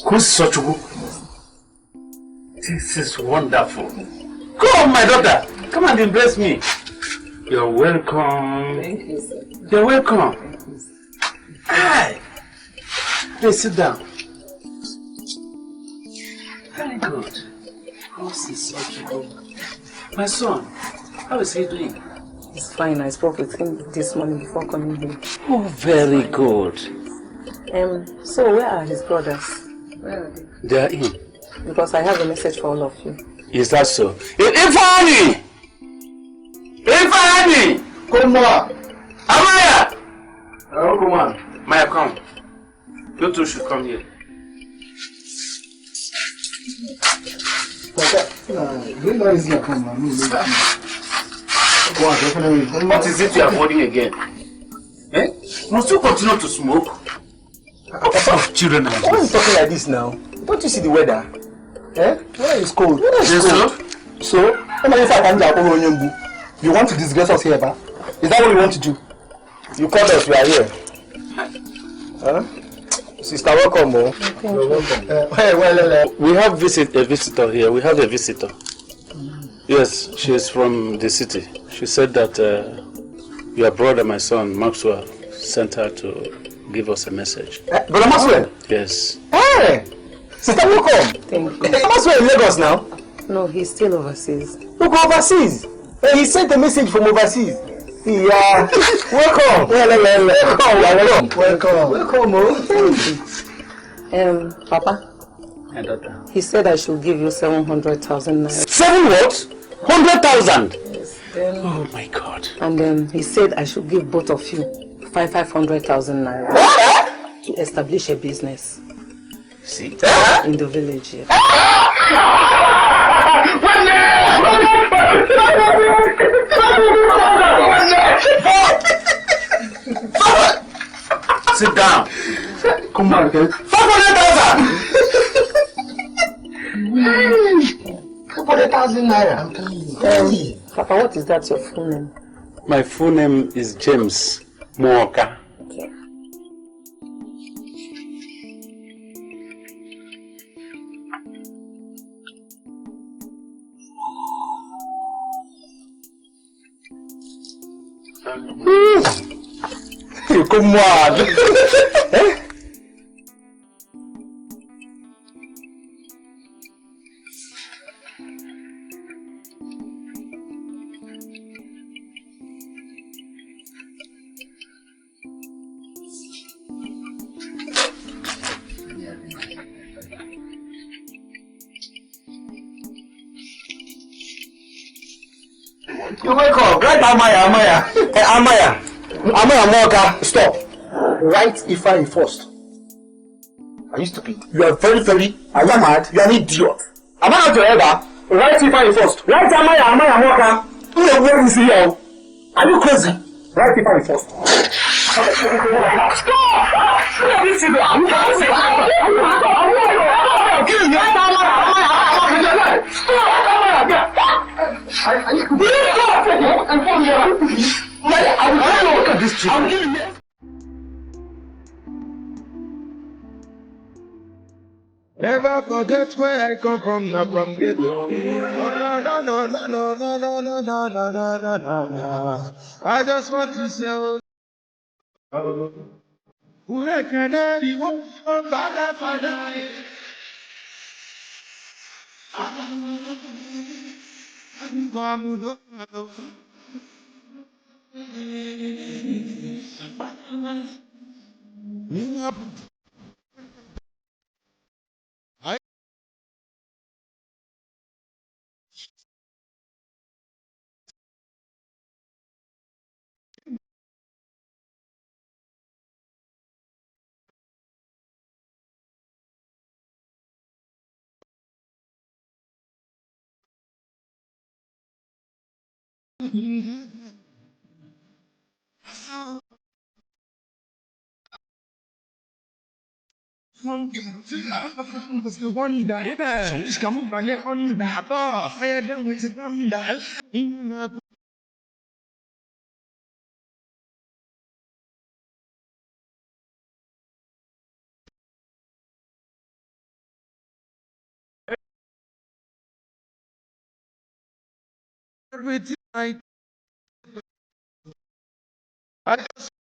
Who's such a woman? This is wonderful. Come, my daughter. Come and embrace me. You're welcome. Thank you, sir. You're welcome. Thank you, sir. Hi. Please sit down. Very good. This is such a good. My son, how is he doing? He's fine. I spoke with him this morning before coming here. Oh, very good. So where are his brothers? Where are they? They are in. Because I have a message for all of you. Is that so? Ifeanyi! Ifeanyi! Come on! Amaya! Oh, come on. Maya, come. You two should come here. What is it you are holding again? Eh? Must you continue to smoke? What kind of children are Why are you these? talking like this now? Don't you see the weather? Eh? Weather is cold. Weather is cold. So, you want to disgrace us here, ba? Is that what you want to do? You called us, we are here. Huh? Sister, welcome. You're welcome. We have a visitor here. We have a visitor. Yes, she is from the city. She said that your brother, my son, Maxwell, sent her to give us a message. Brother Maxwell? Yes. Hey! Sister, welcome. Thank you. Maxwell in Lagos now? No, he's still overseas. Look, overseas. He sent a message from overseas. Yeah. Welcome. Welcome. Welcome. Welcome. Papa. My daughter. He said I should give you 700,000 naira. 7 what? 100,000? Yes. Oh my God. And then he said I should give both of you 500,000 naira to establish a business. See? In the village here. Sit down. Come on, okay? 500,000! 500,000 naira. I'm telling you. Papa, what is that your full name? My full name is James Muoka. Okay. Come on. You're welcome. Right, Amaya. Amaya Moga, stop. Write Ifeanyi first. Are you stupid? You are very, are you mad? You are an idiot. Am I not your elder? Write Ifeanyi first. Write Amaya Moga. Where is he now? Are you crazy? Write Ifeanyi first. Never forget where I come from, not from ghetto. No. I just want to say, where can I be? with you, I just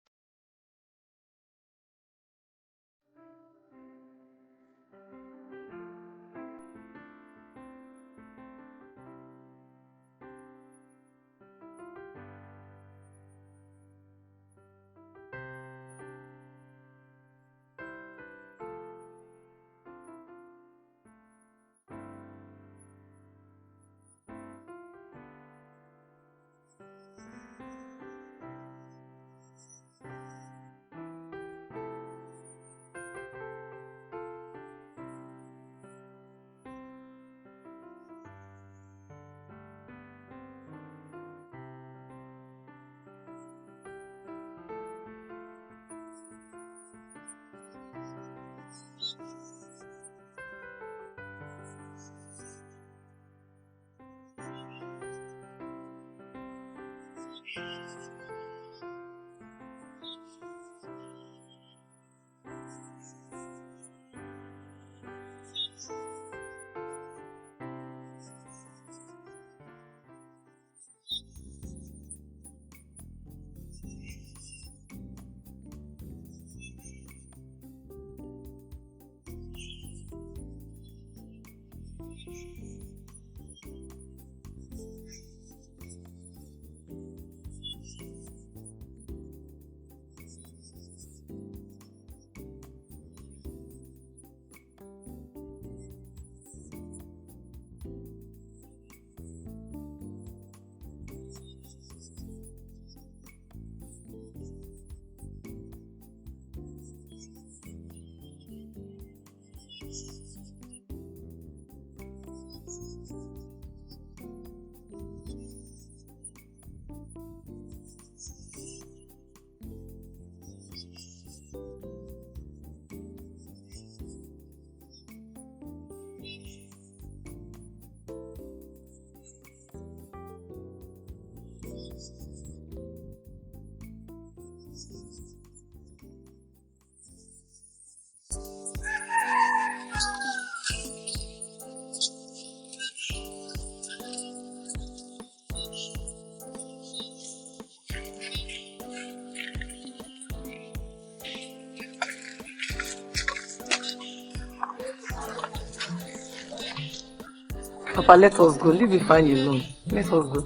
Papa, let us go. Leave it fine alone. Let us go.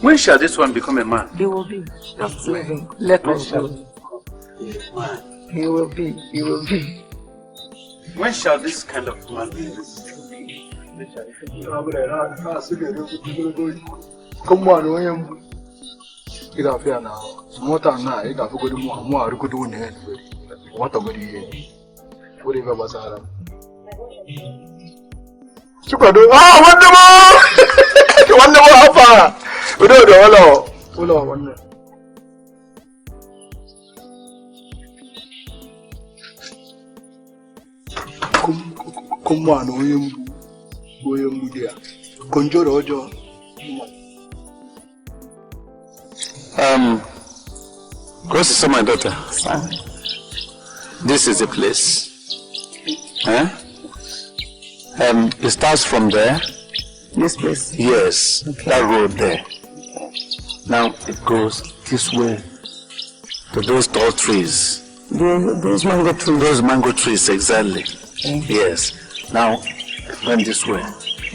When shall this one become a man? He will be. Just leave him. Let us go. He will be. He will be. When shall this kind of man be? Come on, William. You got fear now. What are now? You got to go to more. You could do it. What a good year. Whatever was out. Wonderful! Wonderful, how far? We don't know. Hello, wonder. Come on, William, dear. Conjure Ojo. Go to see my daughter. This is the place. Huh? It starts from there. This place? Yes, okay. That road there. Now it goes this way to those tall trees. Those mango trees? Those mango trees, exactly. Okay. Yes. Now, went this way,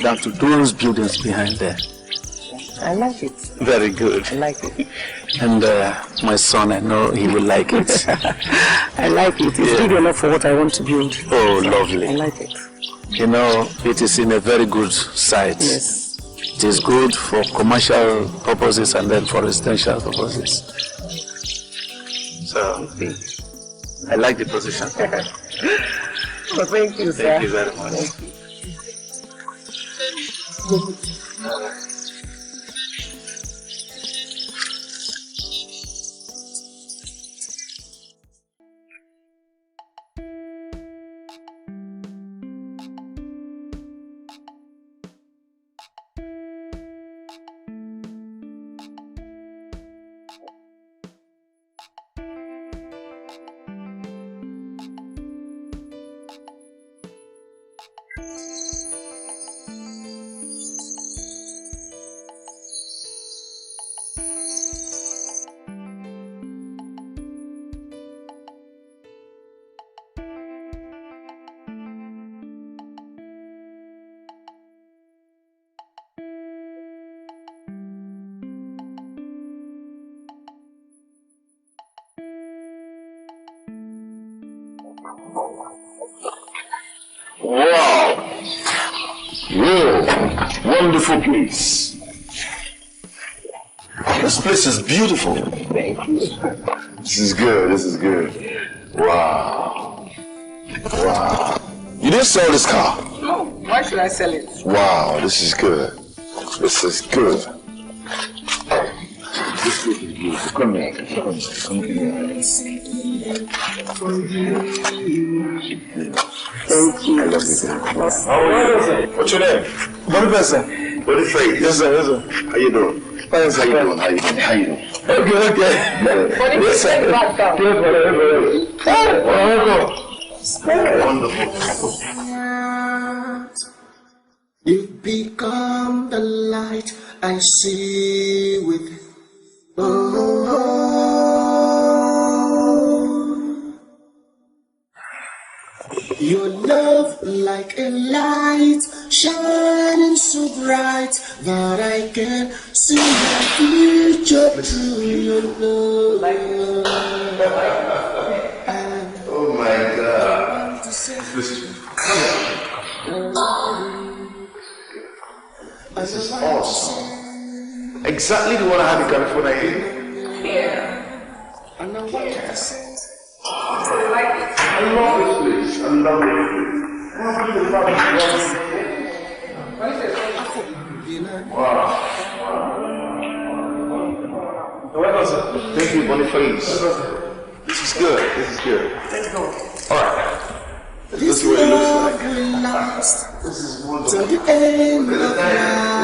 down to those buildings behind there. I like it. Very good. I like it. And my son, I know he will like it. I like it. It's big enough for what I want to build. Oh, lovely. I like it. You know, it is in a very good site. Yes. It is good for commercial purposes and then for residential purposes. So, I like the position. Well, thank you, sir. Thank you very much. Thank you. Wow! Real wonderful place. This place is beautiful. Thank you. This is good. This is good. Wow. Wow. You didn't sell this car? No. Why should I sell it? Wow, this is good. This is good. This is beautiful. Come here. Come here. Thank you. I love you. How are you? What's your name? Boniface. Boniface. Yes, sir. Yes, sir. How you doing? Fine, sir. How you doing? How you doing? How you doing? Okay. Yes, sir. Wonderful. You've become the light I see with. Your love like a light shining so bright that I can see my future through your love. Oh my God. This is awesome. Exactly the one I have in California here. And I want to say. I love this place. I love this place. Wow. Thank you, Boniface. This is good. This is good. Alright. This is what it looks like. Will last This is till wonderful. the end of life.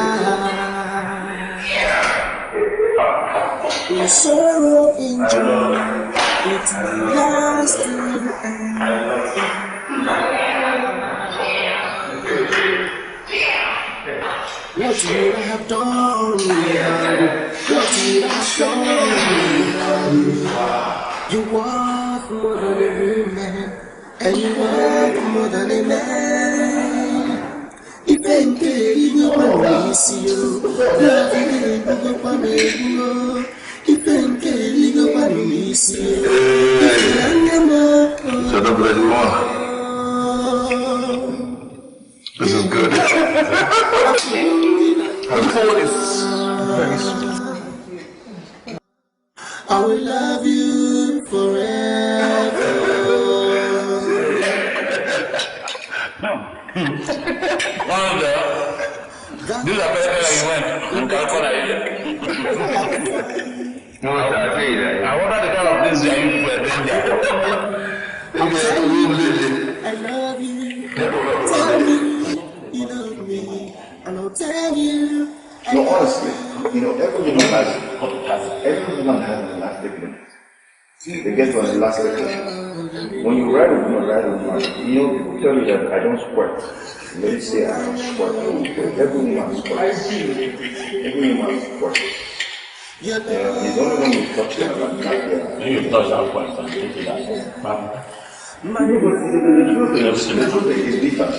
Your sorrow and joy, it will last till the end. What would I have done without you? What would I have done without you? You want more than a woman, and you want more than a man. If I'm getting you, I miss you. Love you, if I'm getting you, I miss you. Shut up, let you on. This is good. I will love you forever. These are better than you went. No, I tell you that. I wonder the kind of things that you were doing there. I love you. Tell me you love me, and I'll tell you. No, honestly, every woman has an elastic limit. They get to an elastic limit. When you ride a woman, people tell you that I don't squirt. Let me say I don't squirt. Every woman squirts. Every woman squirts. It's only when you touch them like that. You touch that point and take it out. The truth is different,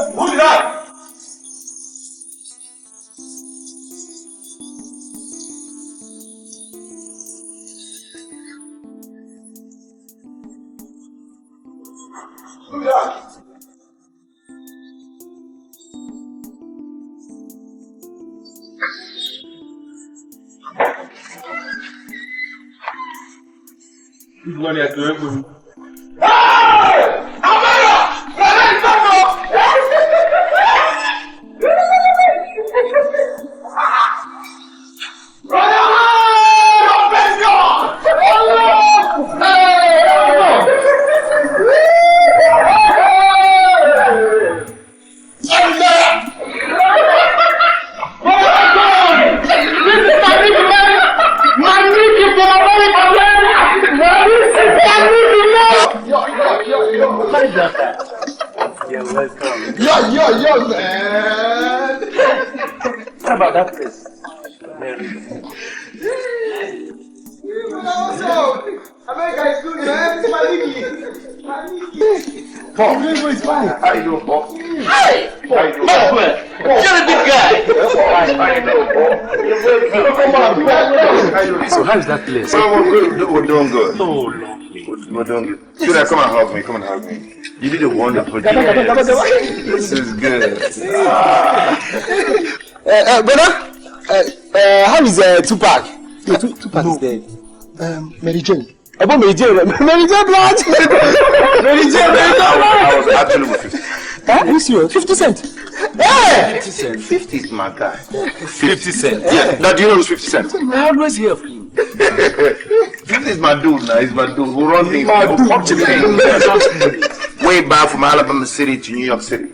Who's that? Who's that? Who's going to do it? Yo, man! What about that place? America is good, man. It's my Nicky. Paul, it's fine. How you doing, Paul? Hey! How you doing, Paul? You're a big guy. How you doing, Paul? So how is that place? We're doing good. So lovely. We're doing good. Should come and hug me? Come and hug me. You did a wonderful job. This is good. Brother, how is Tupac? Tupac is dead. Mary Jane. About Mary Jane. Mary Jane blood. Mary Jane. I was actually with 50. Huh? Are you serious? 50 Cent. Hey! 50 Cent. 50 is my guy. 50 cents. Yeah. Now, do you know who's 50 Cent? I always hear of him. 50 is my dude now. He's my dude. We run things. We pop champagne. Way back from Alabama City to New York City.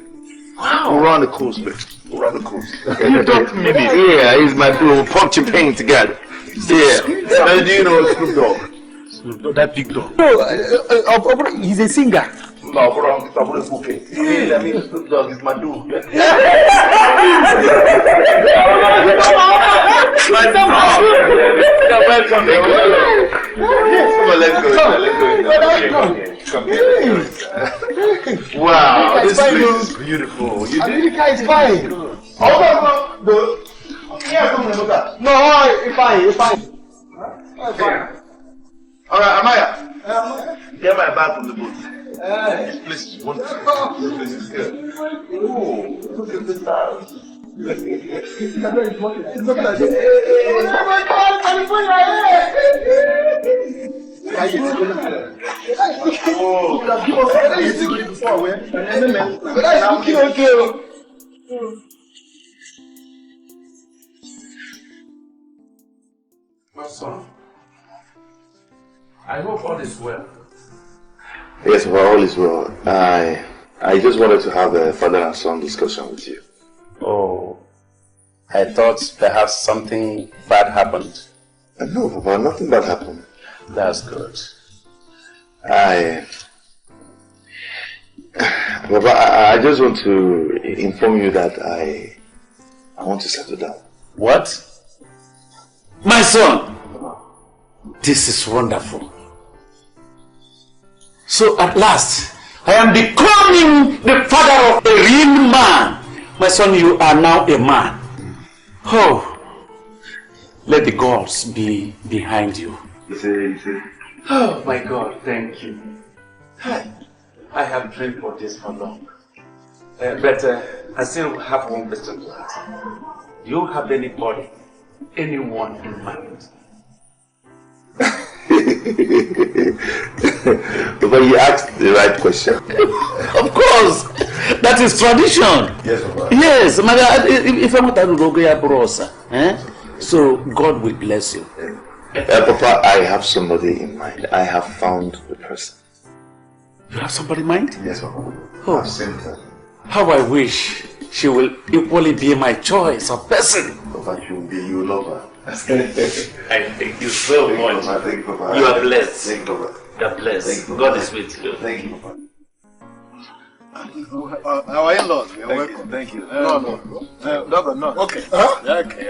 Wow. We run the coast, man. We run the coast. Yeah, he's my dude. We pop champagne together. Yeah. Now, do you know Snoop Dogg? Snoop Dogg, that big dog. No, he's a singer. No, bro, I'm going to book it. I mean, Snoop Dogg is my dude. Welcome. Come on, let's go. Come here. Wow, this place is beautiful. You did? America is fine. No, it's fine. All right, Amaya. Get my bag from the booth. This place is wonderful. This place is good. Ooh, look at this house. Oh my God, California! My son, I hope all is well. Yes, all is well. I just wanted to have a father and son discussion with you. Oh, I thought perhaps something bad happened. No, Papa, nothing bad happened. That's good. Papa, I just want to inform you that I want to settle down. What? My son! This is wonderful. So at last, I am becoming the father of a real man. My son, you are now a man. Oh, let the gods be behind you. You see. Oh my God, thank you. I have dreamed for this for long. But I still have one question to ask. Do you have anybody, anyone in mind? But you asked the right question. Of course, that is tradition. Yes, Papa. Yes, if I'm not a so God will bless you. Papa, I have somebody in mind. I have found the person. You have somebody in mind? Yes, Papa. Oh, I've sent her. how I wish she will equally be my choice of person. Papa, you love her. I thank you so much. Thank you, Papa. You are blessed. Thank you, Papa. You are blessed. Thank you, God is with you. Thank you, Papa. Our in-laws, we are welcome. Thank you. No. Okay. Okay.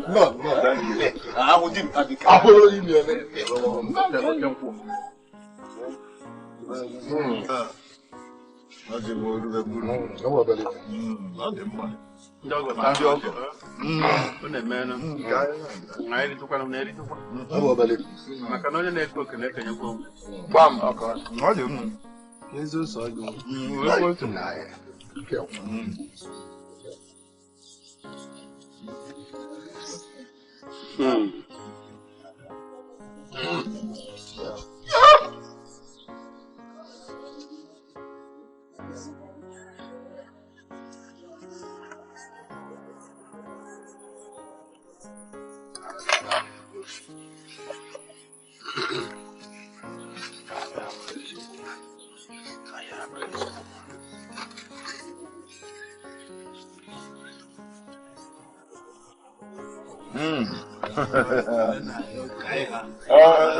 No. Thank you.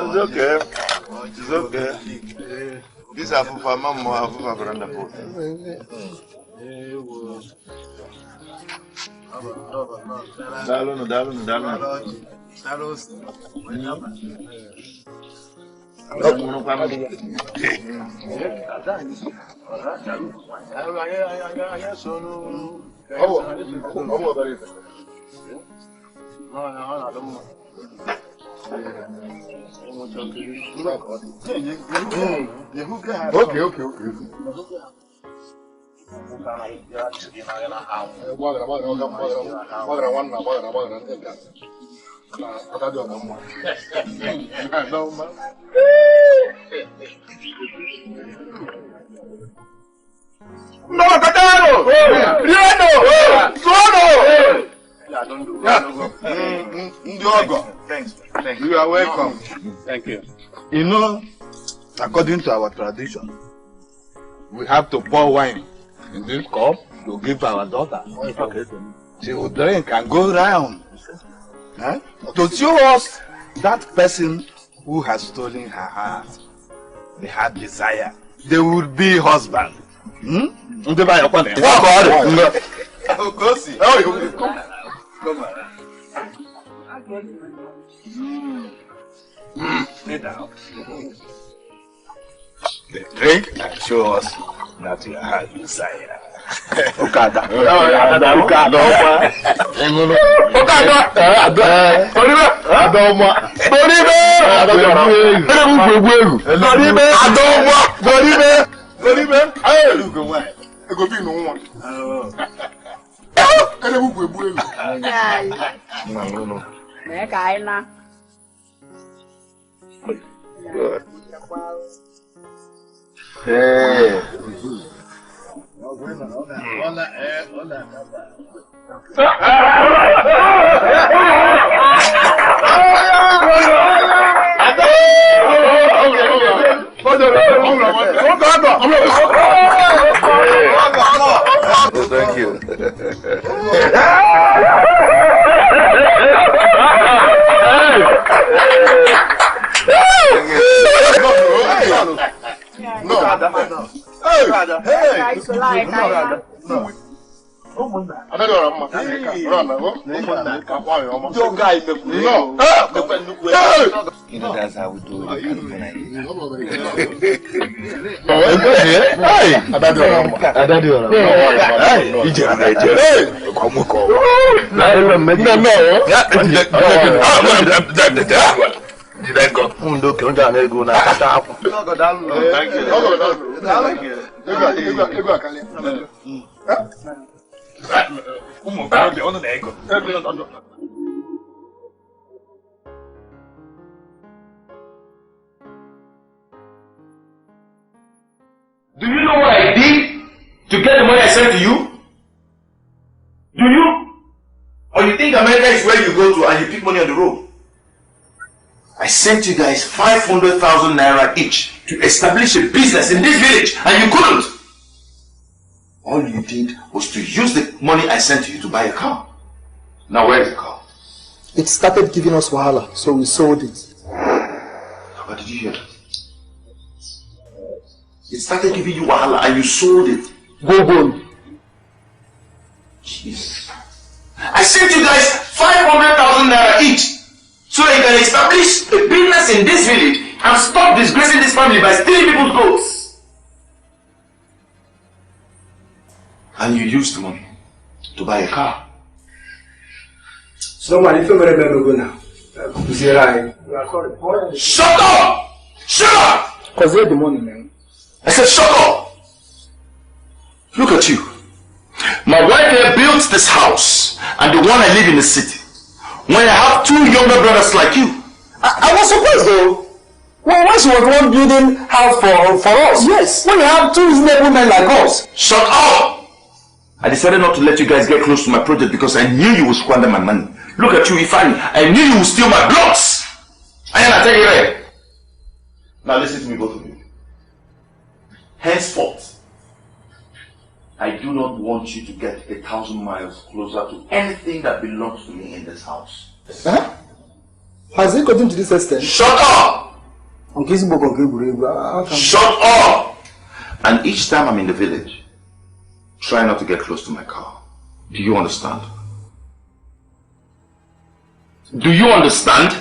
It's okay. It's okay. This is for Mama, for Branda. Dalun. Thanks. You are welcome. Thank you. You know, according to our tradition, we have to pour wine in this cup to give our daughter. She will drink and go round. Huh? To show us that person who has stolen her heart, they have desire. They will be husband. Go see. They drink and show us that you have desire. Okada. Hey. Oh, thank you. You know that's how we do it. Did I go? Do you know what I did to get the money I sent to you? Do you? Or you think America is where you go to and you pick money on the road? I sent you guys 500,000 naira each to establish a business in this village and you couldn't. All you did was to use the money I sent you to buy a car. Now where is the car? It started giving us wahala, so we sold it. How did you hear that? It started giving you wahala and you sold it. Go. Jesus. I sent you guys 500,000 naira each so that you can establish a business in this village and stop disgracing this family by stealing people's goats. And you used the money to buy a car. So man, if you remember go now. Shut up! Shut up! Because you have the money, man. I said shut up! Look at you. My wife here built this house and the one I live in the city. When I have two younger brothers like you. I was surprised though. Well, once you was one building house for us. Yes. When you have two reasonable men like us. Shut up! I decided not to let you guys get close to my project because I knew you would squander my money. Look at you, Ifani. I knew you would steal my blocks. I tell you right. Now listen to me, both of you. Henceforth, I do not want you to get 1,000 miles closer to anything that belongs to me in this house. Huh? Has it gotten to this extent? Shut up! Shut up! And each time I'm in the village, try not to get close to my car. Do you understand? Do you understand?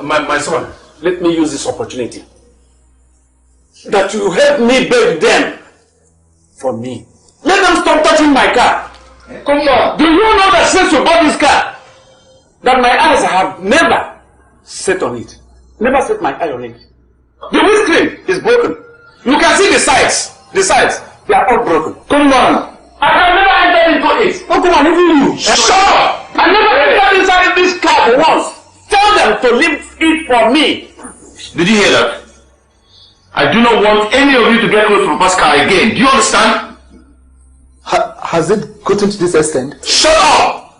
My son, let me use this opportunity. That you help me beg them for me. Let them stop touching my car. Come on. Do you know that since you bought this car, that my eyes have never set on it? Never set my eye on it. The windscreen is broken. You can see the sides. The sides, they are all broken. Come on. I have never entered into it. Oh, come on, even you. Shut up! I never entered inside this car once. Tell them to leave it for me. Did you hear that? I do not want any of you to get close to Papa's car again. Do you understand? Has it gotten to this extent? Shut up!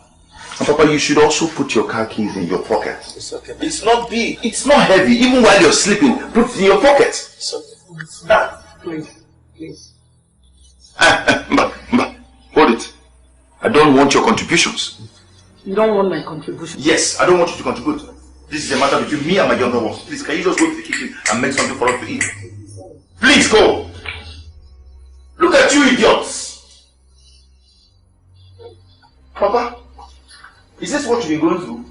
And Papa, you should also put your car keys in your pocket. It's okay. It's not big. It's not heavy. Even while you're sleeping, put it in your pocket. It's okay. Dad, please. Please. Mba, hold it. I don't want your contributions. You don't want my contribution? Yes, I don't want you to contribute. This is a matter between me and my younger ones. Please, can you just go to the kitchen and make something for us to eat? Please go. Look at you idiots. Papa, is this what you've been going through?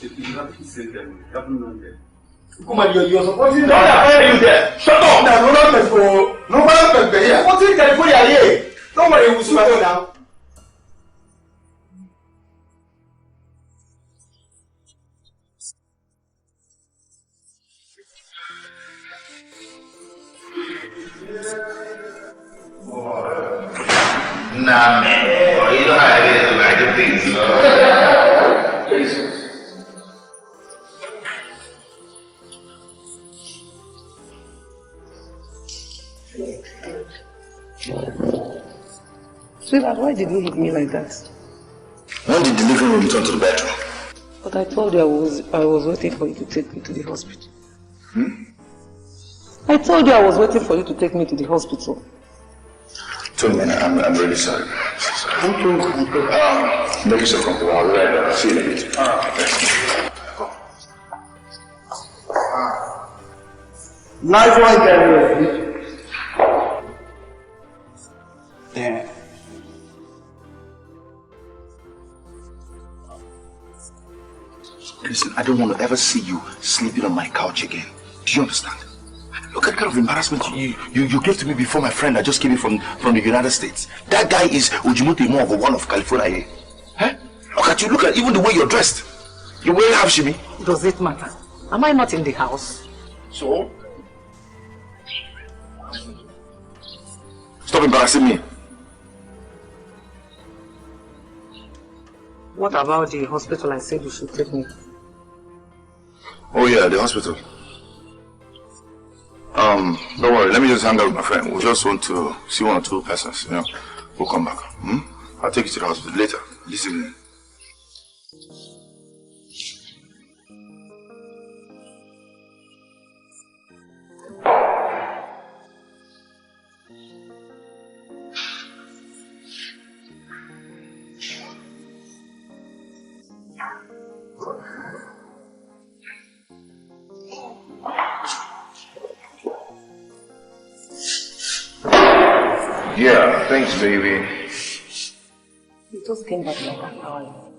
You have to say them. You haven't known them. Come on, you're supposing to are you there? Shut up! No, no, here. What's in California here? Nobody will see now. Nah, man. You know how I get like the things, you know? Sweetheart, why did you hit me like that? When did the living room turn to the bedroom? But I told you I was waiting for you to take me to the hospital. I told you I was waiting for you to take me to the hospital. Tell me, I'm really sorry. Make yourself comfortable. I'll be right back. See you in a bit. Nice one, Gary. Yeah. Listen, I don't want to ever see you sleeping on my couch again. Do you understand? Look at the kind of embarrassment you gave to me before my friend I just came in from the United States. That guy is Ujimoto Imo, one of California. Huh? Look at you, look at even the way you're dressed. You're wearing half shimmy. Does it matter? Am I not in the house? So? Stop embarrassing me. What about the hospital I said you should take me? Oh yeah, the hospital. Don't worry, let me just hang out with my friend. We just want to see one or two persons, you know. We'll come back. I'll take you to the hospital later, this evening. Yeah, thanks, baby. You just came back like an hour ago.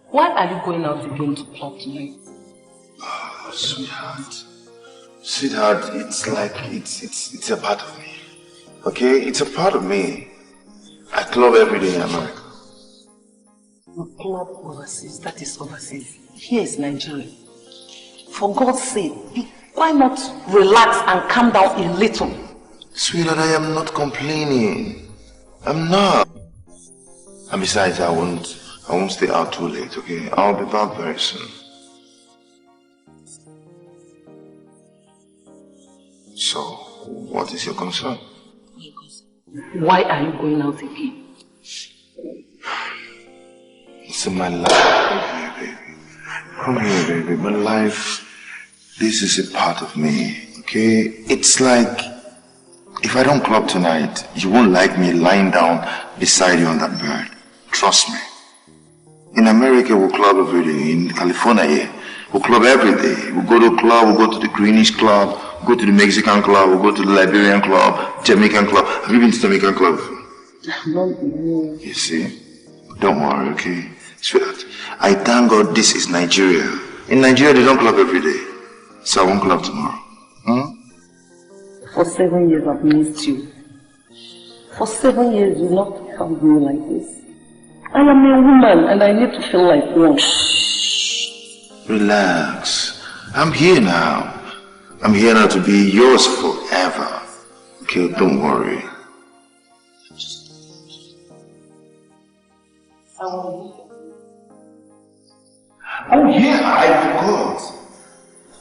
Why are you going out again to club tonight? Oh, sweetheart. Sweetheart, it's like, it's a part of me. Okay? It's a part of me. club every day in America. Club overseas, that is overseas. Here is Nigeria. For God's sake, why not relax and calm down a little? Sweetheart, I am not complaining. I'm not. And besides, I won't stay out too late, okay? I'll be back very soon. So, what is your concern? Why are you going out again? It's in my life. Come here, baby. Come here, baby. My life, this is a part of me, okay? It's like, if I don't club tonight, you won't like me lying down beside you on that bed. Trust me. In America, we'll club every day. In California, we'll club every day. We'll go to a club, we'll go to the Greenish club, we'll go to the Mexican club, we'll go to the Liberian club, Jamaican club. Have you been to Jamaican club? You see? Don't worry, okay? Sweetheart, I thank God this is Nigeria. In Nigeria, they don't club every day. So I won't club tomorrow. For 7 years, I've missed you. For 7 years, you've not found me like this. I am a woman and I need to feel like one. Relax. I'm here now. I'm here now to be yours forever. Okay, don't worry. Oh yeah, I forgot.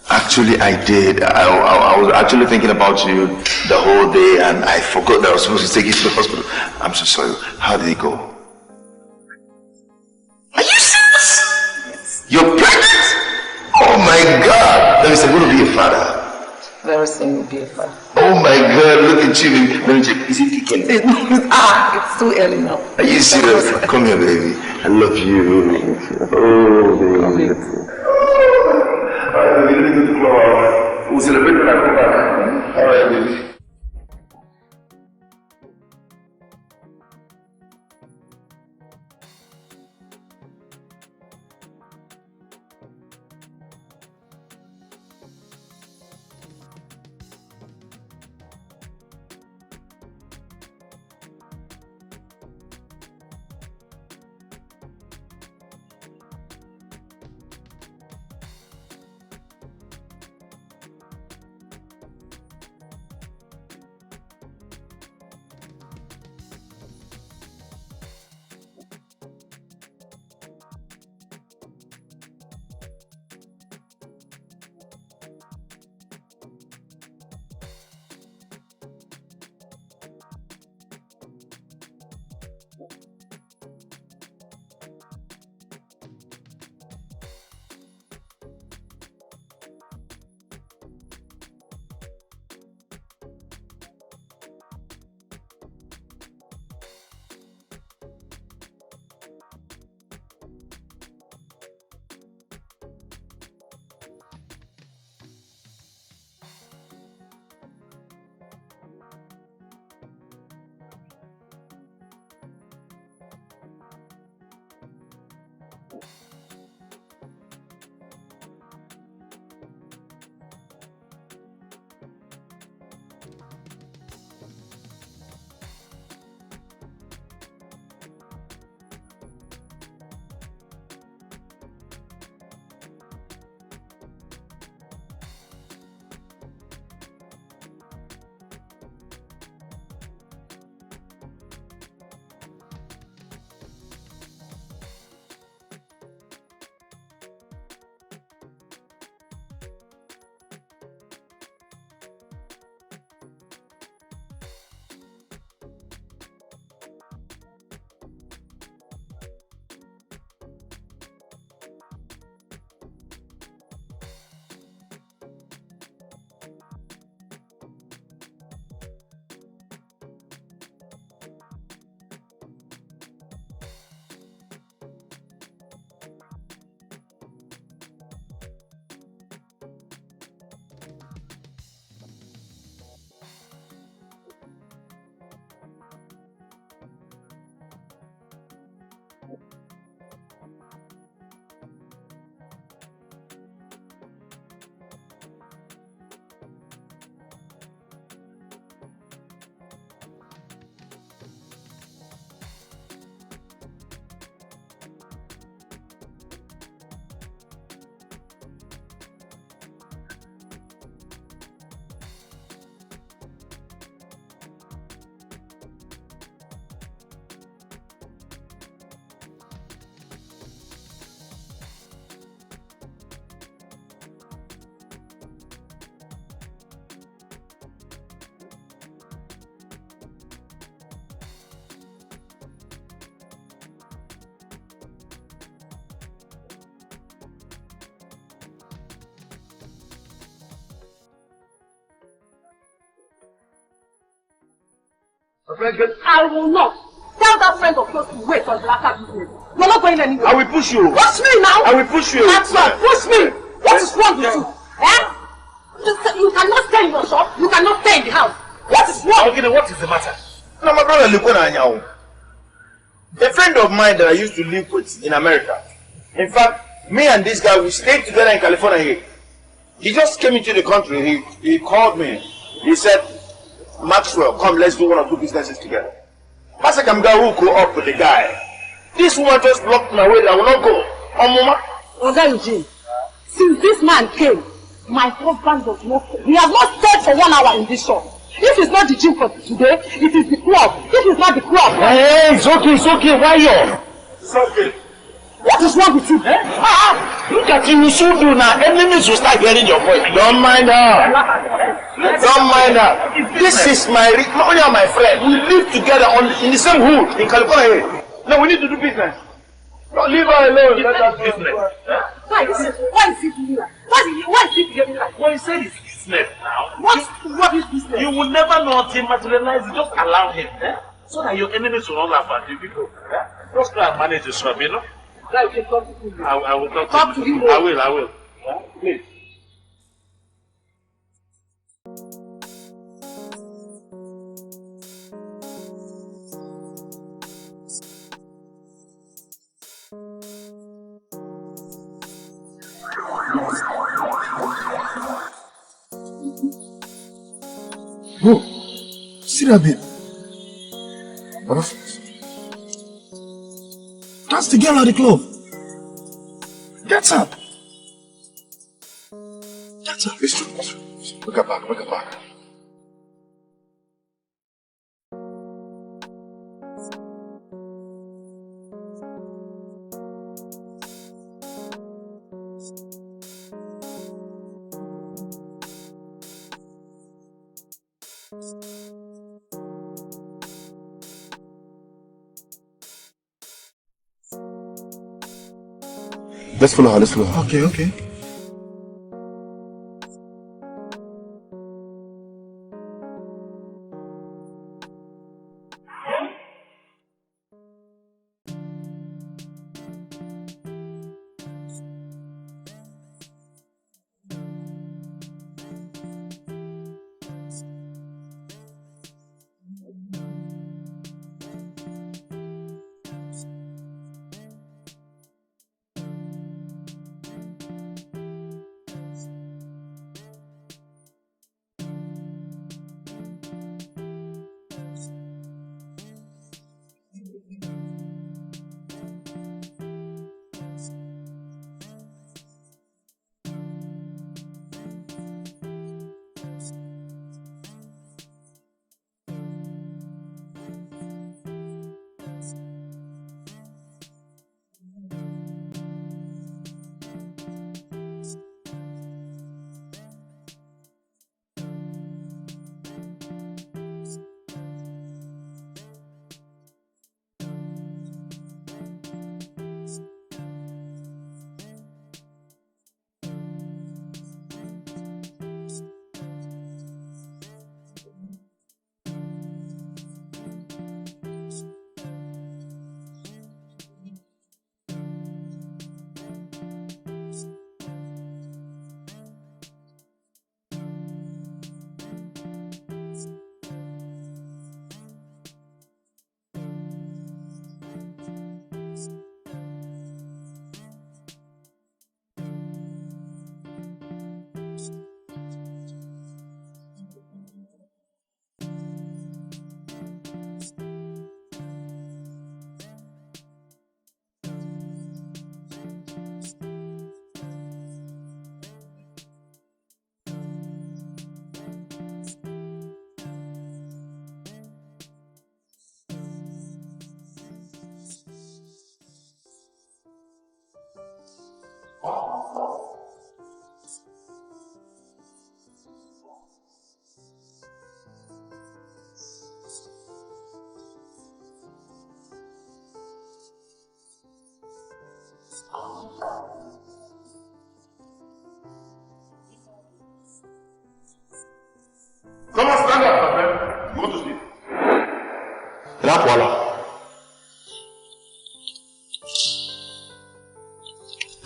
Actually, I did. I was actually thinking about you the whole day and I forgot that I was supposed to take you to the hospital. I'm so sorry. How did it go? Are you serious? You're pregnant? Oh my God! Let me say, I'm going to be a father. Very soon you'll be a father. Oh my God, look at you. Let me check. Is it kicking? It's too early now. Are you serious? Come here, baby. I love you. Oh, baby. Alright, baby, let me go to the club. We'll celebrate when I come back. Alright, baby. I will not. Tell that friend of yours to wait for the latter business. You're not going anywhere. I will push you. Push me now. I will push you. That's right. Push me. What is wrong with you? Eh? You cannot stay in your shop. You cannot stay in the house. What is wrong? Okay, then what is the matter? No, my brother Likona. A friend of mine that I used to live with in America. In fact, me and this guy, we stayed together in California here. He just came into the country. He called me. He said, Maxwell, come, let's do one or two businesses together. I said, I'm going to go up with the guy. This woman just blocked my way. I will not go. Oga Eugene, since this man came, my husband does not stay. He has not stayed for 1 hour in this shop. If it's not the gym for today, it is the club. If it's not the club. Hey, it's okay. Why you? It's okay. What is wrong with you? Look at you should do now. Enemies will start hearing your voice. Don't mind her. Don't mind her. This is my friend. We live together in the same hood in California. No, we need to do business. Don't leave her alone. Let us do business. Why is he doing that? Why is he behaving like that? Well, he said it's business now. What is business? You will never know until materialize. Just allow him. So that your enemies will not laugh at you people. Just try and manage the shop, you know? I will talk to him. I will. Please. Bro, see that babe? That's the girl at the club. Get up. Get up. It's true. Look her back. Let's follow her. Okay.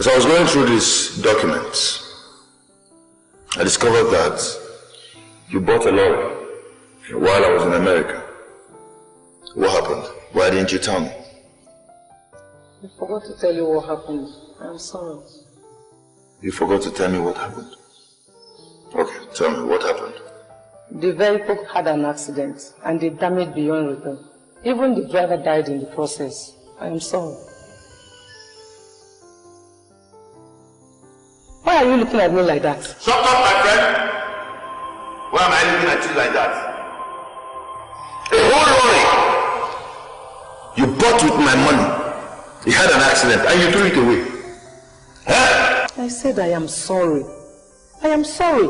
As I was going through these documents, I discovered that you bought a lorry while I was in America. What happened? Why didn't you tell me? I forgot to tell you what happened. I'm sorry. You forgot to tell me what happened? Okay, tell me, what happened? The vehicle had an accident and they damaged beyond repair. Even the driver died in the process. I am sorry. Why are you looking at me like that? Shut up, my friend! Why am I looking at you like that? A whole lorry! You bought with my money. It had an accident and you threw it away. Huh? I said I am sorry. I am sorry.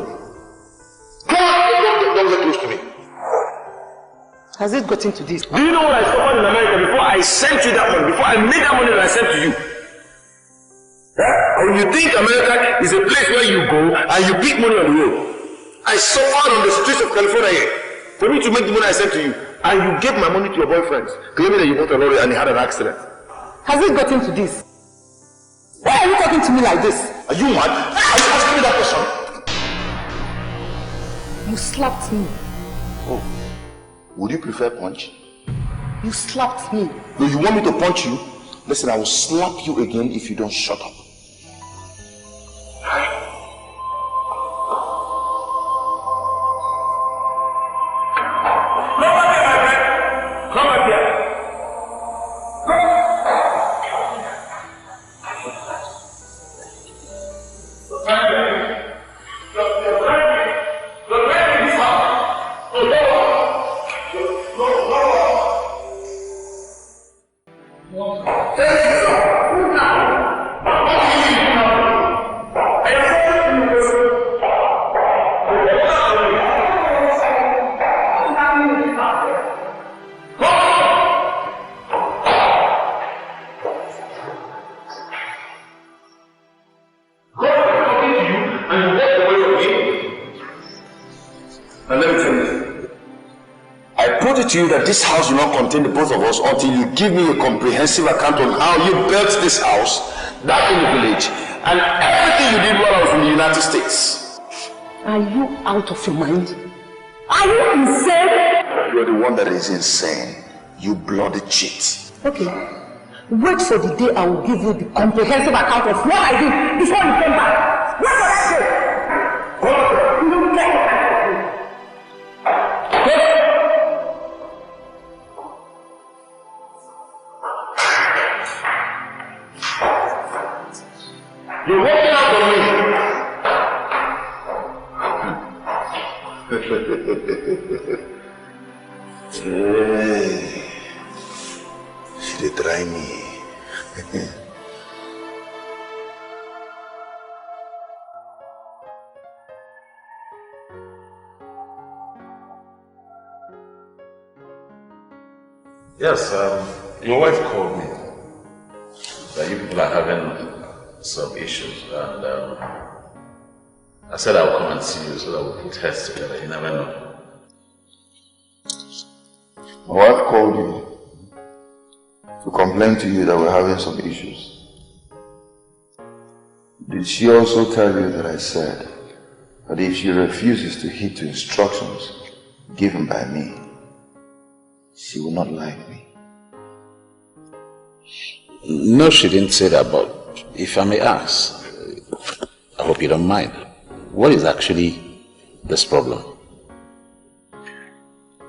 Don't get close to me. Has it gotten to this? Do you know what I suffered in America before I sent you that money? Before I made that money that I sent to you? Huh? And you think America is a place where you go and you pick money on the road? I suffered on the streets of California here for me to make the money I sent to you. And you gave my money to your boyfriend, claiming that you bought a lorry and he had an accident. Has it gotten to this? Why are you talking to me like this? Are you mad? Are you asking me that question? You slapped me. Oh, would you prefer punch? You slapped me. No, you want me to punch you? Listen, I will slap you again if you don't shut up. That this house will not contain the both of us until you give me a comprehensive account on how you built this house, that in the village, and everything you did while I was in the United States. Are you out of your mind? Are you insane? You're the one that is insane. You bloody cheat. Okay. Wait for the day I will give you the comprehensive account of what I did before you came back. Wait for that day. You don't care. You're walking out on me. Hey, she did try me. Yes, your wife called me that you people are having some issues, and I said I'll come and see you so that we'll put heads together. You never know. My wife called you to complain to you that we're having some issues. Did she also tell you that I said that if she refuses to heed to instructions given by me, she will not like me? No, she didn't say that, but if I may ask, I hope you don't mind, what is actually this problem?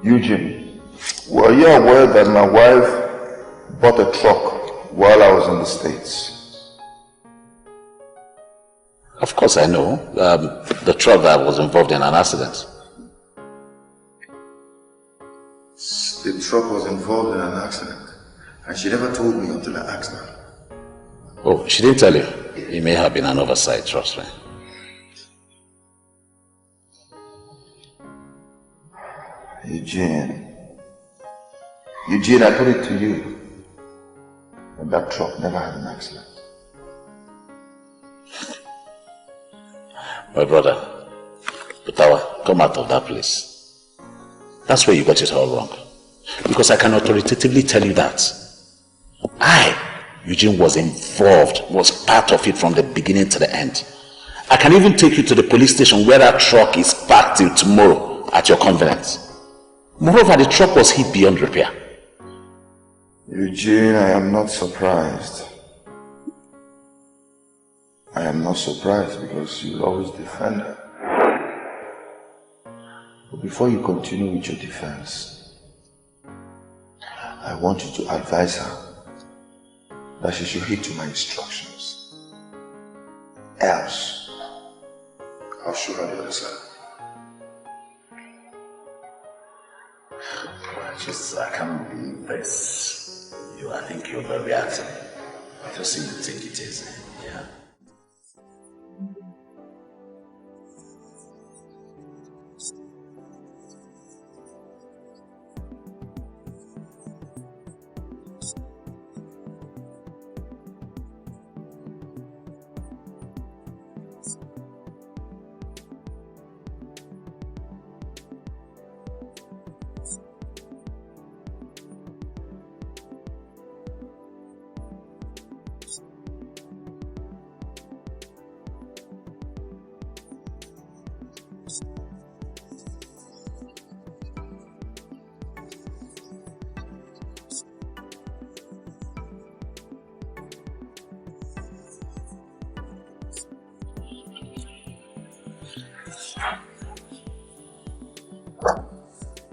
Eugene, were you aware that my wife bought a truck while I was in the States? Of course I know. The truck that was involved in an accident. The truck was involved in an accident, and she never told me until I asked her. Oh, she didn't tell you? It may have been an oversight, trust me. Eugene, I put it to you that that truck never had an accident. My brother, Putawa, come out of that place. That's where you got it all wrong. Because I can authoritatively tell you that I, Eugene was involved, was part of it from the beginning to the end. I can even take you to the police station where that truck is parked till tomorrow at your convenience. Moreover, the truck was hit beyond repair. Eugene, I am not surprised. I am not surprised because you always defend her. But before you continue with your defense, I want you to advise her that she should heed to my instructions. Else, I'll show her the other side. I can't believe this. I think you're very reactive. I just need to take it easy. Yeah.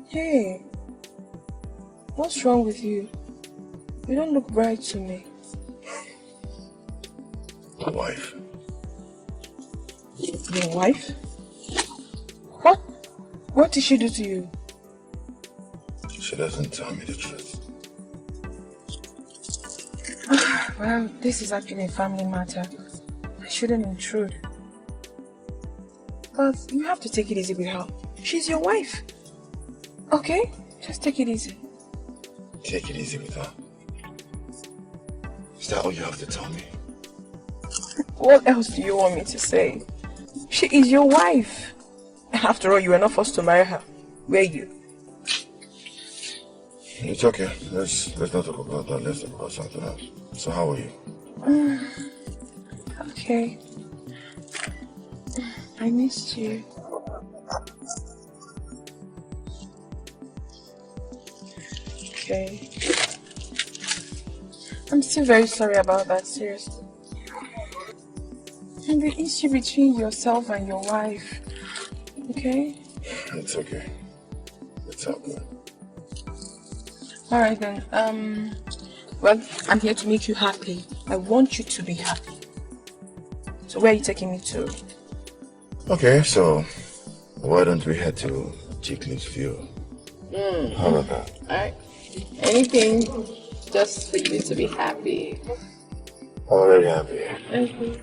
Hey, what's wrong with you? You don't look bright to me. Wife. Your wife? What? What did she do to you? She doesn't tell me the truth. Well, this is actually a family matter. I shouldn't intrude. But you have to take it easy with her. She's your wife. Okay? Just take it easy. Take it easy with her. Is that all you have to tell me? What else do you want me to say? She is your wife. After all, you were not forced to marry her, were you? It's okay. Let's not talk about that. Let's talk about something else. So how are you? Okay. I missed you. Okay. I'm still very sorry about that, seriously. And the issue between yourself and your wife, okay? It's okay. It's all good. Alright then, well, I'm here to make you happy. I want you to be happy. So where are you taking me to? Okay, so why don't we head to Chickley's View? How about that? Alright. Anything just for you to be happy. Already happy. Okay.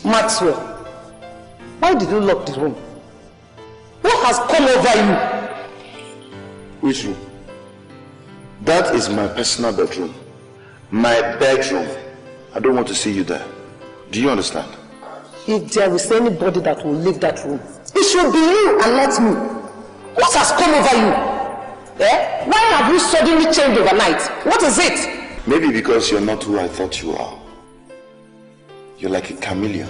Maxwell, why did you lock the room? What has come over you? Which room? That is my personal bedroom. My bedroom. I don't want to see you there. Do you understand? If there is anybody that will leave that room, it should be you and not me. What has come over you? Eh? Why have you suddenly changed overnight? What is it? Maybe because you're not who I thought you are. You're like a chameleon.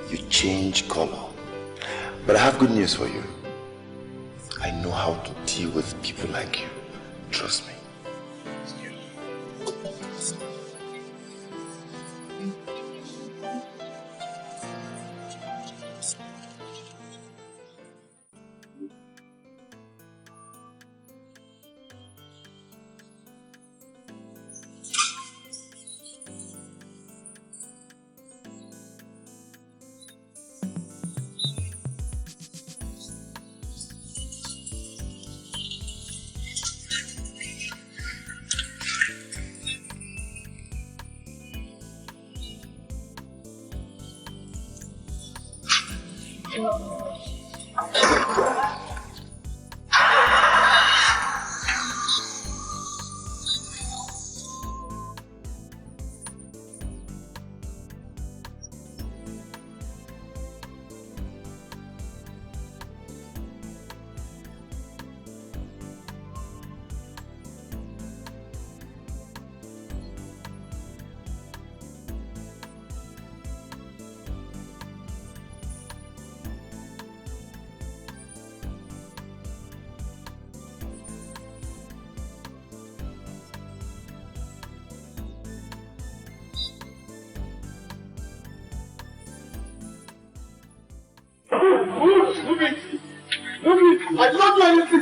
You change color. But I have good news for you. I know how to deal with people like you. Trust me. I did not do anything.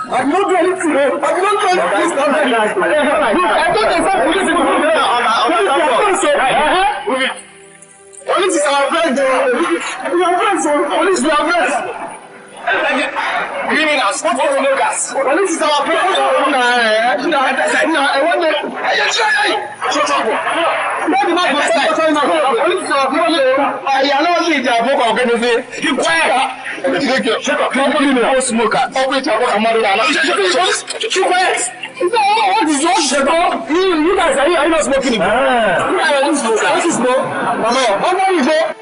I did not do anything. I did not do anything. I thought they said police is our friend. We are friends. Police, we are friends. Criminals, what for the gas? Police is our friend. I want them. Shut up. Police is our friend. I know what they are going to say. Keep quiet. Shut up. No smoker. Always I want a mother. Keep quiet. What is your shit? You guys are you not smoking? You are not smoking. What is smoke? Mama, how long is it?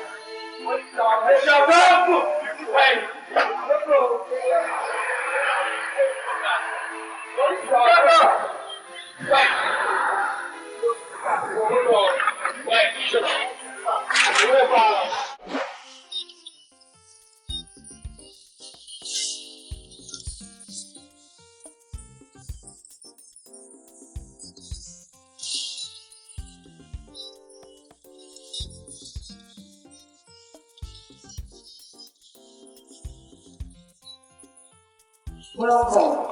Welcome.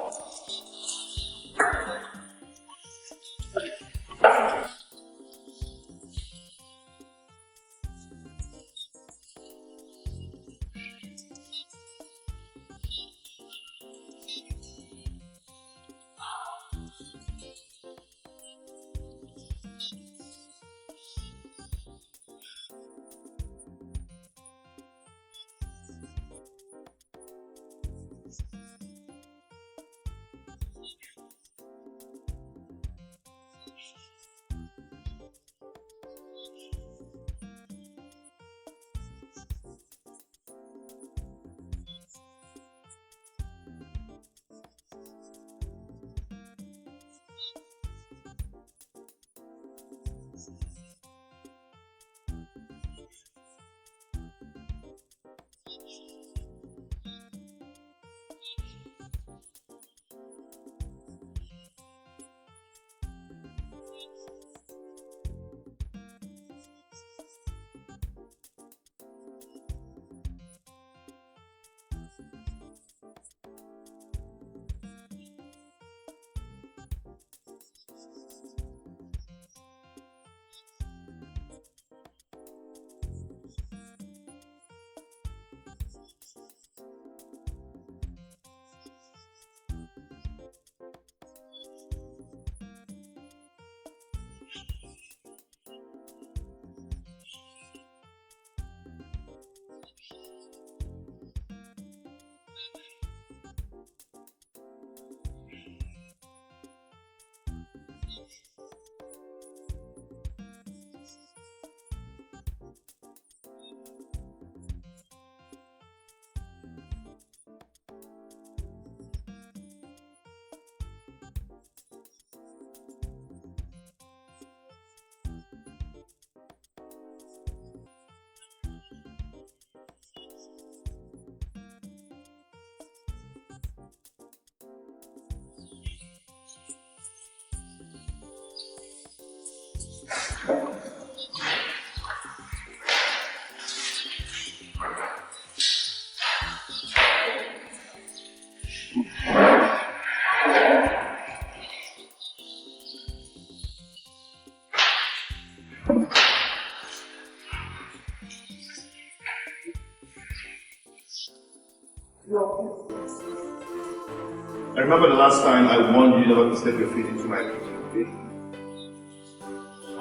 I remember the last time I warned you never to step your feet into my kitchen, okay?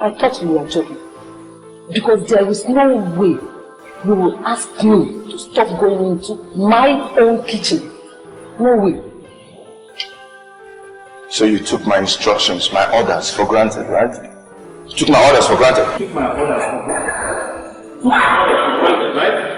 I thought you were joking. Because there is no way you will ask me to stop going into my own kitchen. No way. So you took my instructions, my orders for granted, right? You took my orders for granted. Took my orders for granted. Took my orders for granted, right?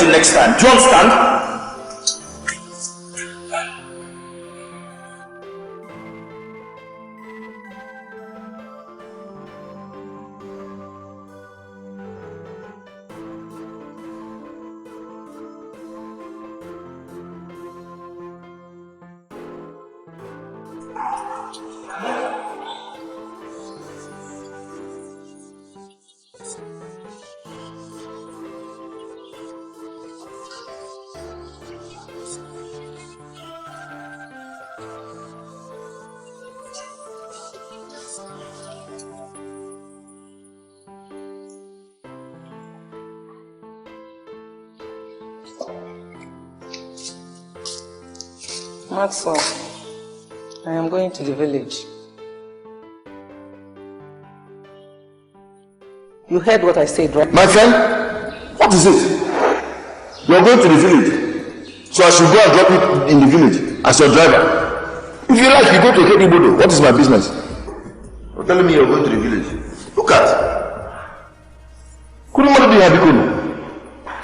Next time. Do you understand? Maxwell, I am going to the village. You heard what I said, right? My friend, what is it? You are going to the village, so I should go and drop you in the village as your driver. If you like, you go to Kedibodo. What is my business? You're telling me you're going to the village. Look at. Couldn't be Habikuno.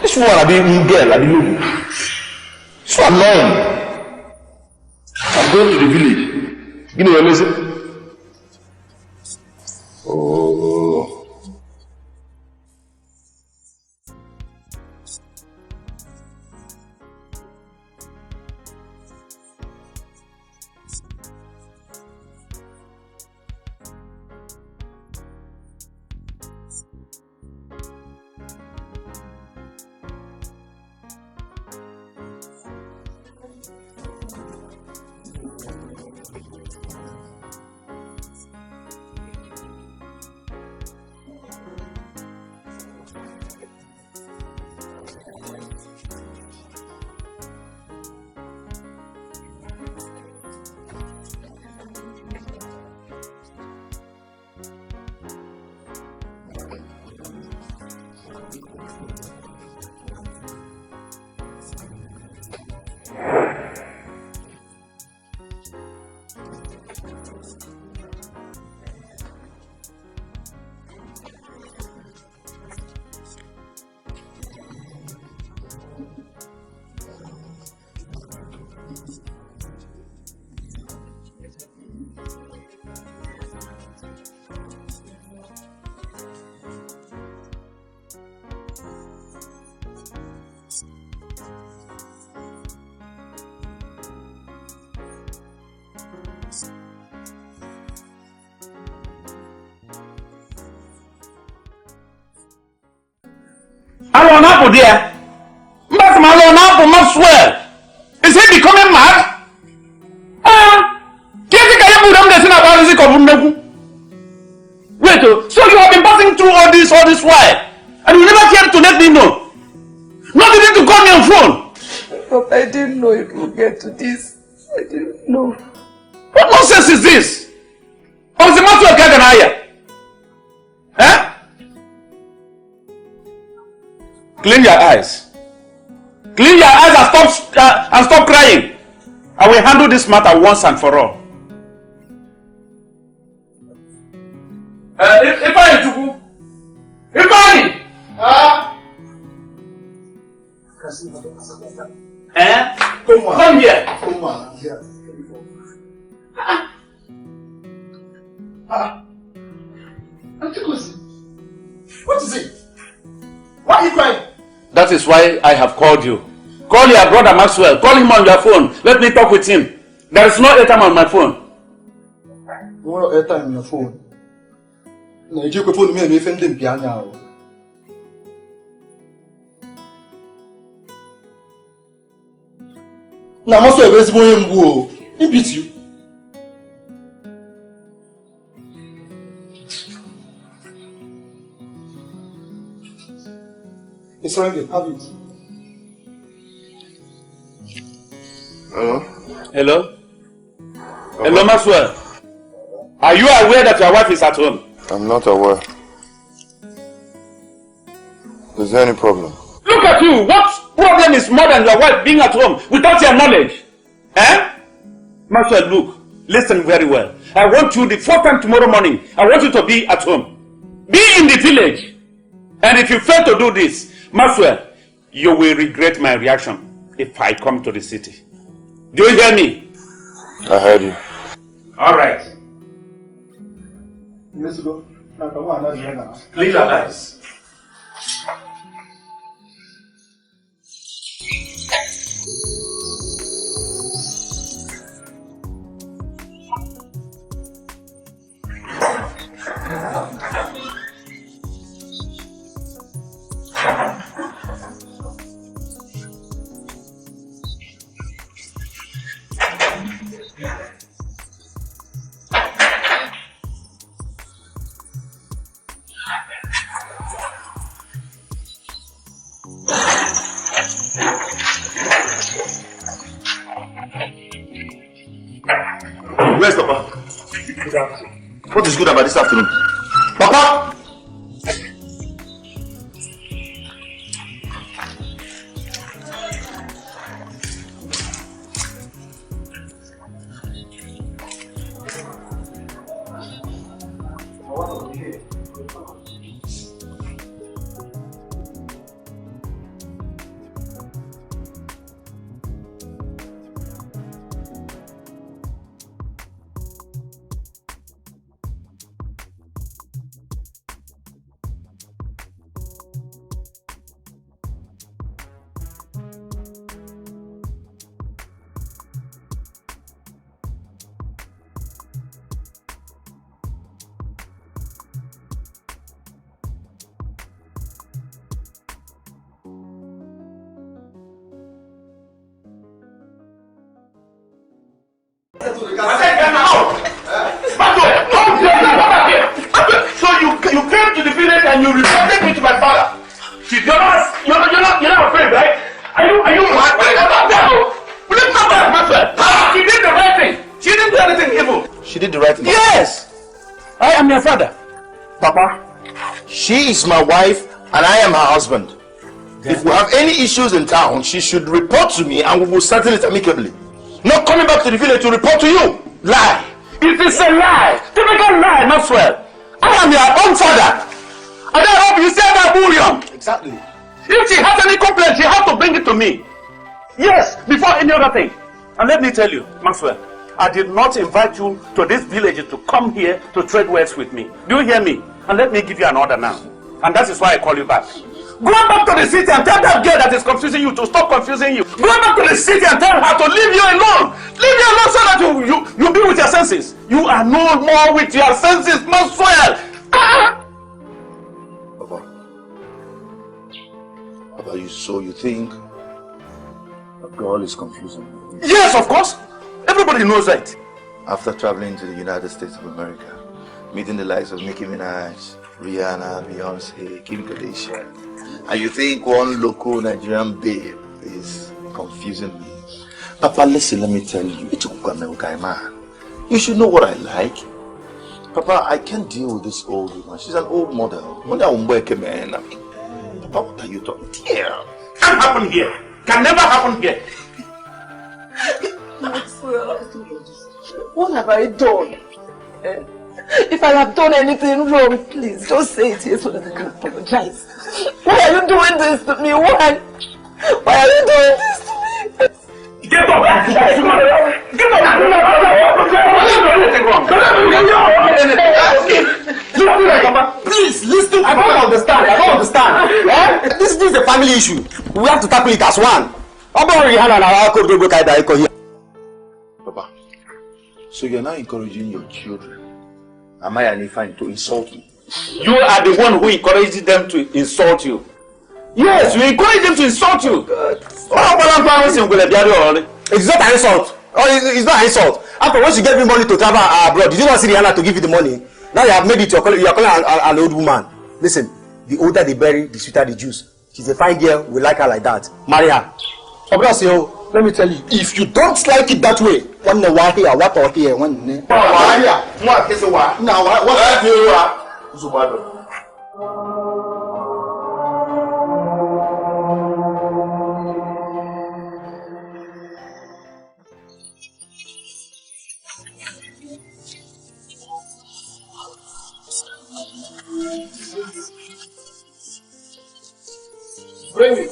This one, I be girl, I be look. So annoying. I'm going to the village. You know your lesson? Oh. There. But Malona must swear. Is he becoming mad? Wait, so you have been passing through all this while, and you never cared to let me know. Not even to call me on phone. But I didn't know it would get to this. I didn't know. What nonsense is this? What is the matter with Kaganaya? Huh? Clean your eyes. Clean your eyes and stop crying. I will handle this matter once and for all. Ifeanyi! Come here. What is it? Why are you crying? That is why I have called you. Call your brother Maxwell. Call him on your phone. Let me talk with him. There is no airtime on my phone. No airtime on your phone. Nigerian phone me me fend dem piano. Na mo so ebezi mo yembu o. He beat you. It's ringing. Have it. Hello? Hello? Hello, Maxwell. Are you aware that your wife is at home? I'm not aware. Is there any problem? Look at you! What problem is more than your wife being at home without your knowledge? Eh? Maxwell, look, listen very well. I want you the fourth time tomorrow morning. I want you to be at home. Be in the village. And if you fail to do this, Maxwell, you will regret my reaction if I come to the city. Do you hear me? I heard you. All right. Let's go. Please your eyes. Where's Papa? What is good about this afternoon? Papa! So you came to the village and you reported me to my father. You're not afraid, right? Are you mad? Will you come back, Maxwell? She did the right thing. She didn't do anything evil. She did the right thing. Yes! I am your father. Papa, she is my wife and I am her husband. If we have any issues in town, she should report to me and we will settle it amicably. Not coming back to the village to report to you. Lie. It is a lie. Typical lie, Maxwell. I am your own father. And I hope you say that bullion. Exactly. If she has any complaint, she has to bring it to me. Yes, before any other thing. And let me tell you, Maxwell, I did not invite you to this village to come here to trade words with me. Do you hear me? And let me give you an order now. And that is why I call you back. Go back to the city and tell that girl that is confusing you to stop confusing you. Go back to the city and tell her to leave you alone. Leave you alone so that you be with your senses. You are no more with your senses, Maxwell. Papa, you think a girl is confusing me? Yes, of course. Everybody knows that. After traveling to the United States of America, meeting the likes of Nicki Minaj, Rihanna, Beyonce, Kim Kardashian, and you think one local Nigerian babe is confusing me? Papa, listen, let me tell you, it's a guy, man. You should know what I like. Papa, I can't deal with this old woman. She's an old model. When I work, man, I mean, Papa, what are you talking? Yeah. Can't happen here. Can never happen here. Maxwell, what have I done? If I have done anything wrong, please just say it here so that I can apologize. Why are you doing this to me? Why? Why are you doing this to me? Get up! Get up! Please listen. I don't understand. This is a family issue. We have to tackle it as one. Papa, so you're now encouraging your children, Amaya and Ifeanyi, to insult me? You are the one who encourages them to insult you. Yes, you encourage them to insult you. It's not an insult. It's not an insult. After once you gave me money to travel abroad, did you not see Rihanna to give you the money? Now you have made it, you are calling an old woman. Listen, the older the berry, the sweeter the juice. She's a fine girl, we like her like that. Marry her. Obrasio, let me tell you, if you don't like it that way, one here, what or here, one here. Now, what's Bring it.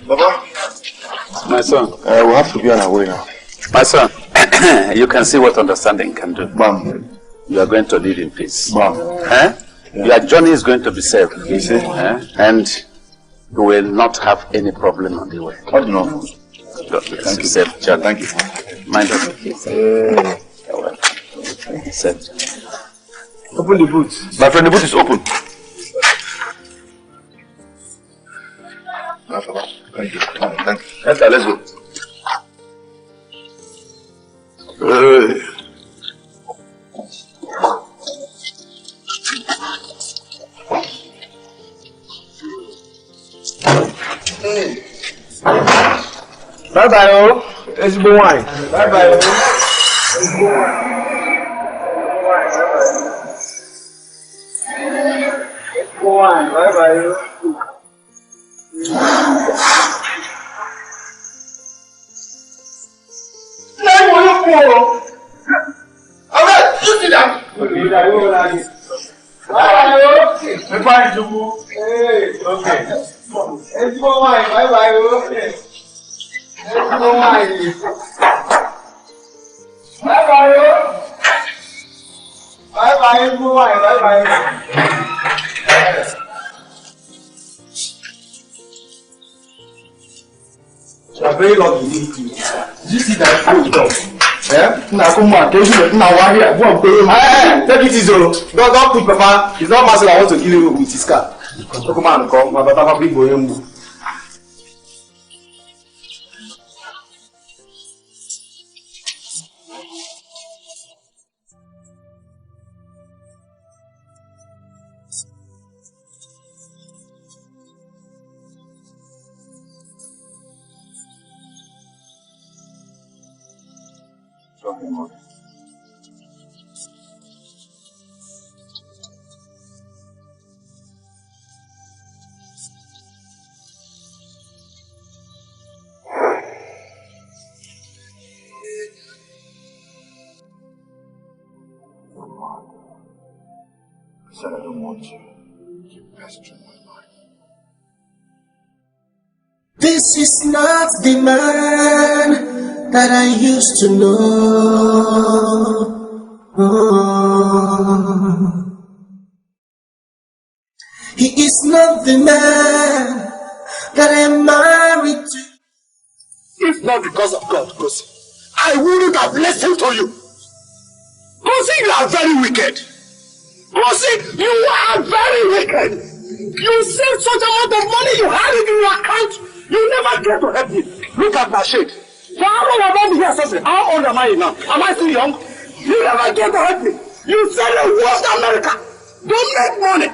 Baba, my son. We'll have to be on our way now. My son, you can see what understanding can do. Bam. You are going to live in peace. Bam. Yeah. Your journey is going to be safe. You see? And you will not have any problem on the way. Oh, no. Thank you. Safe journey. Thank you. Mind your kids. Safe. Open the boot. My friend, the boot is open. Thank you. Thank you. Let's go. Bye bye, oh. Let's go wine. Bye bye, oh. Let's go wine. Bye bye, oh. Alright, you sit down. You are very lucky. Did you see that food dog? Now come on, now why here? Go and pay him. Take it easy. Don't put Papa. It's not massive. I want to kill you with his car. Come on, come. My daughter big boy. I said I don't want you to keep pestering my mind. This is not the man that I used to know. He is not the man that I am married to. If not because of God, Kosi, I wouldn't have listened to you. Kosi, you are very wicked. Kosi, you are very wicked. You saved such amount of money, you had it in your account. You never get to help me. Look at my shade. For how long have I been here, Sophie? How old am I now? Am I still young? You never get to help me. You sell the world to America. Don't make money.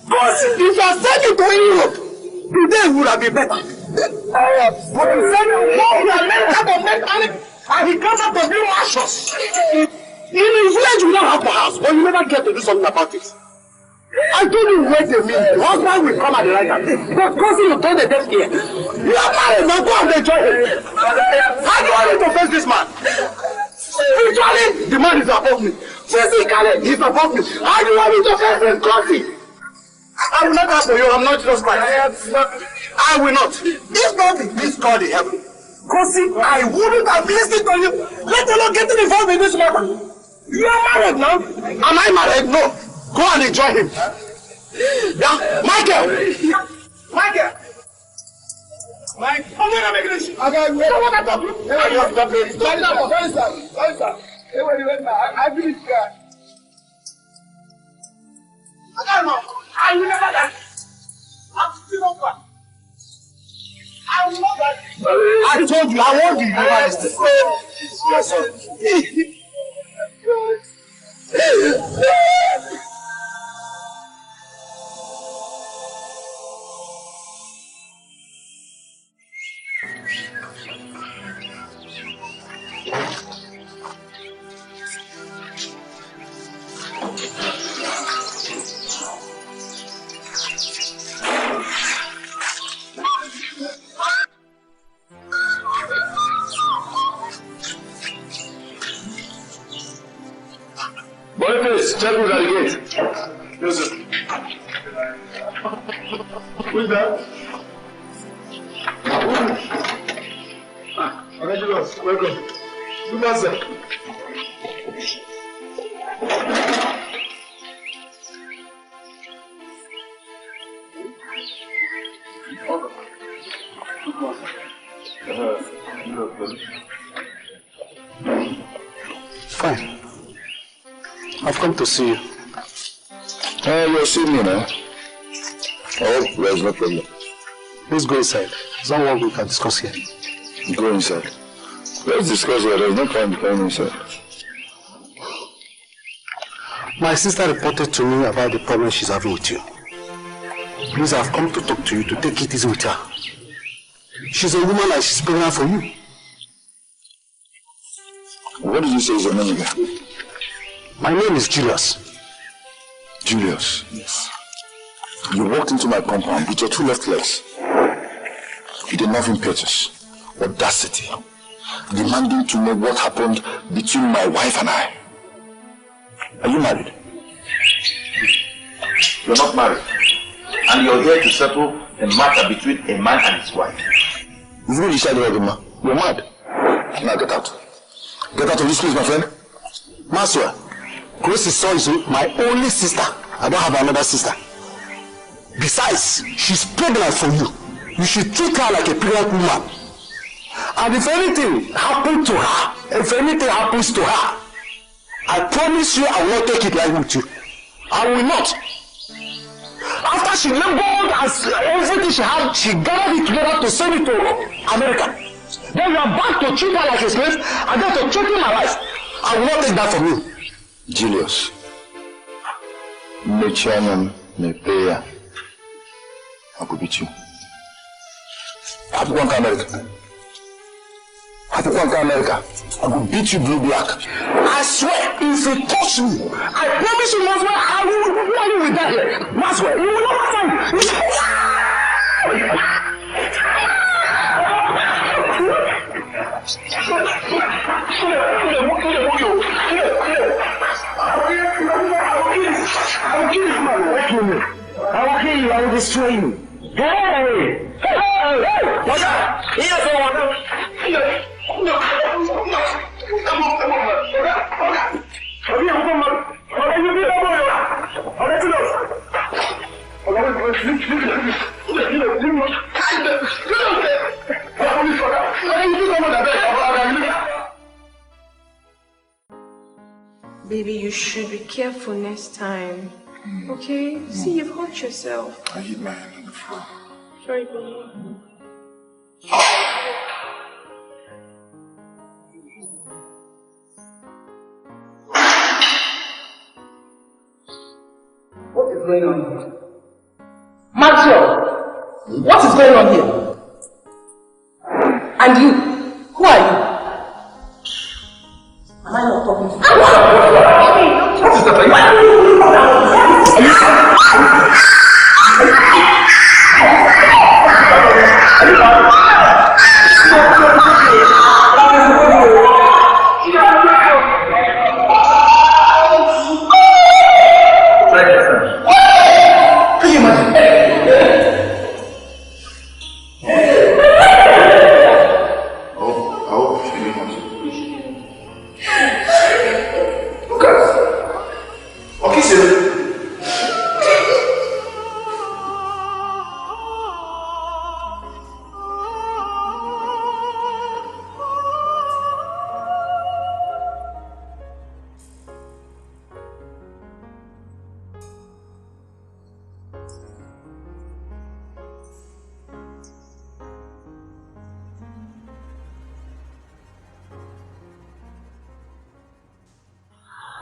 Kosi, if I send you to Europe, today would have been better. But you send the world to America to make money, and he comes up to new mansions. In the village, we don't have the house, but you never get to do something about it. I told you wait a minute. One man will come at the right time. But because you told the deaf ear, you are married, now go and enjoy him. How do I need to face this man? Spiritually, the man is above me. Physically, he's above me. How do I need to face him? Coffee. I will not ask for you. I'm not just like I will not. If not, please call the heaven. Because I wouldn't have listened to you. Let alone getting involved in this matter. You are married now. Am I married? No. Go and enjoy him. Yeah, Michael! Michael! Mike, I'm gonna make this. I got you. What I got you? I believe God. I don't know. I will never that. I'm still on one. I will not that. I told you, I won't be Boniface, check me at the gate. Yes, sir. Who is that? Congratulations. Welcome. Good man, sir. Fine. I've come to see you. You're seeing me now. Oh, there's no problem. Let's go inside. There's not one we can discuss here. Go inside. Let's discuss here. There's no point going inside. My sister reported to me about the problem she's having with you. Please, I've come to talk to you to take it easy with her. She's a woman and she's pregnant for you. What did you say is your name again? My name is Julius. Julius? Yes. You walked into my compound with your two left legs. You did nothing impetuous. Audacity. Demanding to know what happened between my wife and I. Are you married? You're not married. And you're here to settle a matter between a man and his wife. You've really decided about man. You're mad. Now get out. Get out of this place, my friend. Maswa, Grace's son is my only sister. I don't have another sister. Besides, she's pregnant for you. You should treat her like a pregnant woman. And if anything happens to her, if anything happens to her, I promise you I will not take it like with you. I will not. After she labored as everything she had, she gathered it together to send it to America. Then you are back to treat her like a slave and then to threaten my life. I will not take that from you. Julius. Mechianum, Mepeya. I could beat you. I have to go to America. I will beat you blue black. I swear, if you touch me, I promise you, Maswell, I will why you with that here. Maswell, you will not find. I will kill this man. I will kill you. I will destroy you. Get away! What's up? Here, No, come on, Baby, you should be careful next time. Okay? See, you've hurt yourself. I hit my hand on the floor. Sorry, baby. What is going on here? Maxwell! What is going on here? And you? Who are you? Am I not talking to you? What is that?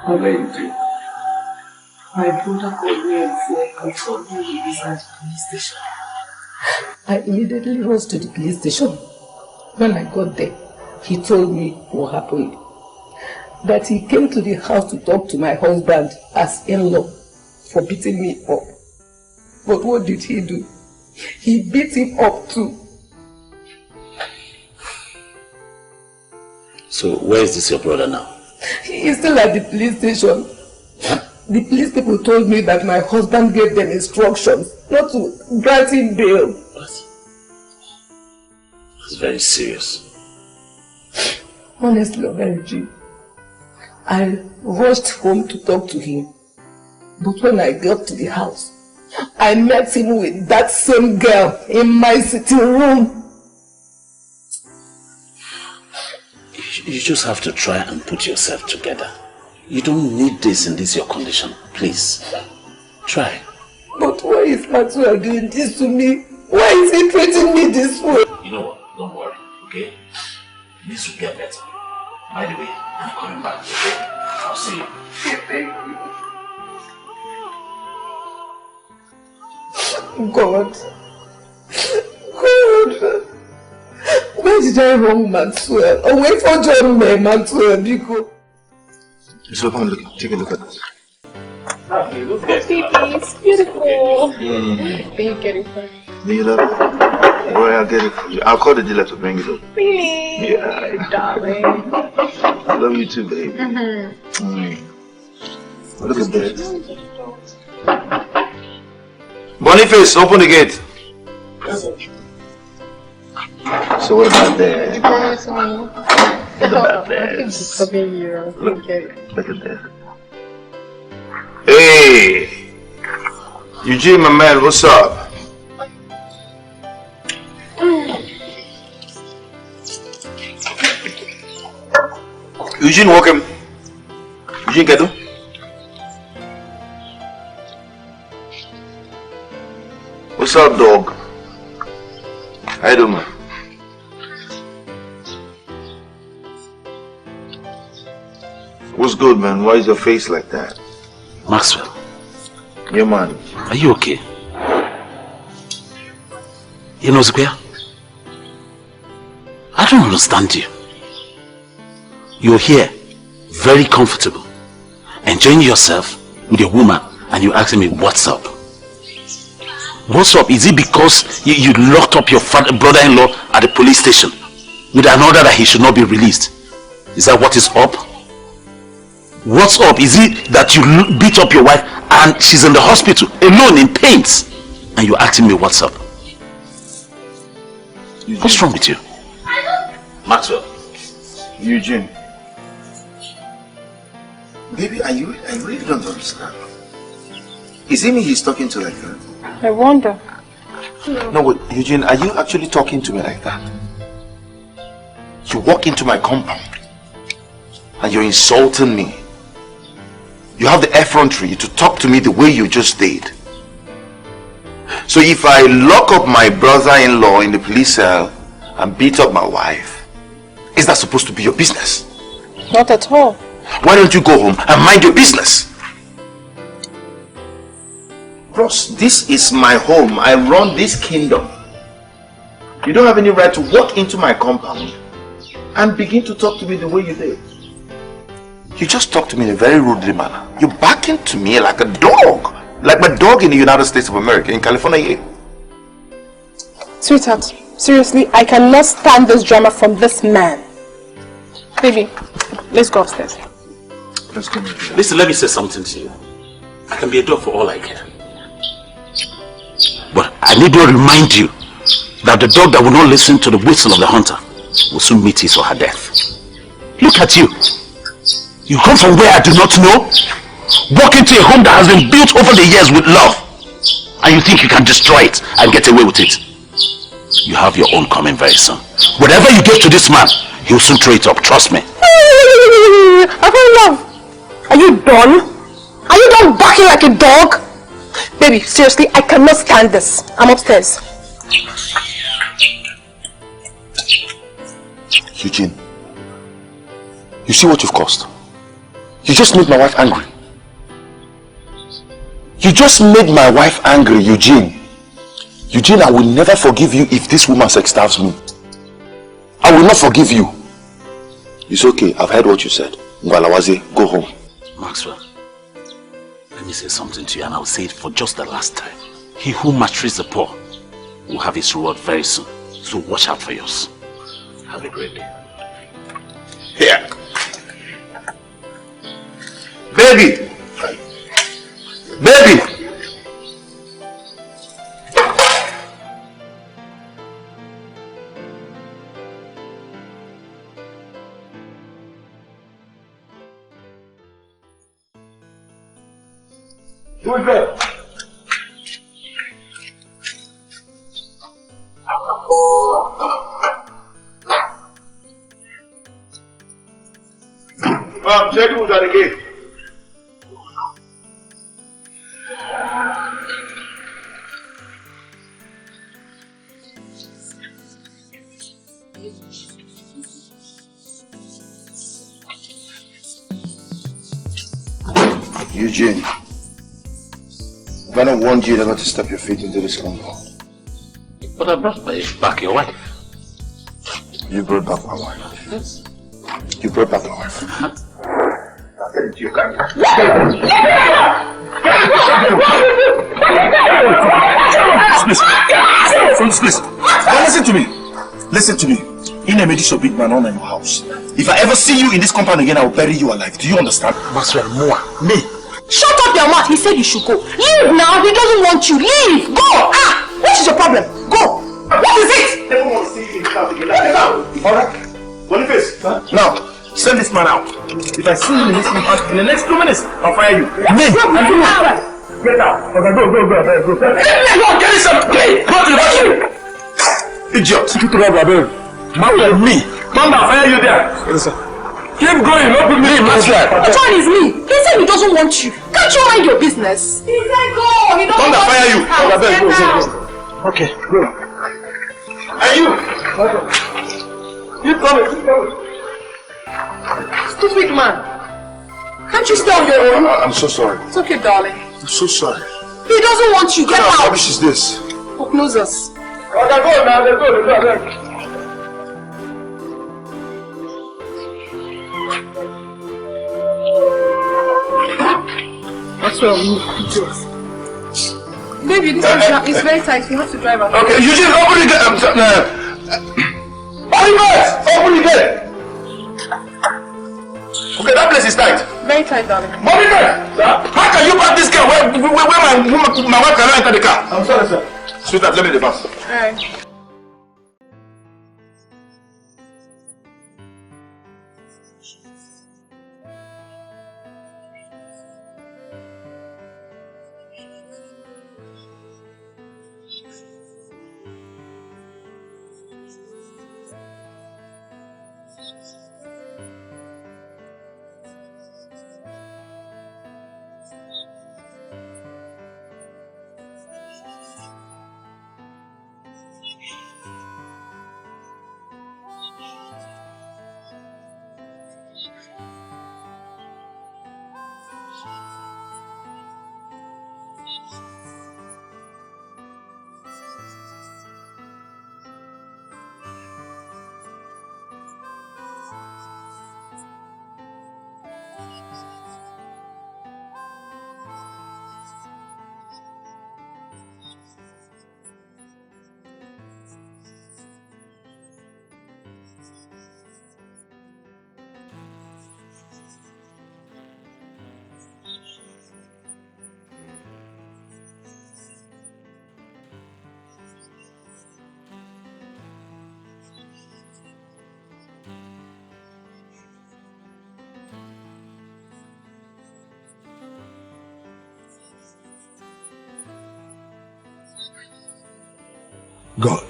What are you doing? My brother called me and said I told me he is at the police station. I immediately rushed to the police station. When I got there, he told me what happened. That he came to the house to talk to my husband as in-law for beating me up. But what did he do? He beat him up too. So where is this your brother now? He is still at the police station. Huh? The police people told me that my husband gave them instructions not to grant him bail. It's very serious. Honestly, Oberiji, I rushed home to talk to him. But when I got to the house, I met him with that same girl in my sitting room. You just have to try and put yourself together. You don't need this in this your condition. Please, try. But why is Maxwell doing this to me? Why is he treating me this way? You know what? Don't worry, okay? This will get better. By the way, I'm coming back, okay? I'll see you. Thank you. God. Why did I wrong Maxwell? Oh, wait for John May, Maxwell, because... So come look, take a look at this. It's beautiful. Can you get it for me? Do you love it? Boy, I'll get it for you. I'll call the dealer to bring it up. Really? Yeah. Darling. I love you too, baby. Look at this. Boniface, open the gate. So what about that? You promise me? What about this? Look at this. Hey! Eugene, my man, what's up? Eugene, welcome. Eugene, Kedu? What's up, dog? How you doing, man? What's good, man? Why is your face like that? Maxwell. Yeah, man. Are you okay? You know, Square? I don't understand you. You're here, very comfortable, enjoying yourself with your woman, and you're asking me, what's up? What's up? Is it because you locked up your brother-in-law at the police station with an order that he should not be released? Is that what is up? What's up? Is it that you beat up your wife and she's in the hospital alone in pains and you're asking me what's up? Eugene. What's wrong with you? Maxwell. Eugene. Baby, I really don't understand. Is it me he's talking to like that? I wonder. No, wait, Eugene, are you actually talking to me like that? You walk into my compound and you're insulting me. You have the effrontery to talk to me the way you just did. So if I lock up my brother-in-law in the police cell and beat up my wife, is that supposed to be your business? Not at all. Why don't you go home and mind your business? Bros, this is my home. I run this kingdom. You don't have any right to walk into my compound and begin to talk to me the way you did. You just talked to me in a very rude manner. You back into me like a dog. Like my dog in the United States of America, in California. Sweetheart, seriously, I cannot stand this drama from this man. Baby, let's go upstairs. Let's go. Listen, let me say something to you. I can be a dog for all I care. But I need to remind you that the dog that will not listen to the whistle of the hunter will soon meet his or her death. Look at you. You come from where I do not know, walk into a home that has been built over the years with love, and you think you can destroy it and get away with it. You have your own coming very soon. Whatever you give to this man, he will soon throw it up, trust me. Love, are you done? Are you done barking like a dog? Baby, seriously, I cannot stand this. I'm upstairs. Eugene, you see what you've caused? You You just made my wife angry. You just made my wife angry, Eugene. Eugene, I will never forgive you if this woman sextabs me. I will not forgive you. It's okay, I've heard what you said. Ngwalawaze, go home. Maxwell, let me say something to you, and I'll say it for just the last time. He who maltreats the poor will have his reward very soon. So watch out for yours. Have a great day. Here. Baby! Baby! Who is there? Check who's at the gate. Eugene, I've not warned you never to step your feet into this compound. But I brought back your wife. You brought back my wife. Yes. You brought back my wife. You can't. Please. Now listen to me. Listen to me. In a medical big man on your house. If I ever see you in this compound again, I will bury you alive. Do you understand? Maxwell, me. Shut up your mouth. He said you should go. Leave now. He doesn't want you. Leave. Go. Ah, what is your problem? Go. What is it? Never want to see you in the house again. Get out. Alright. Boniface. Now, send this man out. If I see you in this compound in the next 2 minutes, I'll fire you. Me. Get out. Okay, go. Go, get this up. Go to the bathroom. Idiot. Man with me. Mama, I'll fire you there. Keep going, not with me, Maxwell. Which one is me? He said he doesn't want you. Can't you mind your business? He said go. He doesn't want fire you. Go. Okay, go. And you? Keep coming. Stupid man. Can't you stay on your own? I'm so sorry. It's okay, darling. I'm so sorry. He doesn't want you. Get What out. kind of rubbish is this? Open us. Okay, go now. Let's go. Maxwell, baby, this is very tight. You have to drive out. Okay, Eugene, open the gate. Open the gate. Okay, that place is tight. Very tight, darling. How can you park this car where my wife cannot enter the car? I'm sorry, sir. Sweetheart, let me the bus. Alright. God,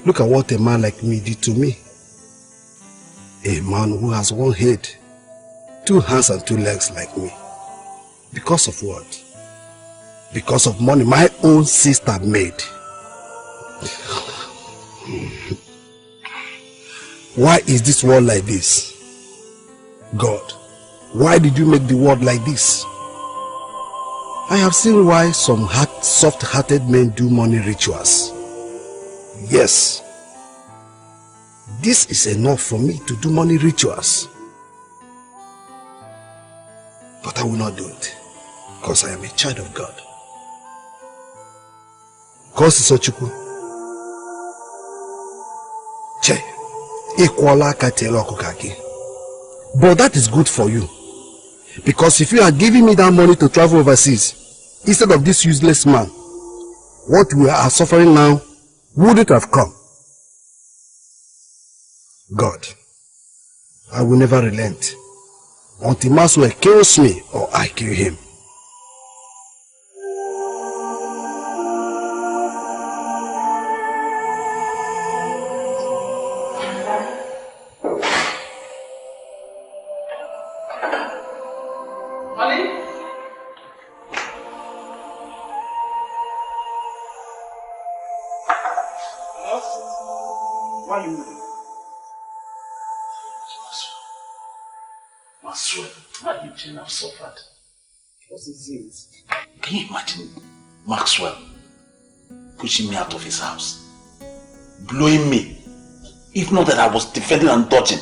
look at what a man like me did to me. A man who has one head, 2 hands and 2 legs like me. Because of what? Because of money my own sister made. Why is this world like this? God, Why did you make the world like this? I have seen why some soft-hearted men do money rituals. Yes. This is enough for me to do money rituals. But I will not do it. Because I am a child of God. Because it's Ochukwu. Che. But that is good for you. Because if you are giving me that money to travel overseas, instead of this useless man, what we are suffering now wouldn't have come. God, I will never relent until Maxwell kills me or I kill him. I've suffered. What is it? Can you imagine Maxwell pushing me out of his house, blowing me? If not that I was defending and dodging,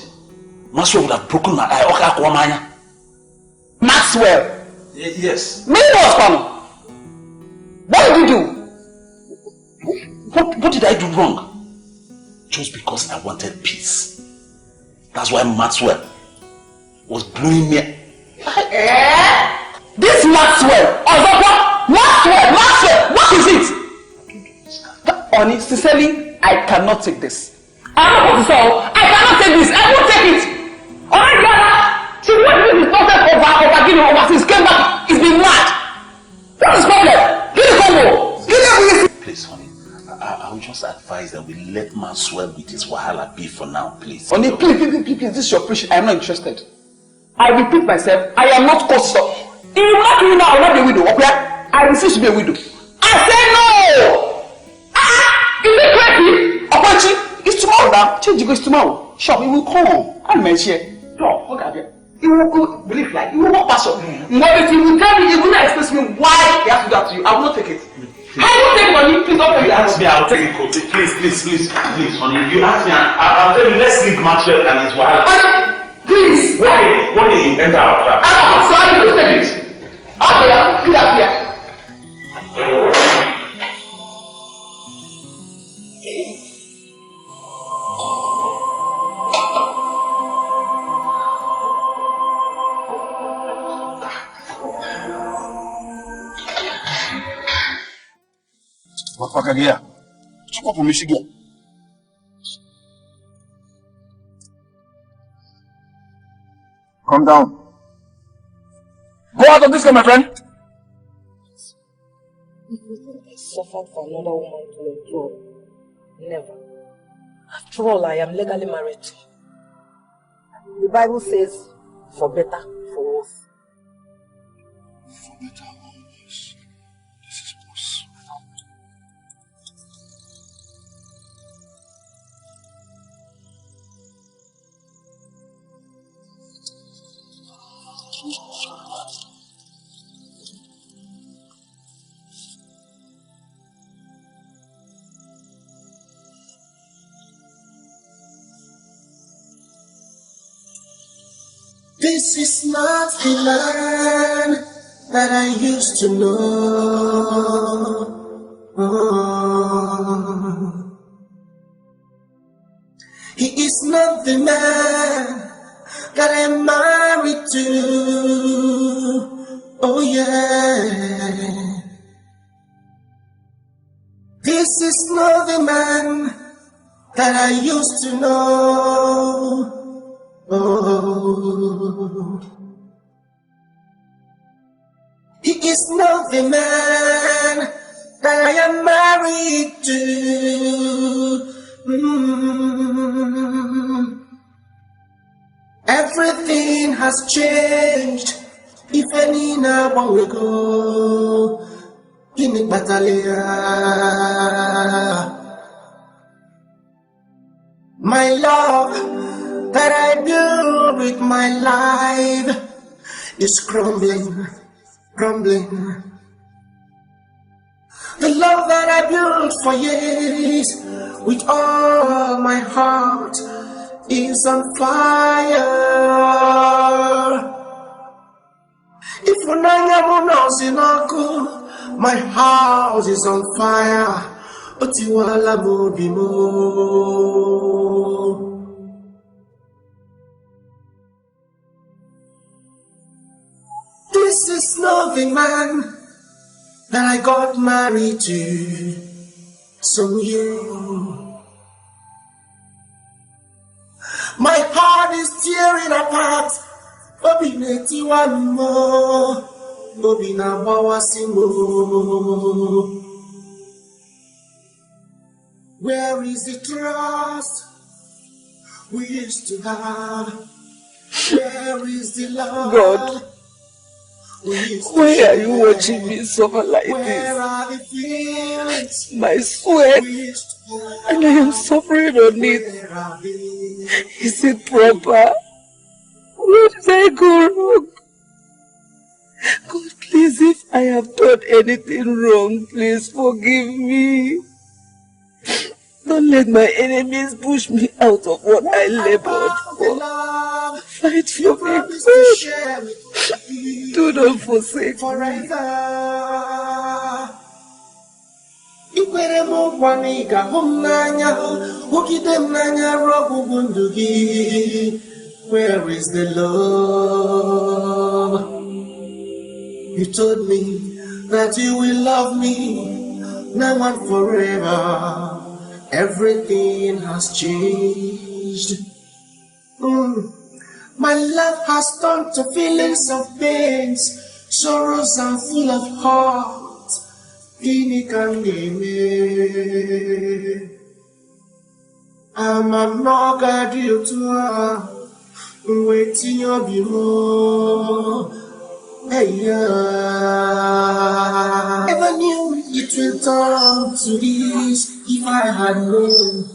Maxwell would have broken my eye. Maxwell? Yes. Me was coming. What did you do? What did I do wrong? Just because I wanted peace. That's why Maxwell was blowing me. This Maxwell! Maxwell! What is it? Honey, sincerely, I cannot take this. I cannot take this. I won't take it. Alright, Ghana. She went with this nonsense overseas. Came back. It's been mad. What is the problem? Give the combo. Give it. Please, honey. I will just advise that we let Maxwell with his wahala be for now, please. Honey, please. This is your preaching. I am not interested. I repeat myself, I am not caused up. If you not me now, I will not be a widow, okay? I refuse to be a widow. I say no! Is it crazy? Aunty, it's tomorrow now. Change you go, it's tomorrow. Sure, we will come. I'm here. No, okay. You will believe like, you will not pass up. But if you will tell me, you will not express me why they have to do that to you, I will not take it. I will take money, please don't. You ask me, I'll take it. Please, honey. You ask me, I'll tell you, let's leave Maxwell and his wife. Please! What did you enter our trap? I'm sorry, you take it. Okay, get up here. What here? Chukwu from Michigan. Calm down. Go out of this room, my friend. If you think I suffered for another woman to endure, never. After all, I am legally married. The Bible says, for better, for worse. For better or worse, this is worse. This is not the man that I used to know. He is not the man that I'm married to. Oh yeah. This is not the man that I used to know. Oh, he is not the man that I am married to. Everything has changed. If any now long ago, give me battalion. My love that I built with my life is crumbling, crumbling. The love that I built for years with all my heart is on fire. If my house is on fire. This is not the man that I got married to some you. My heart is tearing apart. Obineti one more, Obina Bawasimo. Where is the trust we used to have? Where is the love? God, why are you watching me suffer like this? My sweat, and I am suffering on it. Is it proper? Where did I go wrong? God, please, if I have done anything wrong, please forgive me. Don't let my enemies push me out of what I labored for. Fight for me, God. Do not forsake me. Where is the love? You told me that you will love me now and forever. Everything has changed. My love has turned to feelings of pains, sorrows and full of heart. I'm not going to do waiting your bureau. Hey, never knew it will turn to this. If I had known,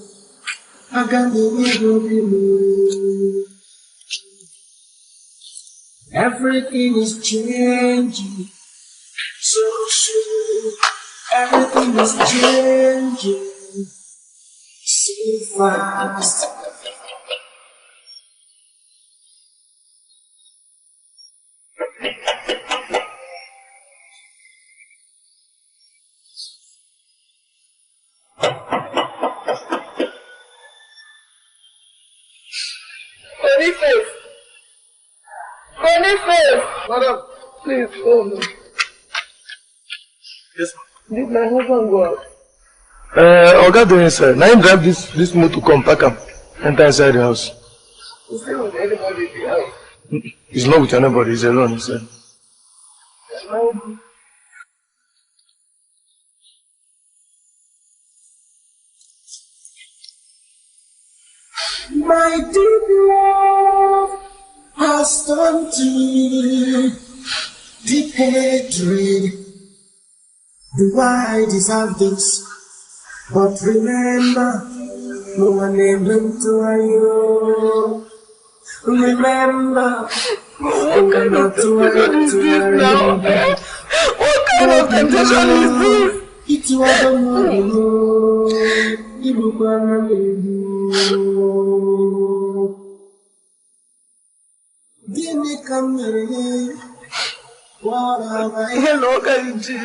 I got the way. Everything is changing so soon. Everything is changing so fast. Madam, please call me. Yes, Did my husband go out? Oga doing inside. Now him drive this motor to come pack him. Enter inside the house. Is he with anybody in the house? He's not with anybody, he's alone inside. My deep love has turned to deep hatred. Do I deserve this? But remember, no one named him to you. Remember, what kind of temptation is this now? What kind of temptation is this? It's what I'm Hello, Kaiji.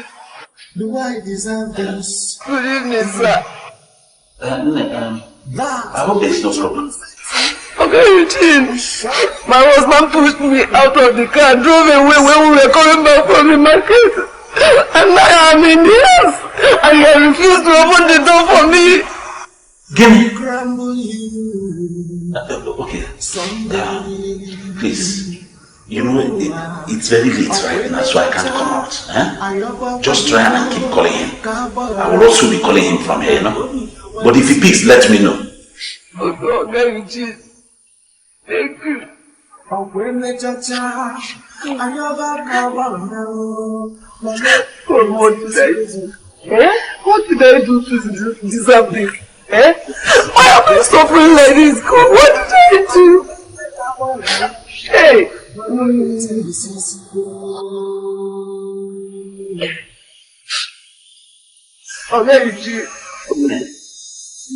Do I deserve this? Good evening, sir. I hope there's no problem. Okay, Eugene. My husband pushed me out of the car and drove away when we were coming back from the market. And now I'm in the house. And he refused to open the door for me. Give me. Okay. Please. You know, it's very late right now, so I can't come out. Just try and keep calling him. I will also be calling him from here, no? But if he picks, let me know. Okay, Eugene. Thank you. What did I do? What did I do to deserve this? Why am I suffering like this? God, what did I do? Hey!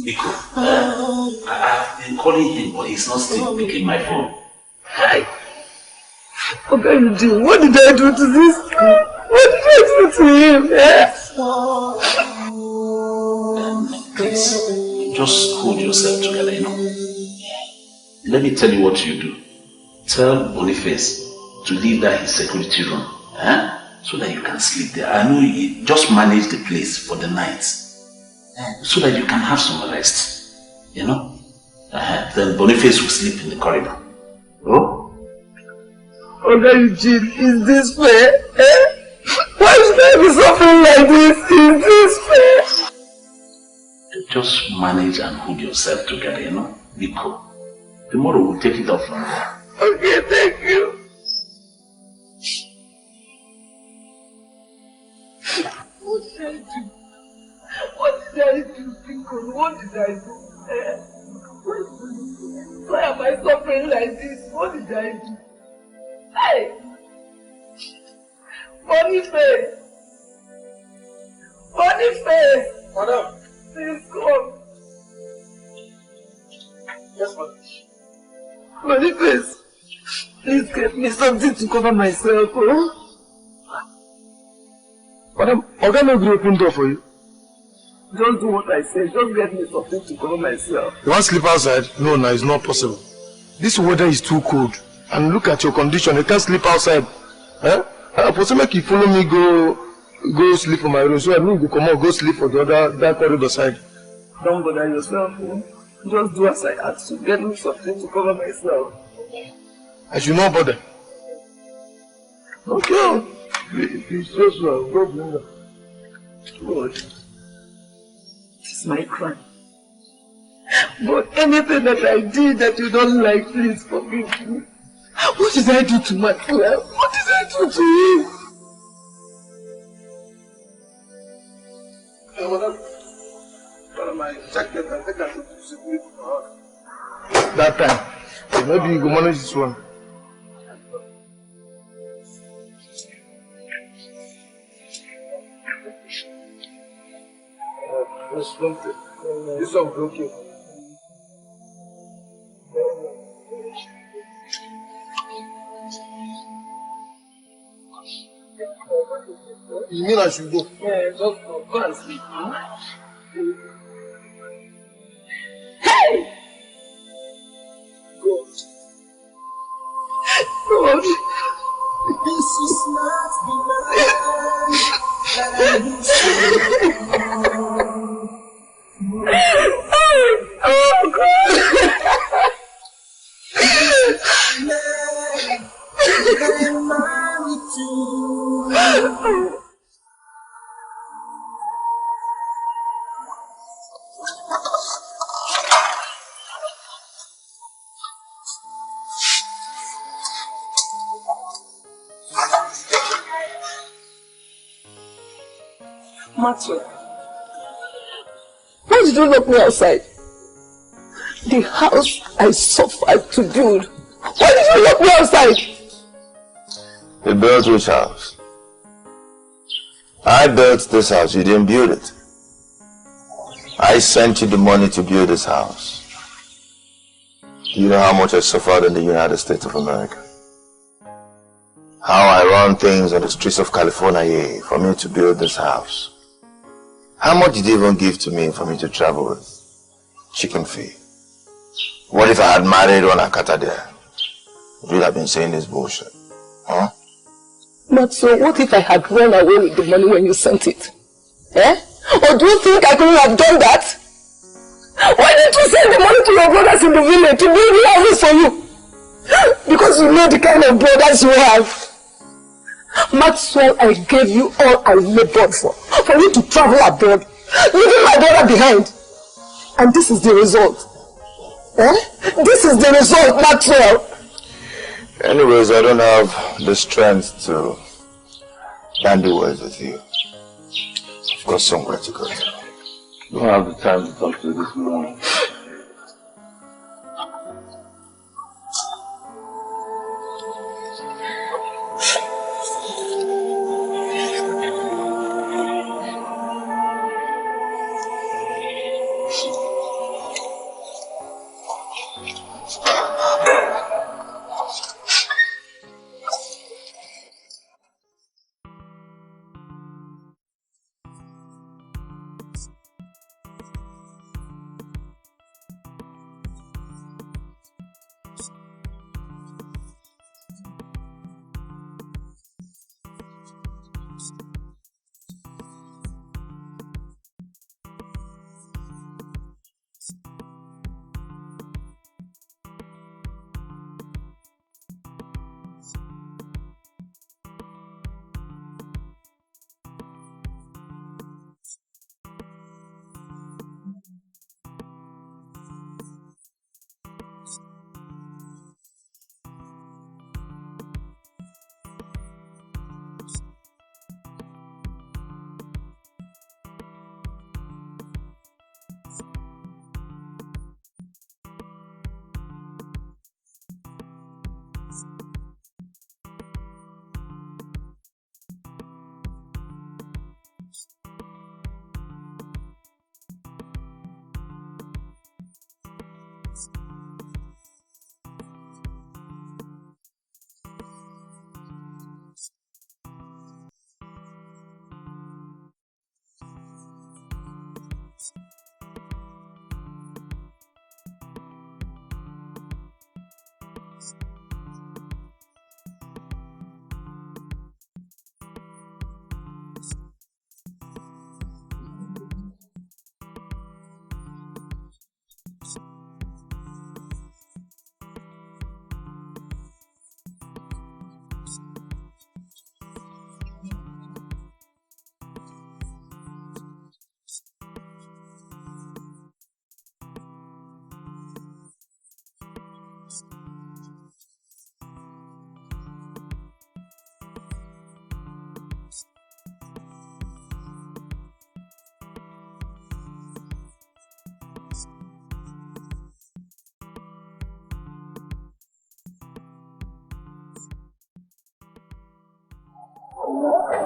Nico, I've been calling him, but he's not still picking my phone. Hi. Okay, Eugene, what did I do to this? What did I do to him? Please, just hold yourself together, Let me tell you what you do. Tell Boniface to leave that his security room, so that you can sleep there. I know you just manage the place for the night, so that you can have some rest, Then Boniface will sleep in the corridor. Oh? Okay, Eugene, is this fair? Why should I be suffering like this? Is this fair? Just manage and hold yourself together, Be cool. Tomorrow we'll take it off from there. Okay, thank you. What did I do? What did I do, Pinkle? What did I do? Why am I suffering like this? What did I do? Hey! Boniface! Boniface! Madam! Please come. Yes, madam. Boniface, please get me something to cover myself, Madam, I'm going to open the door for you. Just do what I say. Just get me something to cover myself. You want to sleep outside? No, it's not possible. This weather is too cold. And look at your condition. You can't sleep outside. I'm supposed to make you follow me go sleep in my room. So I need to come out, go sleep for the other corridor side. Don't bother yourself. Just do as I ask you. Get me something to cover myself. I should not bother. Okay. It's just go bring her. God. It's my crime. But anything that I did that you don't like, please forgive me. What did I do to Maxwell? What did I do to him? My jacket, I think I should sleep that time. Maybe you go manage this one. This one broke you. You mean I should go? Yeah, just go. Go and sleep. Hey! God. God. This is not the man that I used to Oh, God. I'm married to. Maxwell, why did you lock me outside? The house I suffered to build. Why did you lock me outside? You built which house? I built this house, you didn't build it. I sent you the money to build this house. Do you know how much I suffered in the United States of America? How I run things on the streets of California for me to build this house. How much did you even give to me for me to travel with? Chicken fee. What if I had married one Akata there? Would you have been saying this bullshit? Huh? But so what if I had run away with the money when you sent it? Or do you think I couldn't have done that? Why didn't you send the money to your brothers in the village to build houses for you? Because you know the kind of brothers you have. Maxwell, I gave you all I labored for you to travel abroad, leaving my brother behind. And this is the result. This is the result, Maxwell. Anyways, I don't have the strength to bandy words with you. I've got somewhere to go to. Don't have the time to talk to you this morning.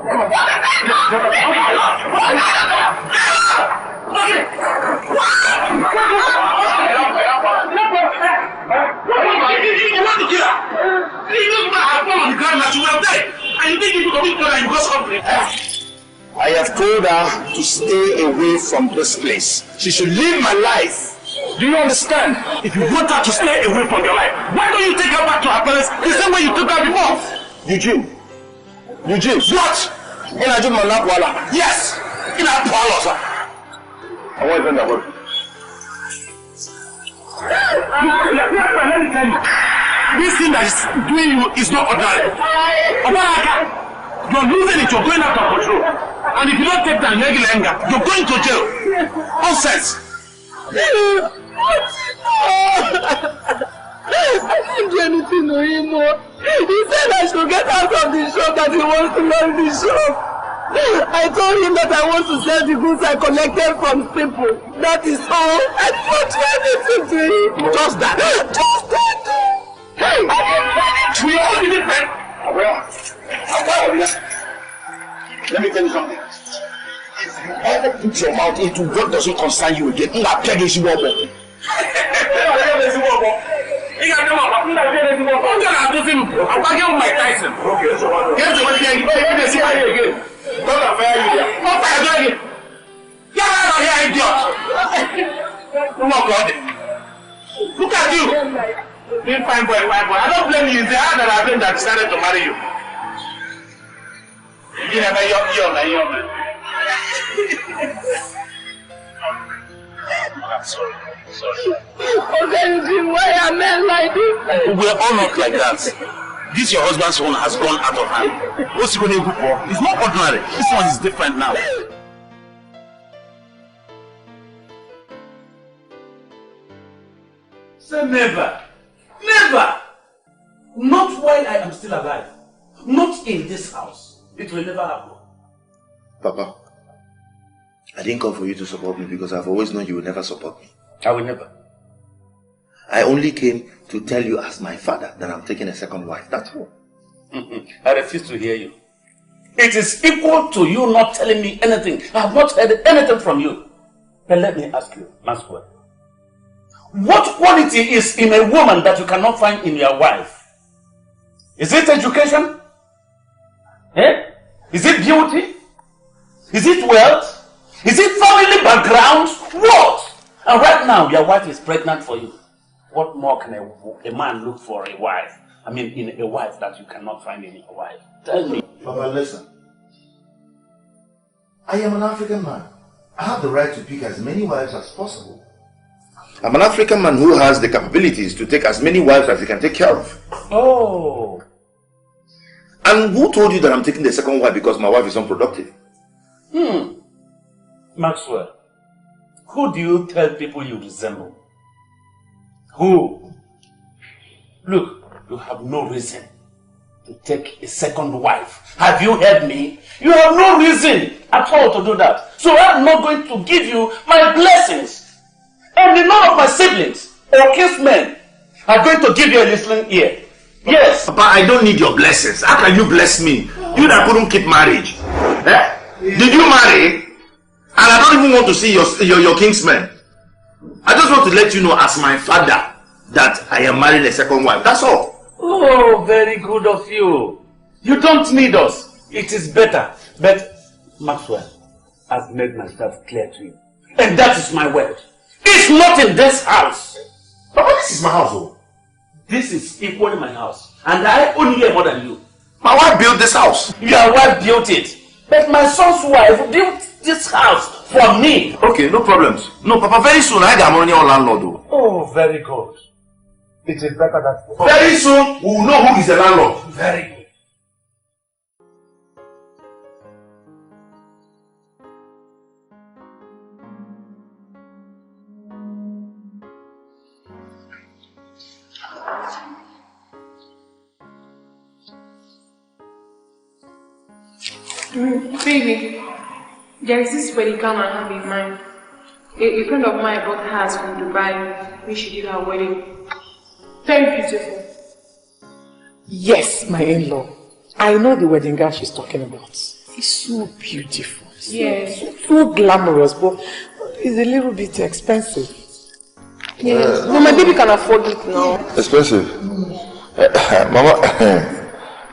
I have told her to stay away from this place. She should leave my life. Do you understand? If you want her to stay away from your life, why don't you take her back to her parents the same way you took her before? Eugene. What? Yes! In our parlor, sir. I want to end that word. Let me tell you. This thing that is doing you is not ordinary. You're losing it, you're going out of control. And if you don't take that regular anger, you're going to jail. Nonsense. I didn't do anything to him more. He said I should get out of the shop, that he wants to learn the shop. I told him that I want to sell the goods I collected from people. That is all. I did not do anything to him. Just that. Just that. I didn't do anything. We all did it, man. Let me tell you something. If you ever put your mouth into what doesn't concern you again, I'm not begging you over. Look at you. Being fine boy. I don't blame you. It's the other that I decided to marry you. You never young. I'm sorry. Okay, why are men like this? We're all not like that. This your husband's phone has gone out of hand. What's he going to do for? It's not ordinary. This one is different now. Say never. Never! Not while I am still alive. Not in this house. It will never happen. Papa, I didn't come for you to support me because I've always known you will never support me. I will never. I only came to tell you as my father that I'm taking a second wife. That's all. I refuse to hear you. It is equal to you not telling me anything. I have not heard anything from you. But let me ask you, Maxwell. What quality is in a woman that you cannot find in your wife? Is it education? Eh? Is it beauty? Is it wealth? Is it family background? What? And right now, your wife is pregnant for you. What more can a man look for a wife? I mean, in a wife that you cannot find in your wife. Tell me. Papa, listen. I am an African man. I have the right to pick as many wives as possible. I'm an African man who has the capabilities to take as many wives as he can take care of. Oh. And who told you that I'm taking the second wife because my wife is unproductive? Maxwell, who do you tell people you resemble? Who? Look, you have no reason to take a second wife. Have you heard me? You have no reason at all to do that. So I'm not going to give you my blessings. And none of my siblings or kinsmen are going to give you a listening ear. Yes. Papa, I don't need your blessings. How can you bless me? You that couldn't keep marriage. Eh? Did you marry? And I don't even want to see your kinsmen. I just want to let you know as my father that I am marrying a second wife. That's all. Oh, very good of you. You don't need us. It is better. But Maxwell, I've made myself clear to you. And that is my word. It's not in this house. Papa, this is my house, though. This is equally my house. And I own here more than you. My wife built this house. Your wife built it. But my son's wife built this house for me. Okay, no problems. No, Papa, very soon I got money on landlord, though. Oh, very good. It is better that... Very soon we will know who is the landlord. Very good. Baby, there is this wedding gown I have in mind. A friend of mine bought hers from Dubai when she did her wedding. Very beautiful. Yes, my in-law. I know the wedding gown she's talking about. It's so beautiful. Yes. So glamorous, but it's a little bit expensive. Yes. No, my baby can afford it now. Expensive? Mama,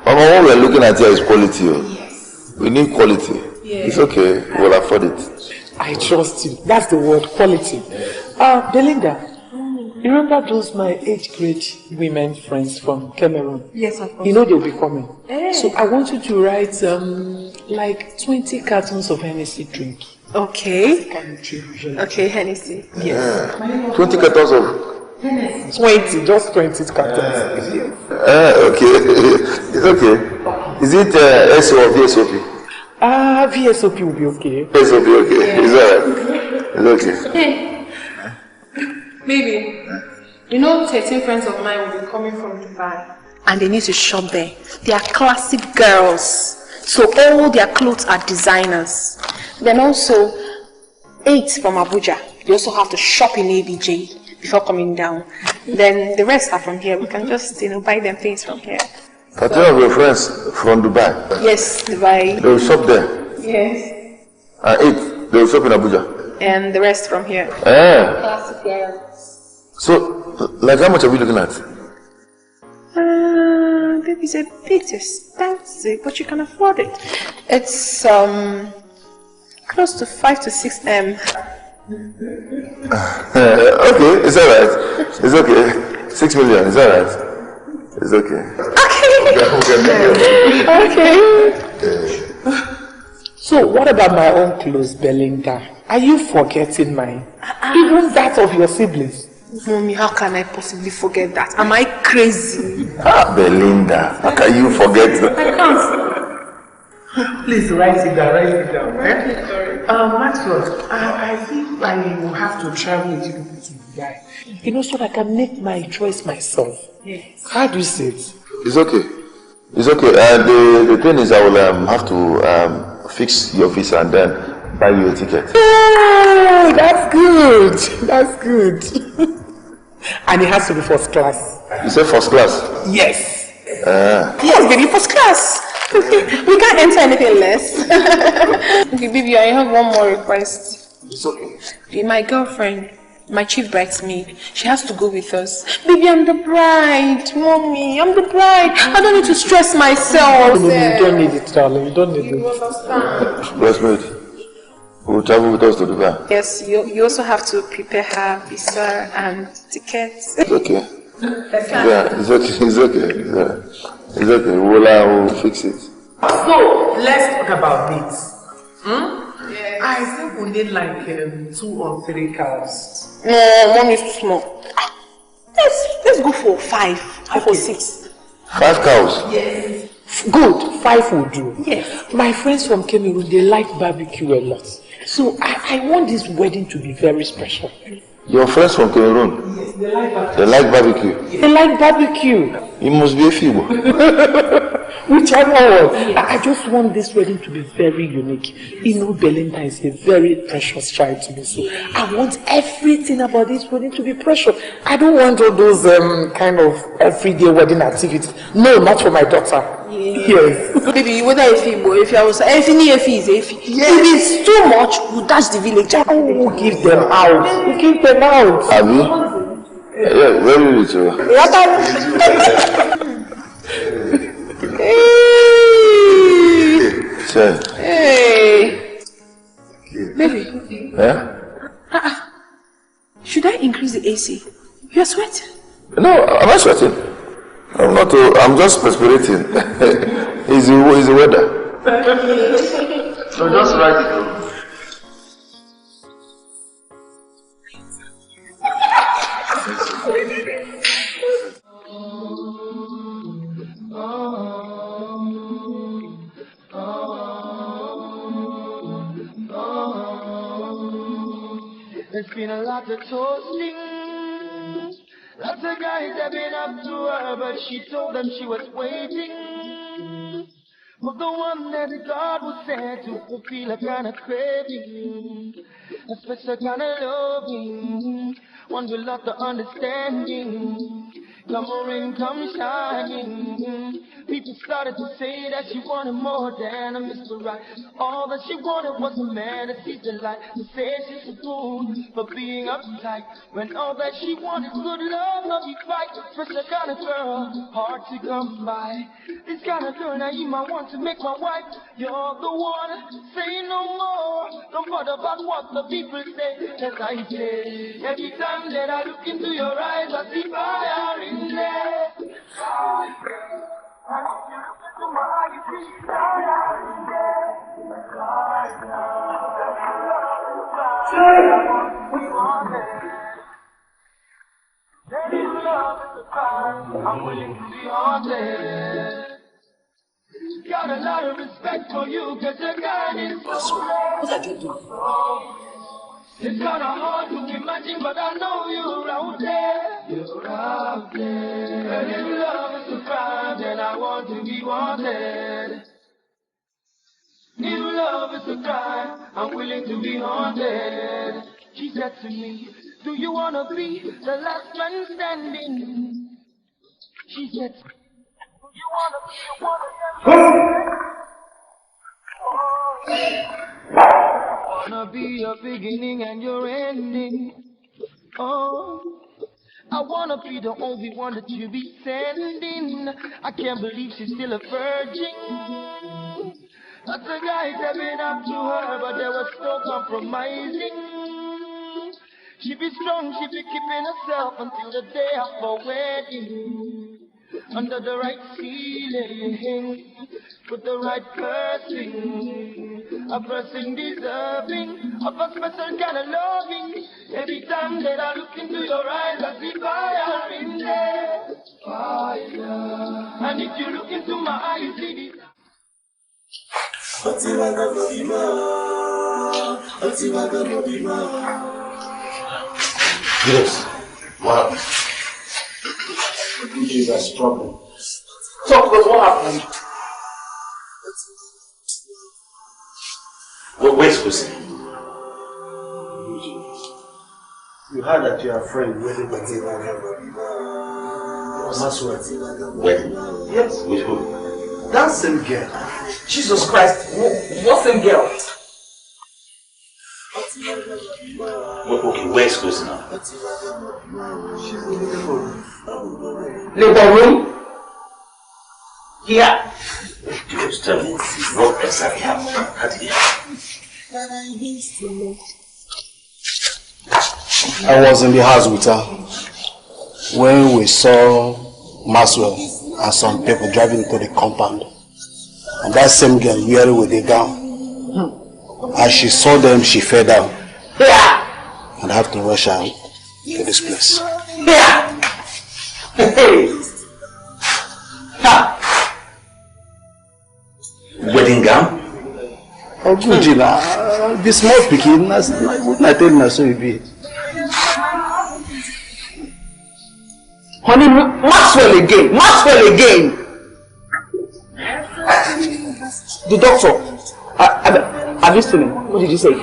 Mama, what we are looking at here is quality. Yes. We need quality. Yes. It's okay. We'll afford it. I trust you. That's the word, quality. Belinda, you remember those my age grade women friends from Cameroon? Yes, of course. You know they'll be coming. Hey. So I want you to write like 20 cartons of Hennessy drink. Okay. Okay, Hennessy. Yes. 20 cartons of 20, just 20 cartons. okay. It's okay. Is it SO or VSOP? VSOP will be okay. VSOP, okay. Yeah. It's alright. It's okay. Hey, baby, you know 13 friends of mine will be coming from Dubai. And they need to shop there. They are classic girls. So all their clothes are designers. Then also 8 from Abuja. They also have to shop in ABJ before coming down. Then the rest are from here. We can just, buy them things from here. 13 of your friends from Dubai? Yes, Dubai. They will shop there? Yes. And 8, they will shop in Abuja? And the rest from here. Classic girls. So, like how much are we looking at? Baby's a bit expensive, but you can afford it. It's close to 5 to 6 M. Okay, it's alright. It's okay. 6 million, it's alright. It's okay. Okay. So what about my own clothes, Belinda? Are you forgetting mine? Even that of your siblings? Mommy, how can I possibly forget that? Am I crazy? Belinda, how can you forget that? I can't. Please write it down, Maxwell, I think I will have to travel with you to Dubai. So that I can make my choice myself. Yes. How do you say it? It's okay. It's okay. The thing is, I will have to fix your visa and then buy you a ticket. Oh, that's good. That's good. And it has to be first class. You said first class? Yes. Yes, baby, first class. We can't enter anything less. Okay, baby, I have one more request. It's okay. My girlfriend, my chief bridesmaid, she has to go with us. Baby, I'm the bride. Mommy, I'm the bride. I don't need to stress myself. No, you don't need it, darling. You don't need it. Bridesmaid, who will travel with us to Dubai? Yes, you also have to prepare her visa and tickets. It's okay. Yeah, it's okay. It's okay. It's okay. We'll fix it. So, let's talk about it. Yes. I think we need like 2 or 3 cars. No, Mom is too small. Let's go for 5 or 6. 5 cows? Yes. Good, 5 will do. Yes. My friends from Cameroon, they like barbecue a lot. So I want this wedding to be very special. Your friends from Cameroon? Yes, they like barbecue. They like barbecue? They like barbecue. You must be a Fibo. Whichever one. I just want this wedding to be very unique. Belinda is a very precious child to me. So I want everything about this wedding to be precious. I don't want all those kind of everyday wedding activities. No, not for my daughter. Yes. Baby, whether if I was if is if it's too much, we'll dash the village. We'll give them out. We'll give them out. Abi? Yeah, very rich. Hey. Baby. Yeah? Should I increase the AC? You're sweating. No, I'm not sweating. I'm not. I'm just perspirating. It's the weather. So just write it. There's been a lot of toasting. Lots of guys have been up to her, but she told them she was waiting for the one that God was sent to fulfill a kind of craving, a special kind of loving, one with lots of understanding. Come on, come shining. People She started to say that she wanted more than a Mr. Right. All that she wanted was a man to see the light. To say she's a fool for being uptight, when all that she wanted good love, not be fight. Special kind of girl, hard to come by. This kind of girl that you might want to make my wife. You're the one, say no more. Don't bother about what the people say. As I say, every time that I look into your eyes, I see fire in there. I'm willing to be haunted. Got a lot of respect for you, cause your kind is so what did you do? It's kinda hard to imagine, but I know you're out there. You're out there. And if love is a crime, then I want to be wanted. If love is a crime, I'm willing to be haunted. She said to me, do you wanna be the last man standing? She said, do you wanna be one of them? Wanna be your beginning and your ending. Oh, I wanna be the only one that you be sending. I can't believe she's still a virgin. That's the guys have been up to her, but there was no compromising. She be strong, she be keeping herself until the day of her wedding. Under the right ceiling, with the right person, a person deserving of a special kind of loving. Every time that I look into your eyes, I see fire in there. Fire. And if you look into my eyes, you see this. Yes. Wow. Jesus, problem. Talk about what happened. Where's Lucy? You heard that your friend wedding Maxwell. Wedding? Yes. With who? That same girl. Jesus Christ. What same girl? Okay, where's Lucy now? She's in the labor room. Labor room? Here. Just tell me, what exactly happened? How did it happen? I was in the house with her when we saw Maxwell and some people driving to the compound. And that same girl wearing with the gown. As she saw them, she fell down. Yeah. And I have to rush her to this place. Yeah. Hey. Ha. Wedding gown? Oh, good, Gina. This small picking, what I tell you, so it be. Honey, Maxwell again. Maxwell again. The doctor. Have you seen him? What did you say?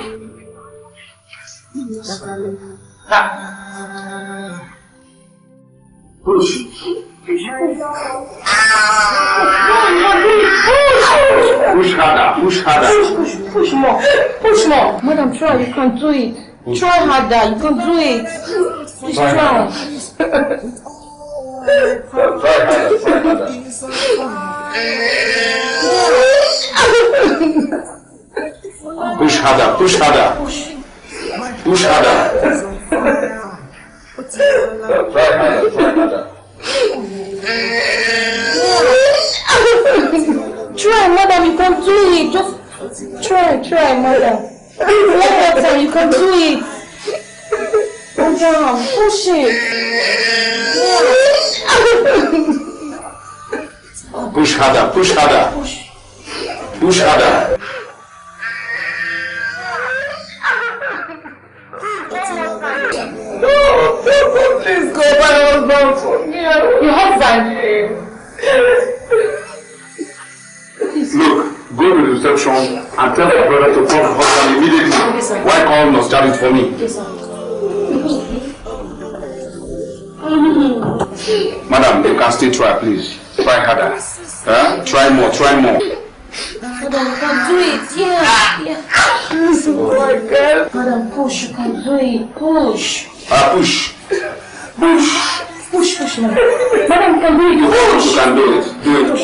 Push. Push harder, push harder. Push more. Push more. Madam, try, you can do it. Try harder, you can do it. Please try. Push harder, push harder. Push harder. Try harder. Try, madam, you can do it. Just try, madam. One more time, you can do it. Madam, push it. Push harder, push harder. Push harder. Please go by your husband for me. Your husband. Look, go to the reception and tell my brother to call the husband immediately. Why call Nurse Charlie for me? Yes, sir. Madam, you can still try, please. Try harder. Huh? Try more. Madam, you can do it. Yeah. Oh my God. Madam, push. You can do it. Push. Push. Push, madam. Madam, you can do it. Push. You can do it. Do it.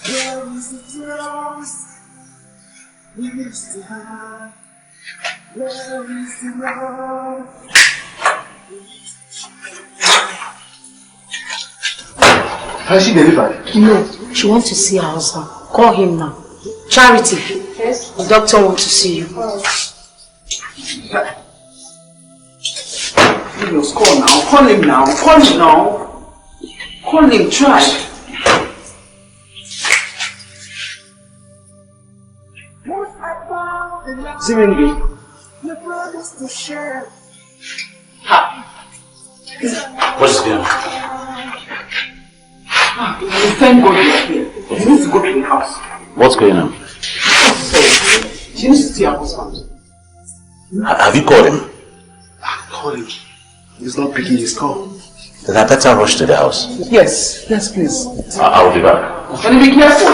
Where is the rose we used to have? Where is the rose? Has she delivered? No, she wants to see her husband. Call him now. Charity. Yes? The doctor wants to see you. Call now. Call him now. Call him, try. Zimindi. What is going on? Thank God you're here. You need to go to the house. What's going on? She needs to see her husband. Have you called him? Call him. He's not picking his call. Then I better rush to the house. Yes, please. I'll be back. And be careful.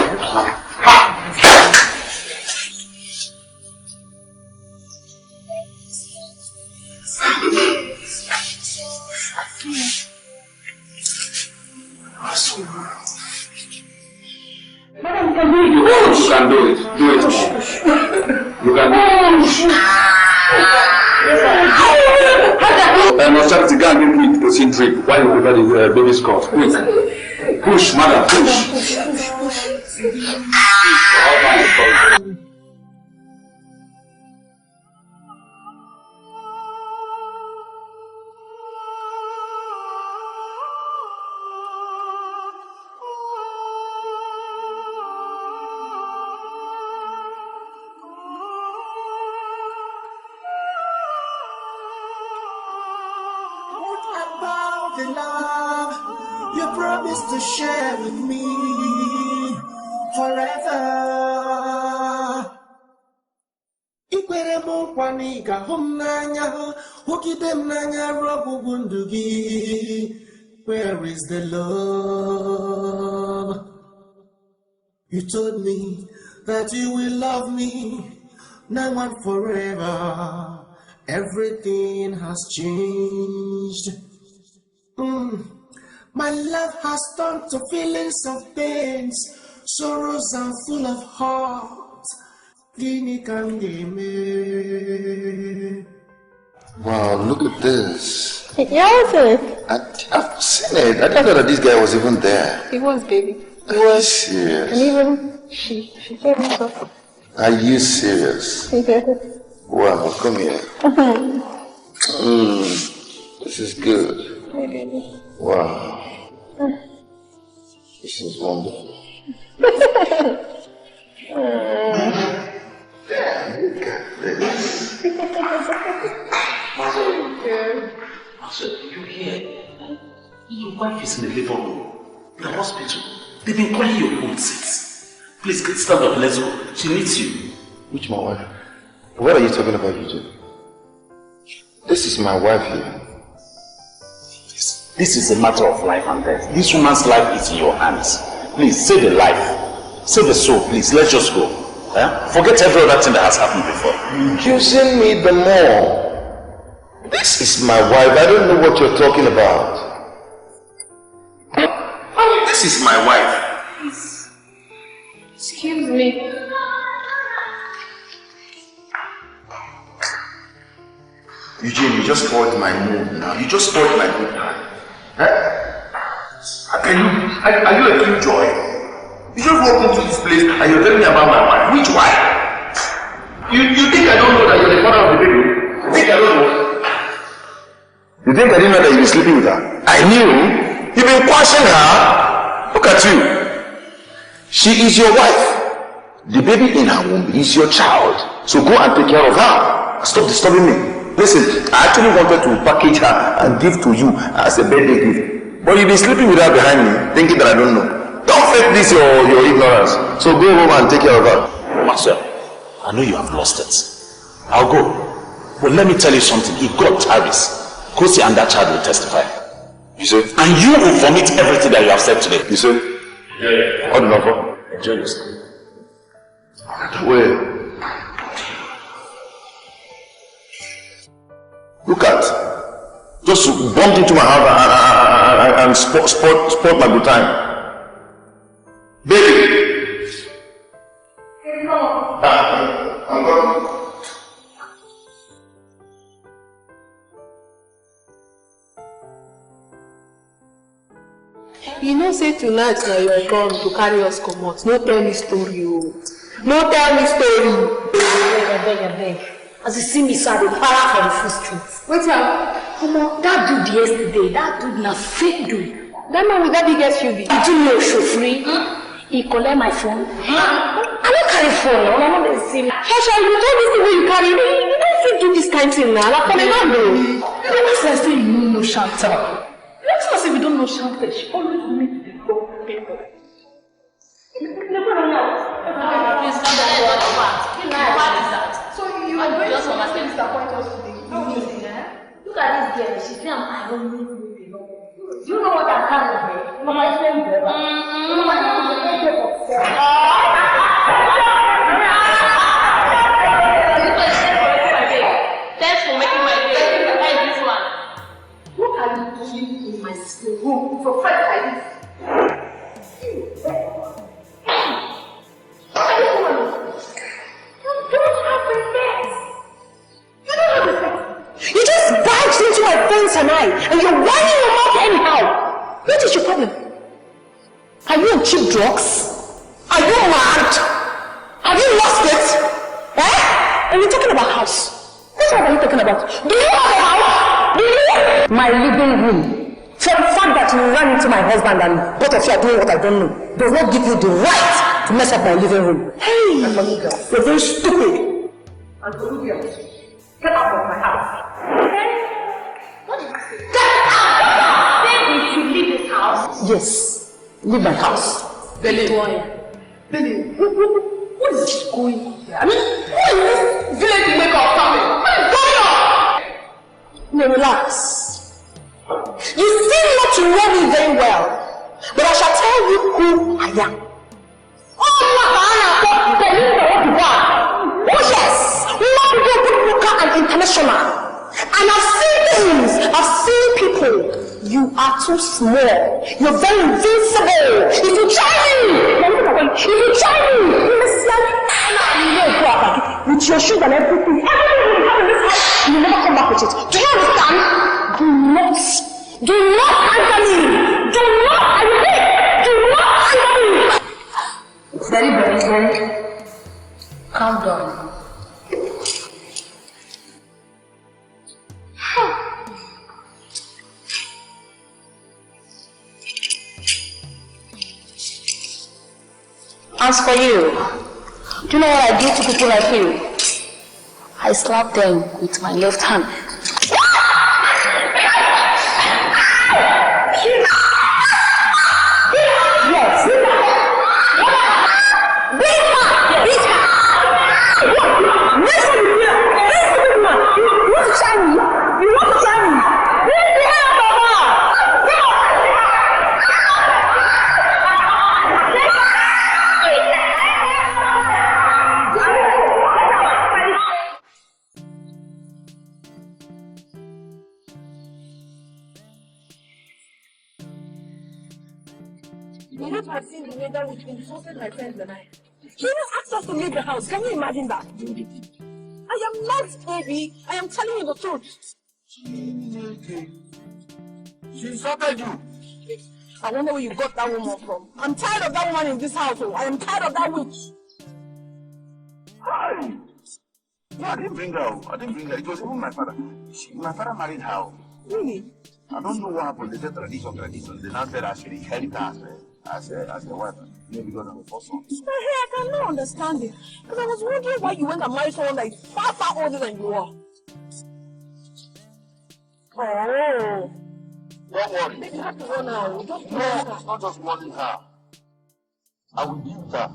Madam, can do it. You can do it. Do it. You can do it. No, Charity, go and give me the protein drip while you prepare the baby's cough. Quick. Push, madam, push. The love you promised to share with me forever. Ikwere mo kwani ka humnanya hukidem nanya robu bundugi. Where is the love? You told me that you will love me now and forever. Everything has changed. My love has turned to feelings of pains, sorrows are full of heart. Wow, look at this. Yes, I've seen it. I didn't know that this guy was even there. he was, baby. He Are you was. serious? And even she came up. Are you serious? Wow, come here. This is good. Wow. This is wonderful. Damn, look at this. Marcel, you here? Your wife is in the labor room, in the hospital. They've been calling your own seats. Please stand up, let's go. She needs you. Which my wife? What are you talking about, Eugene? This is my wife here. This is a matter of life and death. This woman's life is in your hands. Please, save the life. Save the soul, please. Let's just go. Forget every other thing that has happened before. Accusing me the more. This is my wife. I don't know what you're talking about. This is my wife. Excuse me. Eugene, you just spoiled my mood now. You just spoiled my good time. Are you a killjoy? You just walk into this place and you're telling me about my wife. Which wife? You think I don't know that you're the father of the baby? You think I don't know? You think I didn't know that you were sleeping with her? I knew. You've been quashing her. Look at you. She is your wife. The baby in her womb is your child. So go and take care of her. Stop disturbing me. Listen, I actually wanted to package her and give to you as a birthday gift. But you've been sleeping with her behind me, thinking that I don't know. Don't fake this your ignorance. So go home and take care of her. Marcel, I know you have lost it. I'll go. But let me tell you something. If God tarries, Kosi and that child will testify. You see? And you will vomit everything that you have said today. You see? Yeah. All the love. Enjoy yourself. Wait. Look at. Just bumped into my house and spoiled my good time. Baby! I'm going. You know, say tonight now you are gone to carry us come out. No tell me story, oh. No tell me story. I beg. As you see me, so I dey para for the full street. What's up? That dude yesterday, that dude na fake dude. That man with that big SUV. He do me a show free. He collect my phone. I don't carry phone now. I'm not going to see me. Hesha, you know this thing you carry. You don't do this kind of thing now. Like, I don't know. What's that say you know Chantal? Let's not say we don't know Chantal. She always meets the wrong people. So you are going to disappoint us today. Look at this girl. She say I don't need to be alone. Do you know what I can do? No, my friend there. No, my friend is a Thanks for making my day. Hey, this one. What are you doing in my room for fight like this? You just barged into my phone tonight and you're whining your mouth anyhow. What is your problem? Are you on cheap drugs? Are you mad? Have you lost it? Eh? And you're talking about house. What are you talking about? Do you have a house? Do you? My living room. For the fact that you ran into my husband and both of you are doing what I don't know does not give you the right to mess up my living room. Hey! You're very stupid. And Olivia, get out of my house. What did you say? Get out! Then we should leave this house? Yes. Leave my house. Billy, what is going on here? I mean, who is this village maker of family? What is going on? No, relax. You seem not to know me very well, but I shall tell you who I am. Oh yes, local and international. And I've seen things, I've seen people. You are too small. You're very invincible. If you try me, with your shoes and everything you have in this house, you never come back with it. Do you understand? Do not answer me. Do not, I repeat, do not answer me. Very, very, very. Calm down. As for you, do you know what I do to people like you? I slap them with my left hand. Yes. Beat her! You want to try me? You want to try me? Beat the hell out of her! You know, I've seen the weather which insulted my friends and I. He even asked us to leave the house. Can you imagine that? I am not baby. I am telling you the truth. She insulted you. I wonder where you got that woman from. I'm tired of that woman in this household. I am tired of that witch. Hi. No, I didn't bring her. It was even my father. My father married her. Really? I don't know what happened. They said tradition. They now said I should inherit her as a wife. Maybe because I'm the first son. I cannot understand it. Because I was wondering why you went and married someone that is far, far older than you are. Oh. Don't worry. You have to go now. Don't No, it's not just warning her. I will give her.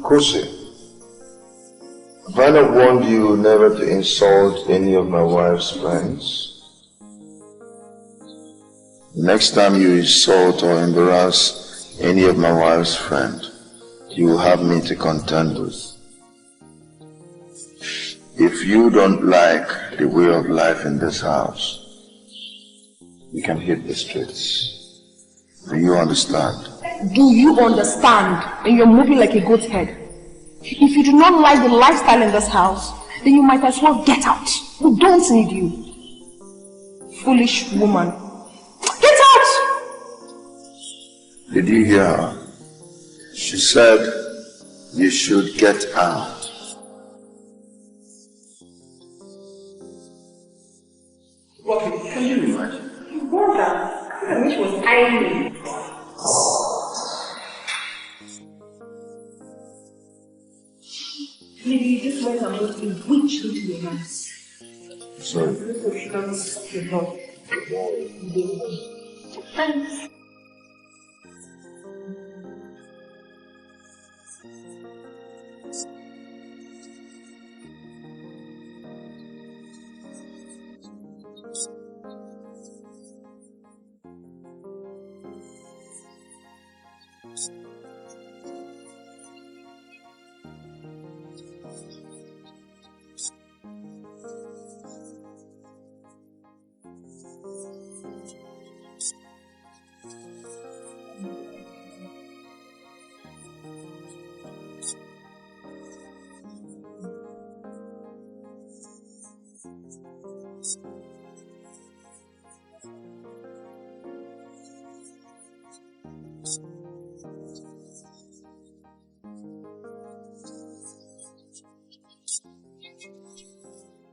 Kosi, have I not warned you never to insult any of my wife's friends? Next time you insult or embarrass any of my wife's friends, you will have me to contend with. If you don't like the way of life in this house, you can hit the streets. Do you understand? Do you understand? And you're moving like a goat's head. If you do not like the lifestyle in this house, then you might as well get out. We don't need you. Foolish woman. Get out! Did you hear her? She said you should get out. Okay, can you imagine? Wonder. I wish was tiny. Maybe you just went and got a witch into your house. Sorry. Thanks.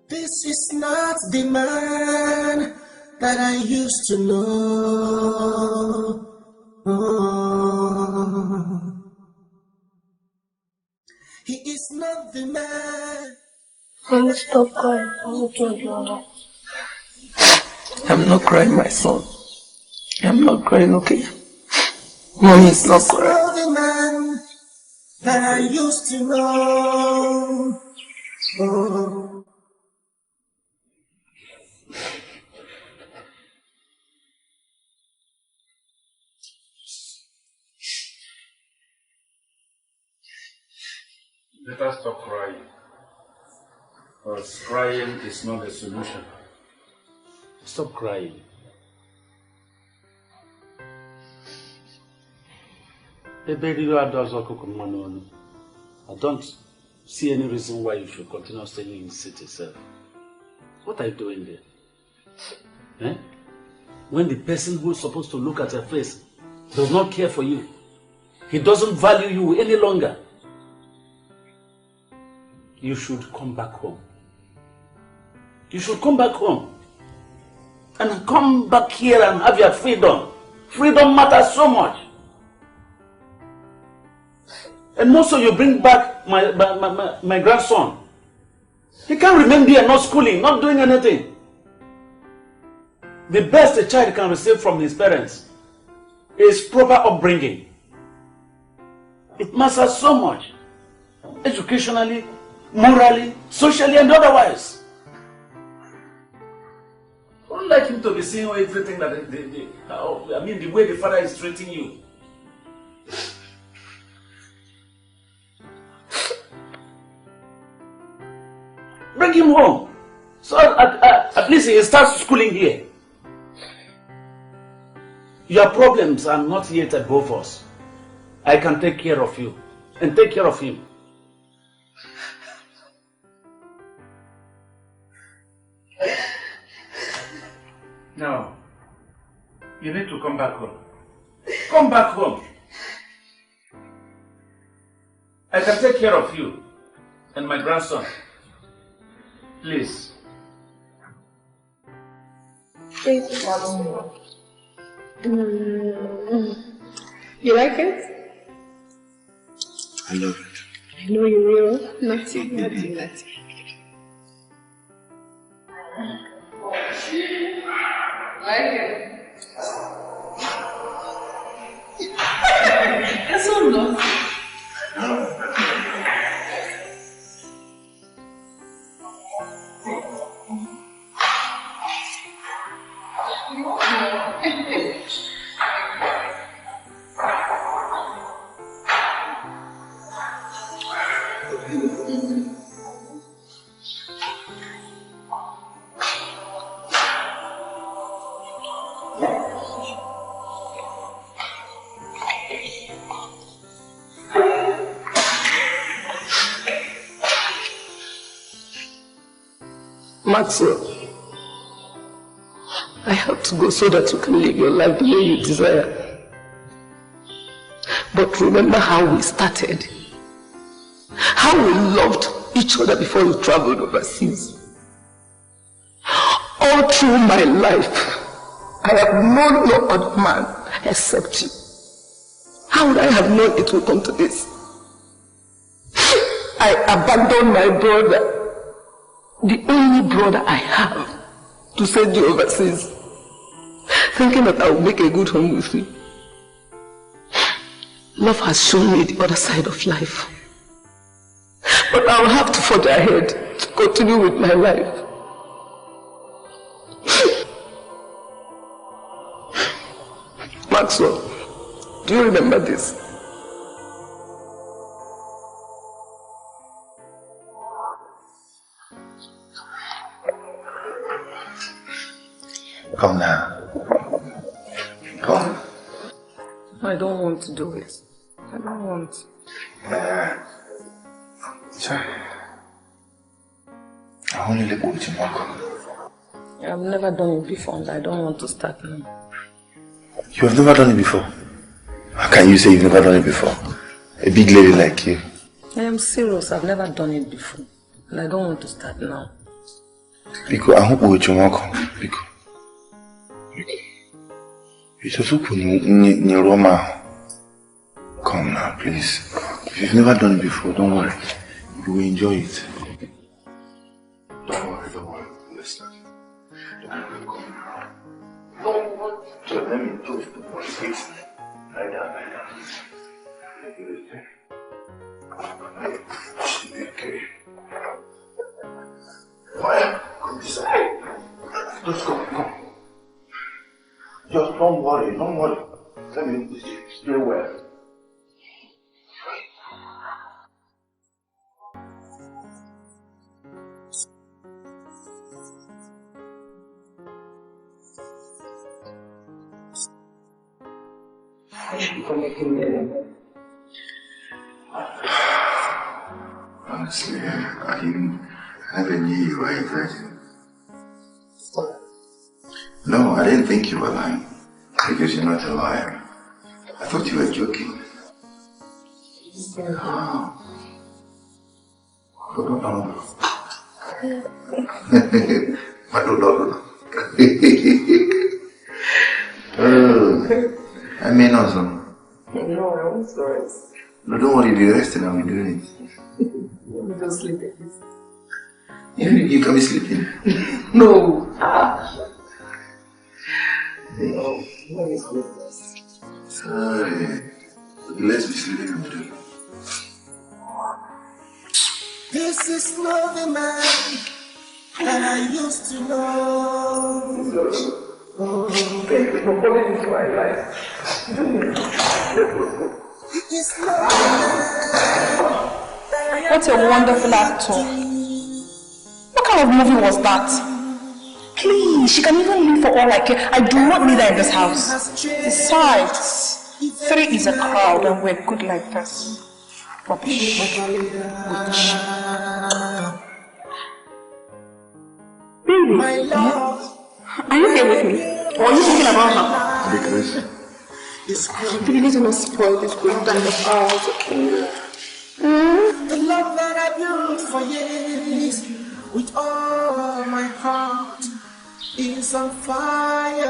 This is not the man that I used to know. He is not the man. Mommy, stop crying. I will tell you all. I'm not crying, my son. I'm not crying, okay? Mommy is not crying. This is not the man that I used to know. Let us stop crying. Because crying is not the solution. Stop crying. I don't see any reason why you should continue staying in the city, sir. What are you doing there? Eh? When the person who is supposed to look at your face does not care for you, he doesn't value you any longer. You should come back home. You should come back home. And come back here and have your freedom. Freedom matters so much. And also you bring back my grandson. He can't remain there, not schooling, not doing anything. The best a child can receive from his parents is proper upbringing. It matters so much. Educationally, morally, socially, and otherwise. I don't like him to be seeing everything that the way the father is treating you. Bring him home. So at least he starts schooling here. Your problems are not yet above us. I can take care of you and take care of him. No. You need to come back home. Come back home. I can take care of you and my grandson. Please. You like it? I love it. I know you will. Naughty. Like it. It's so naughty. Maxwell, I have to go so that you can live your life the way you desire. But remember how we started. How we loved each other before we traveled overseas. All through my life, I have known no other man except you. How would I have known it would come to this? I abandoned my brother, the only brother I have, to send you overseas, thinking that I will make a good home with you. Love has shown me the other side of life. But I will have to forge ahead to continue with my life. Maxwell, do you remember this? Come now. Come. I don't want to do it. I don't want. Sorry. I only live with you, Marco. I've never done it before and I don't want to start now. You have never done it before? How can you say you've never done it before? A big lady like you. I am serious. I've never done it before. And I don't want to start now. Because I hope with you, Marco. Because. It's also in Roma. Come now, please. If you've never done it before, don't worry. You will enjoy it. Don't worry. Let's start. Don't worry, come now. Don't worry. So let me toast the boy. Please. Lie down. Okay. Why? Come this side. Let's go. Just don't worry. Let me stay well. Honestly, I never knew you were a virgin. No, I didn't think you were lying. Because you're not a liar. I thought you were joking. Oh. I mean awesome. No, I won't sorry. No, don't worry, be resting, I'll be doing it. Let me just sleep at this. You can be sleeping. No. No, let me sleep first. Sorry. Let's be sleeping today. This is not the man that I used to know. Thank you for coming into my life. What a wonderful actor. What kind of movie was that? Please, she can even leave for all I care. I do not need her in this house. Besides, 3 is a crowd and we're good like this. Rubbish. Witch. My love, Are you here with me? Or are you thinking about her? Because Please do not spoil this good time of ours, okay? The love that I built for years with all my heart is on fire.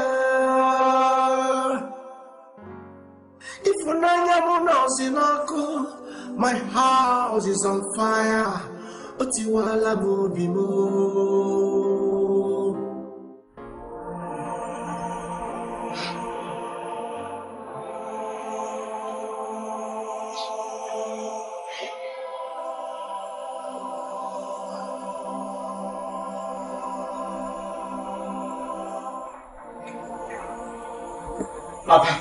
If my house is on fire. Otiwala Bobimo. Papa,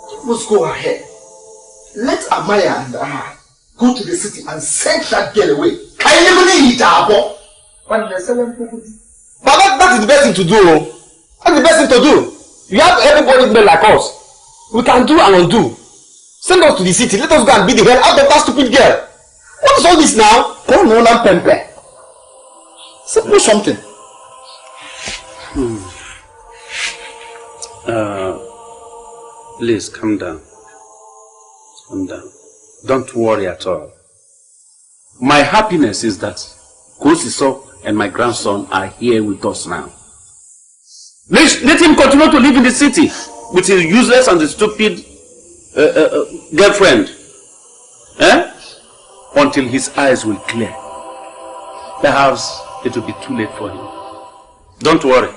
you must go ahead. Let Amaya and I go to the city and send that girl away. Can you believe it, Abo? But that is the best thing to do. That's the best thing to do. You have everybody there like us. We can do and undo. Send us to the city. Let us go and beat the hell out of that stupid girl. What is all this now? Call Nolan Pempe. Simple something. Please calm down. Calm down. Don't worry at all. My happiness is that Kosiso and my grandson are here with us now. Let him continue to live in the city with his useless and stupid girlfriend. Until his eyes will clear. Perhaps it will be too late for him. Don't worry.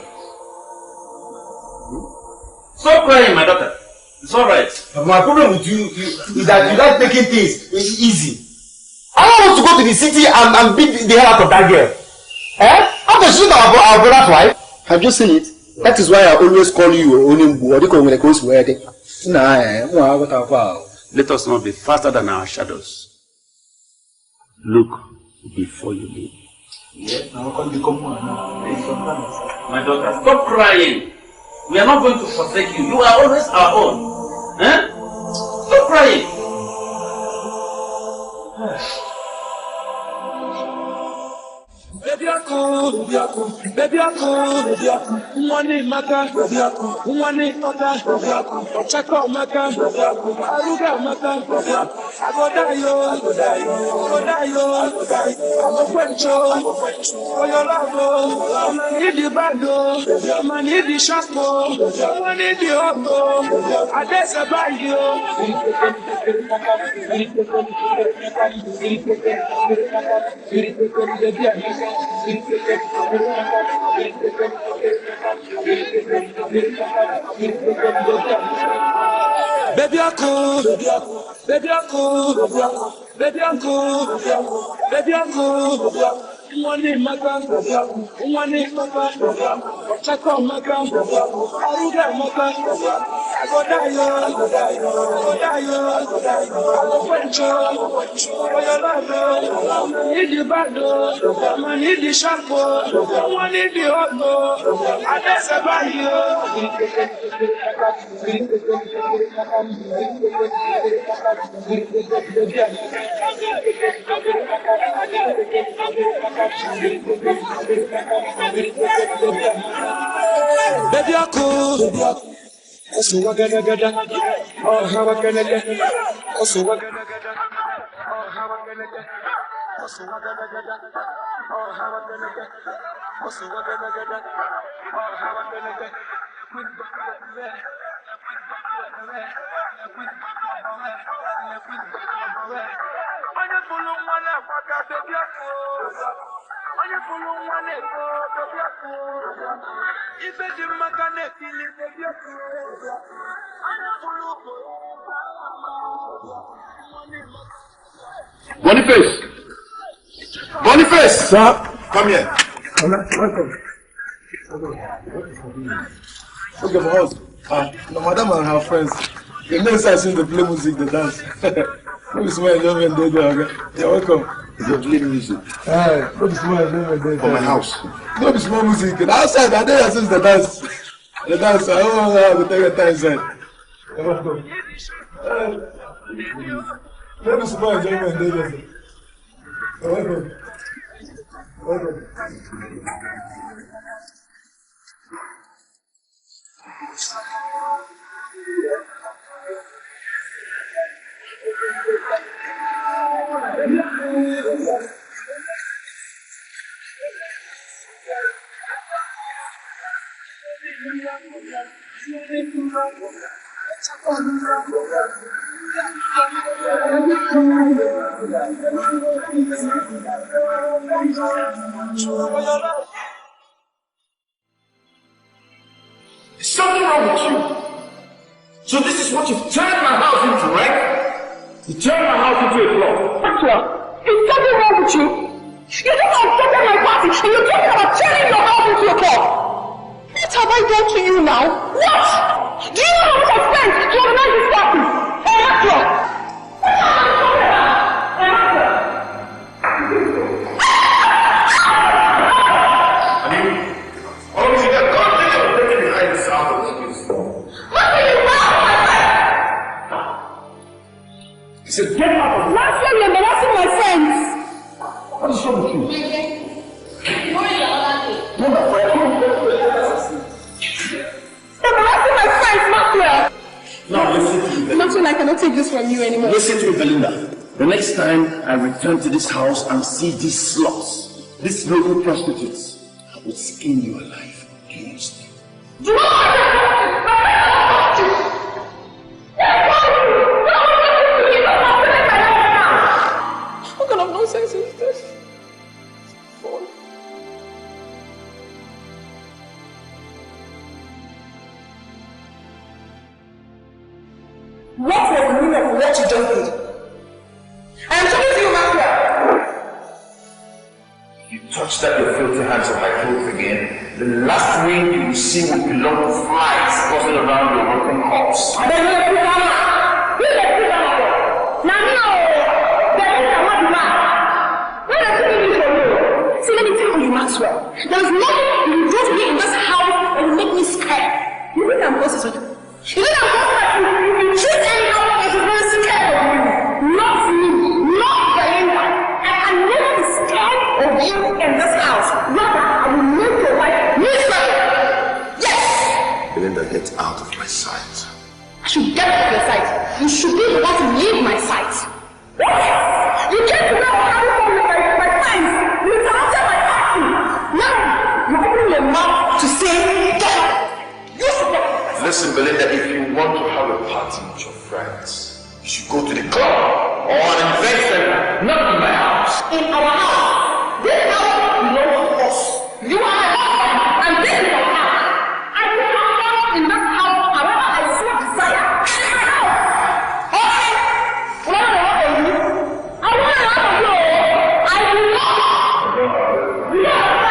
Stop crying, my daughter. It's alright. My problem with you is that you like taking things easy. I don't want to go to the city and beat the hell out of that girl. After she's our brother's wife. Have you seen it? That is why I always call you Onimbu. When it goes to where let us not be faster than our shadows. Look before you leave. My daughter, stop crying. We are not going to forsake you. You are always our own. Stop crying. Baby, I call, baby, I call, money matter, money matter, check out matter, Aruga matter, I go die, I'm a French, for your love, I need the bando, I need the shampoo, I need the auto, I dare buy you. Baby, I call, baby, I call, baby, I call, baby, I call. Money matter, money matter. Check out my gun, I ruga matter. I go die, I'm a French, for your love. I need the bando, I need the shampoo, I need the auto. I dare buy you. Baby, I cool. Also, what gonna get? Oh, how I gonna get? Also, what gonna get? Oh, how I gonna get? Also, what gonna get? Oh, how I gonna get? Also, what gonna get? Oh, how I gonna get? Boniface! Boniface! Sir? Come here. Welcome. Okay, boss. No, madam and her friends. The next time I see they play music, they dance. Maybe smile, don't even do that. You're welcome. They play music. Maybe smile, don't even do that. For my house. No, be small music. Outside, I didn't see the dance. The dance, I don't want to take a time inside. You're welcome. Maybe smile, don't even do that. You're welcome. Welcome. There's something wrong with you. So this is what you've turned my house into, right? You turned my house into a club. Maxwell, is something wrong with you? You just accepted my party and you're talking about turning your house into a club. What have I done to you now? What? Do you know how much I spent to organize this party? Hey, Maxwell! What are you talking about? Hey, Maxwell! I mean, obviously that God thinks I'm taking behind the sound of this. What are you about, my friend? He said, get out of here. Maxwell, you're embarrassing my friends. What is wrong with you? Embarrassing my friends, Maxwell. Now listen to me. Maxwell, I cannot take this from you anymore. Listen to me, Belinda. The next time I return to this house and see these sluts, these local prostitutes, I will skin you alive. Do you understand? Do you know what kind of nonsense is this? What was the meaning of what you just did? I am talking to you, Maxwell. If you touch that your filthy hands on my clothes again, the last ring you will see will belong to flies buzzing around your broken corpse. Then you let me down. You let me down. Now, there is a what man. What does it mean for you? See, let me tell you, Maxwell. There is nothing you do to me in this house that will make me scared. You think I'm close to you? You think I'm close to you? You treat anyone as if I'm scared of you. Not me, not Belinda. I can never be scared of you in this house. Rather, I will make your wife miserable. Yes! Belinda, get out of my sight. I should get out of your sight. You should be the one to leave my sight. What? You came to know how to my friends. You interrupted my party. Now, you're opening your mouth to say, get out. You should get out. Listen, Belinda, if you want to have a party with your friends, you should go to the club or an event center, not in my house. In our house. This house belongs to us. You are my husband, and this is your house. I will not come in this house however I so desire. In my house. Okay? What do I want of you? I want to have you. I will not. You are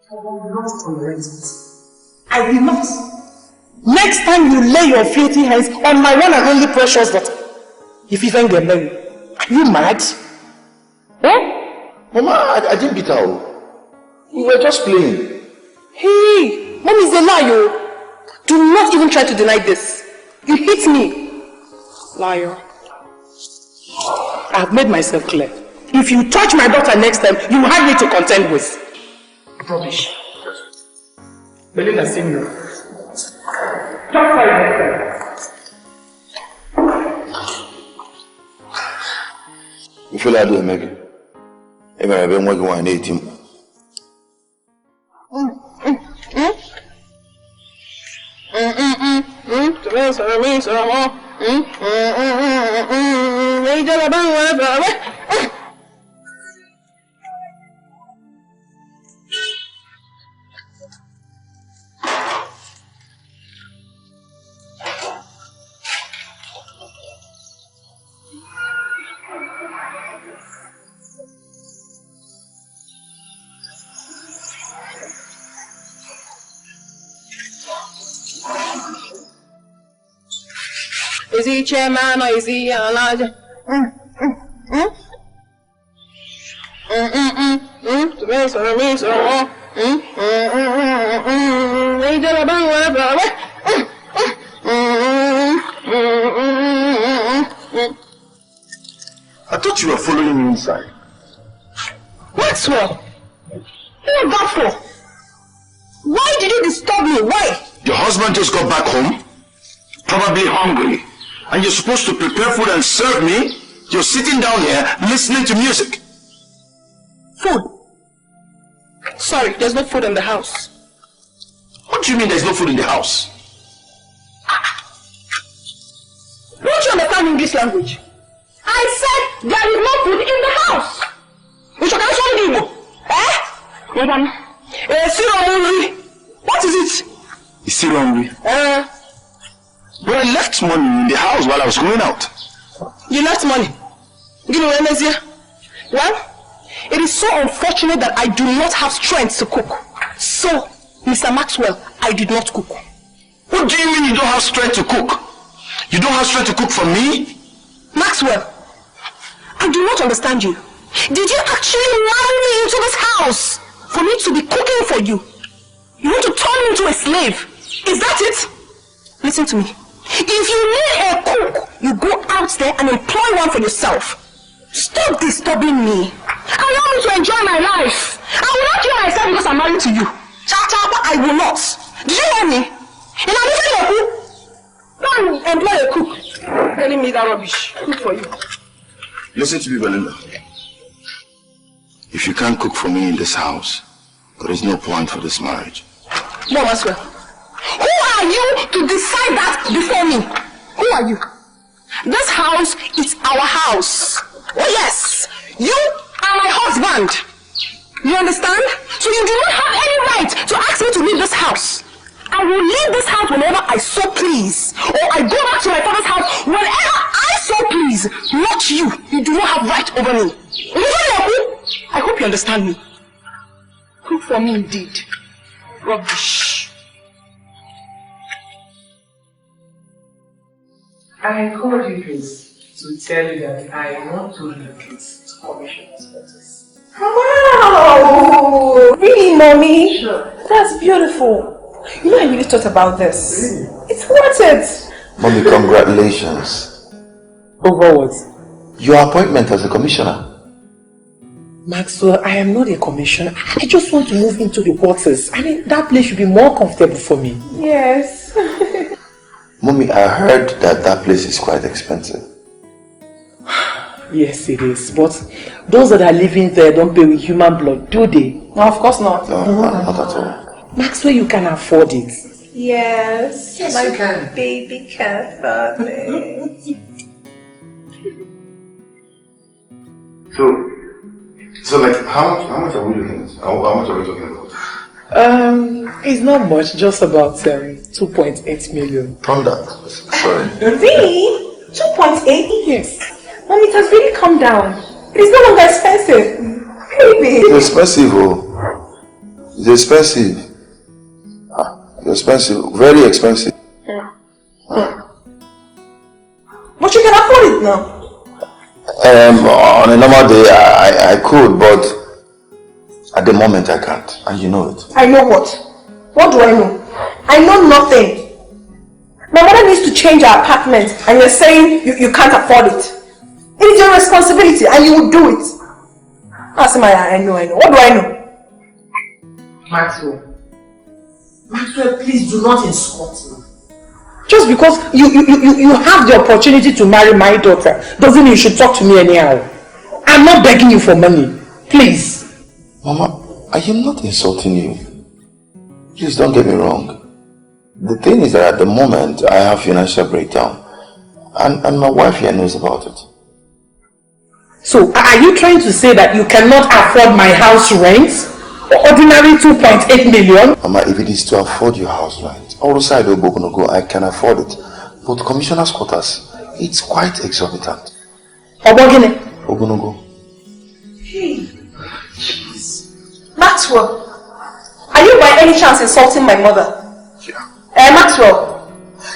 I will not tolerate it. I will not. Next time you lay your filthy hands on my one and only precious daughter, if you even get married, are you mad? Huh? Mama, I didn't beat her. We were just playing. Hey, Mom is a liar. Do not even try to deny this. You hit me. Liar. I have made myself clear. If you touch my daughter next time, you have me to contend with. Rubbish. Belinda, senior. Talk for yourself. You feel like doing, Megan? Hey, man, I've been working on 18. Is he chairman or is he large? I thought you were following me inside. Maxwell, what was that for? Why did you disturb me? Why? Your husband just got back home, probably hungry, and you're supposed to prepare food and serve me. You're sitting down here listening to music. Food? Sorry, there's no food in the house. What do you mean there's no food in the house? Don't you understand English language? I said there is no food in the house. Which I can't show you. Madam, what is it? Is still hungry? But I left money in the house while I was going out. You left money? Give me one here. Well, it is so unfortunate that I do not have strength to cook. So, Mr. Maxwell, I did not cook. What do you mean you don't have strength to cook? You don't have strength to cook for me? Maxwell, I do not understand you. Did you actually marry me into this house for me to be cooking for you? You want to turn me into a slave? Is that it? Listen to me. If you need a cook, you go out there and employ one for yourself. Stop disturbing me. I want me to enjoy my life. I will not kill myself because I'm married to you. But I will not. Do you hear me? And I'm even a cook. Don't employ a cook. Telling me that rubbish. Cook for you. Listen to me, Belinda. If you can't cook for me in this house, there is no point for this marriage. No, Maxwell. Who are you to decide that before me? Who are you? This house is our house. Oh yes, you are my husband. You understand? So you do not have any right to ask me to leave this house. I will leave this house whenever I so please. Or I go back to my father's house whenever I so please. Not you. You do not have right over me. I hope you understand me. Cook for me indeed. Rubbish. I called you this to tell you that I want to relocate to commission hospitals. Wow! Really, Mommy? Sure. That's beautiful. You know, I really thought about this. Really? It's worth it. Mommy, congratulations. Over what? Your appointment as a commissioner. Maxwell, I am not a commissioner. I just want to move into the waters. I mean, that place should be more comfortable for me. Yes. Mommy, I heard that place is quite expensive. Yes, it is. But those that are living there don't pay with human blood, do they? No, of course not. No, not at all. Maxwell, you can afford it. Yes, yes, my you can. Baby can afford it. So like, how much are we looking at? How much are we talking about? It's not much, just about 2.8 million. From that? Sorry. Really? 2.8? Yes. Mommy, it has really come down. It is no longer expensive. Baby. It's expensive, oh. It's expensive. It's expensive. Very expensive. But you can afford it now. On a normal day, I could, but at the moment I can't, and you know it. I know what? What do I know? I know nothing. My mother needs to change her apartment, and you're saying you can't afford it. It is your responsibility, and you will do it. Asimaya, I know. What do I know? Maxwell, please do not insult me. Just because you have the opportunity to marry my daughter doesn't mean you should talk to me anyhow. I'm not begging you for money. Please. Mama, I am not insulting you. Please don't get me wrong. The thing is that at the moment I have financial breakdown. And my wife here knows about it. So are you trying to say that you cannot afford my house rent? Ordinary 2.8 million? Mama, if it is to afford your house rent, outside of Ogonogo, I can afford it. But commissioner's quarters, it's quite exorbitant. Obogine? Ogonogo. Hey. Jeez. Maxwell, are you by any chance insulting my mother? Yeah. Maxwell,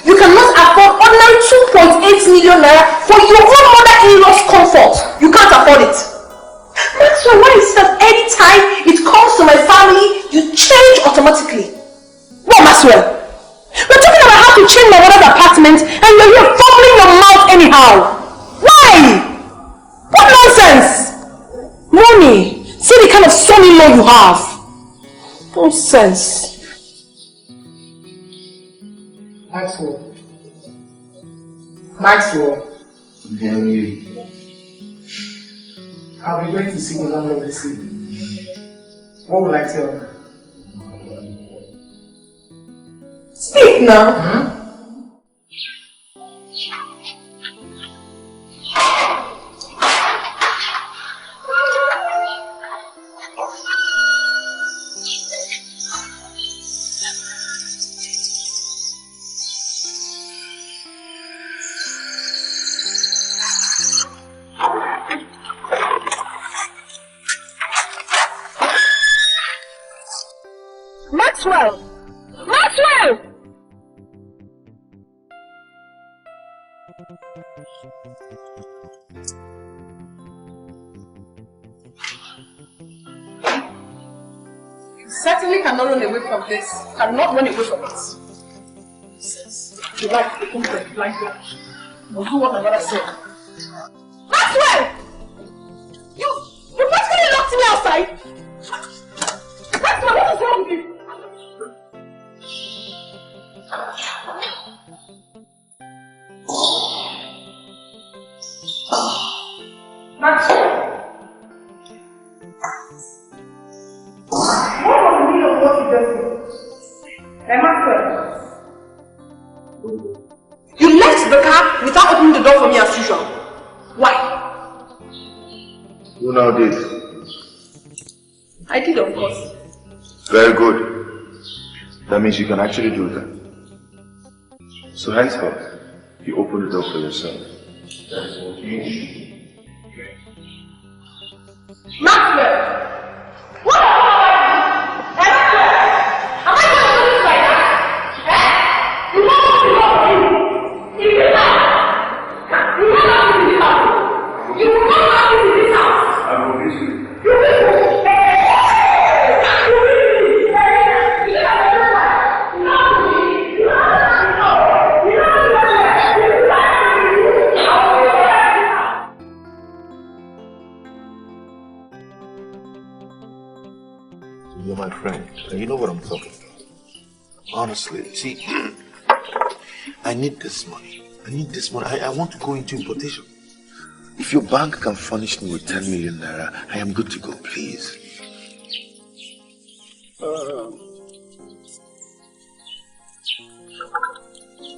you cannot afford ordinary 2.8 million naira for your own mother-in-law's comfort. You can't afford it. Maxwell, why is it that anytime it comes to my family, you change automatically? What, Maxwell? We're talking about how to change my mother's apartment and you're here fumbling your mouth anyhow. Why? What nonsense? Mommy, see the kind of son-in-law you have. Nonsense. Maxwell. Maxwell. Henry. I'll be going to see the landlord this evening. What will I tell her? Speak now. Maxwell! Maxwell! You certainly cannot run away from this. Cannot run away from it. You like the complaint like that. We'll do what my mother said. Maxwell! You practically locked me outside! Maxwell, what is wrong with you? Maxwell! What was the meaning of what you just did? Hey, Maxwell! You left the car without opening the door for me as usual. Why? Who now did? I did, of course. Very good. That means you can actually do that. So henceforth, you open the door for yourself. That is what you do. Maxwell! What am I going to do this like that? You want to go for me? In this house? You will not be in this house. You will not be in this house. I will miss you. You will. You're my friend, and you know what I'm talking about. Honestly, see, I need this money. I want to go into importation. If your bank can furnish me with 10 million naira, I am good to go, please.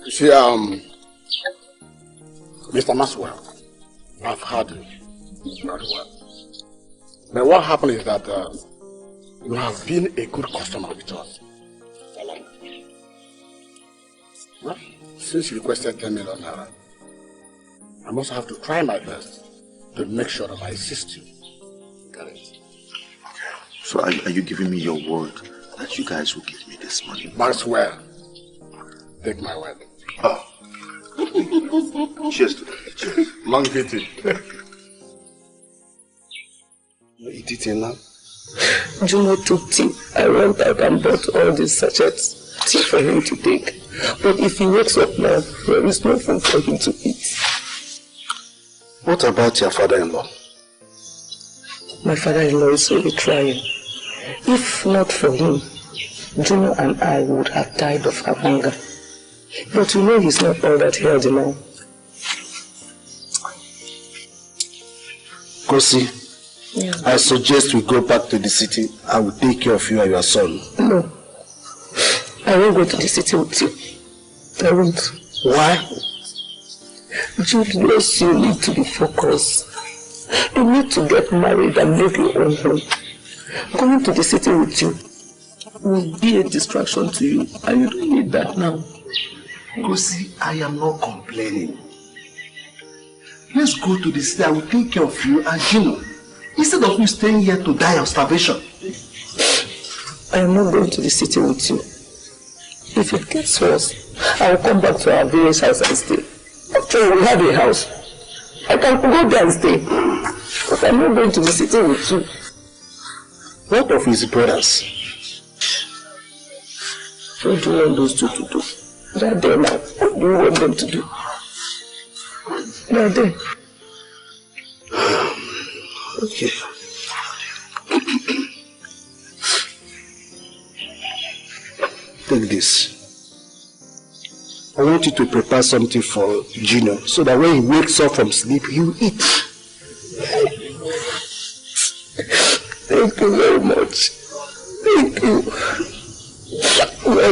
You see, Mr. Maxwell, I've heard you very well. But what happened is that you have been a good customer with us. Well, since you requested 10 million naira, I must have to try my best to make sure that I assist you. Got it? Okay. So are you giving me your word that you guys will give me this money? Maxwell, take my word. Oh. Cheers to that. Cheers. Longevity. You eat it now? Juno took tea. I went out and bought all these sachets tea for him to take. But if he wakes up now, there is no food for him to eat. What about your father-in-law? My father-in-law is really trying. If not for him, Juno and I would have died of hunger. But you know he's not all that healthy now. Kosi, yeah. I suggest we go back to the city. I will take care of you and your son. No. I won't go to the city with you. I won't. Why? Jude knows you need to be focused. You need to get married and live your own home. Going to the city with you will be a distraction to you, and you don't need that now. Kosi, I am not complaining. Let's go to the city. I will take care of you and Gino. Instead of you staying here to die of starvation. I am not going to the city with you. If it gets worse, I will come back to our village house and stay. After all, we have a house. I can go there and stay. But I'm not going to be sitting with you. What of his brothers? What do you want those two to do? They're there now. What do you want them to do? They're there. Okay. Take this. I want you to prepare something for Gino so that when he wakes up from sleep, he will eat. Thank you very much. Thank you. What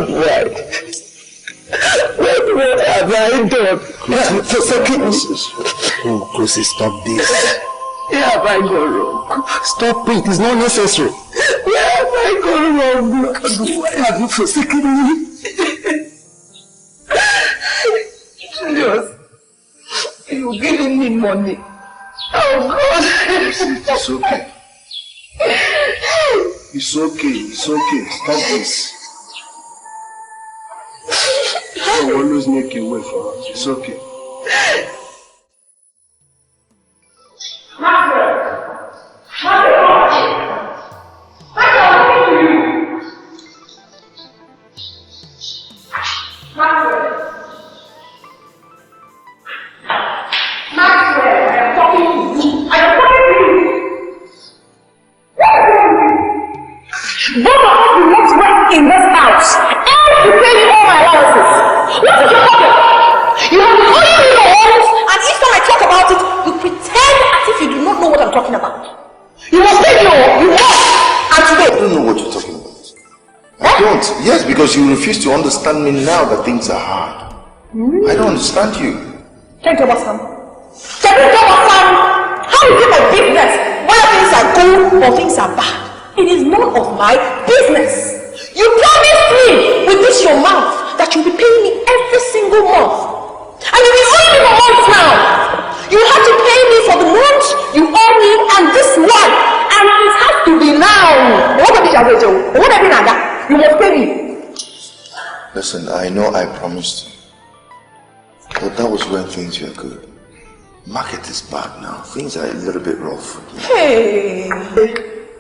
have I done? Oh, Chrissy, stop this. Where have I gone wrong? Stop it, it's not necessary. Where have I gone wrong? Why have you forsaken me? Julius, you're giving me money. Oh God! It's okay. It's okay, it's okay. Stop this. I will always make a way for us. It's okay. In this house, and you pay me all my allowances. What is your problem? You have been owing me your allowance, and each time I talk about it, you pretend as if you do not know what I'm talking about. You must pay me all. You must. And today. I don't know what you're talking about. I don't. Yes, because you refuse to understand me now that things are hard. I don't understand you. Can't you understand? Can you understand? How is it my business whether things are good or things are bad? It is none of my business. You promised me with this your mouth that you'll be paying me every single month. And you've been owing me for months now. You have to pay me for the month you owe me and this one. And it has to be now. You must pay me. Listen, I know I promised you. But that was when things were good. Market is bad now. Things are a little bit rough. Hey,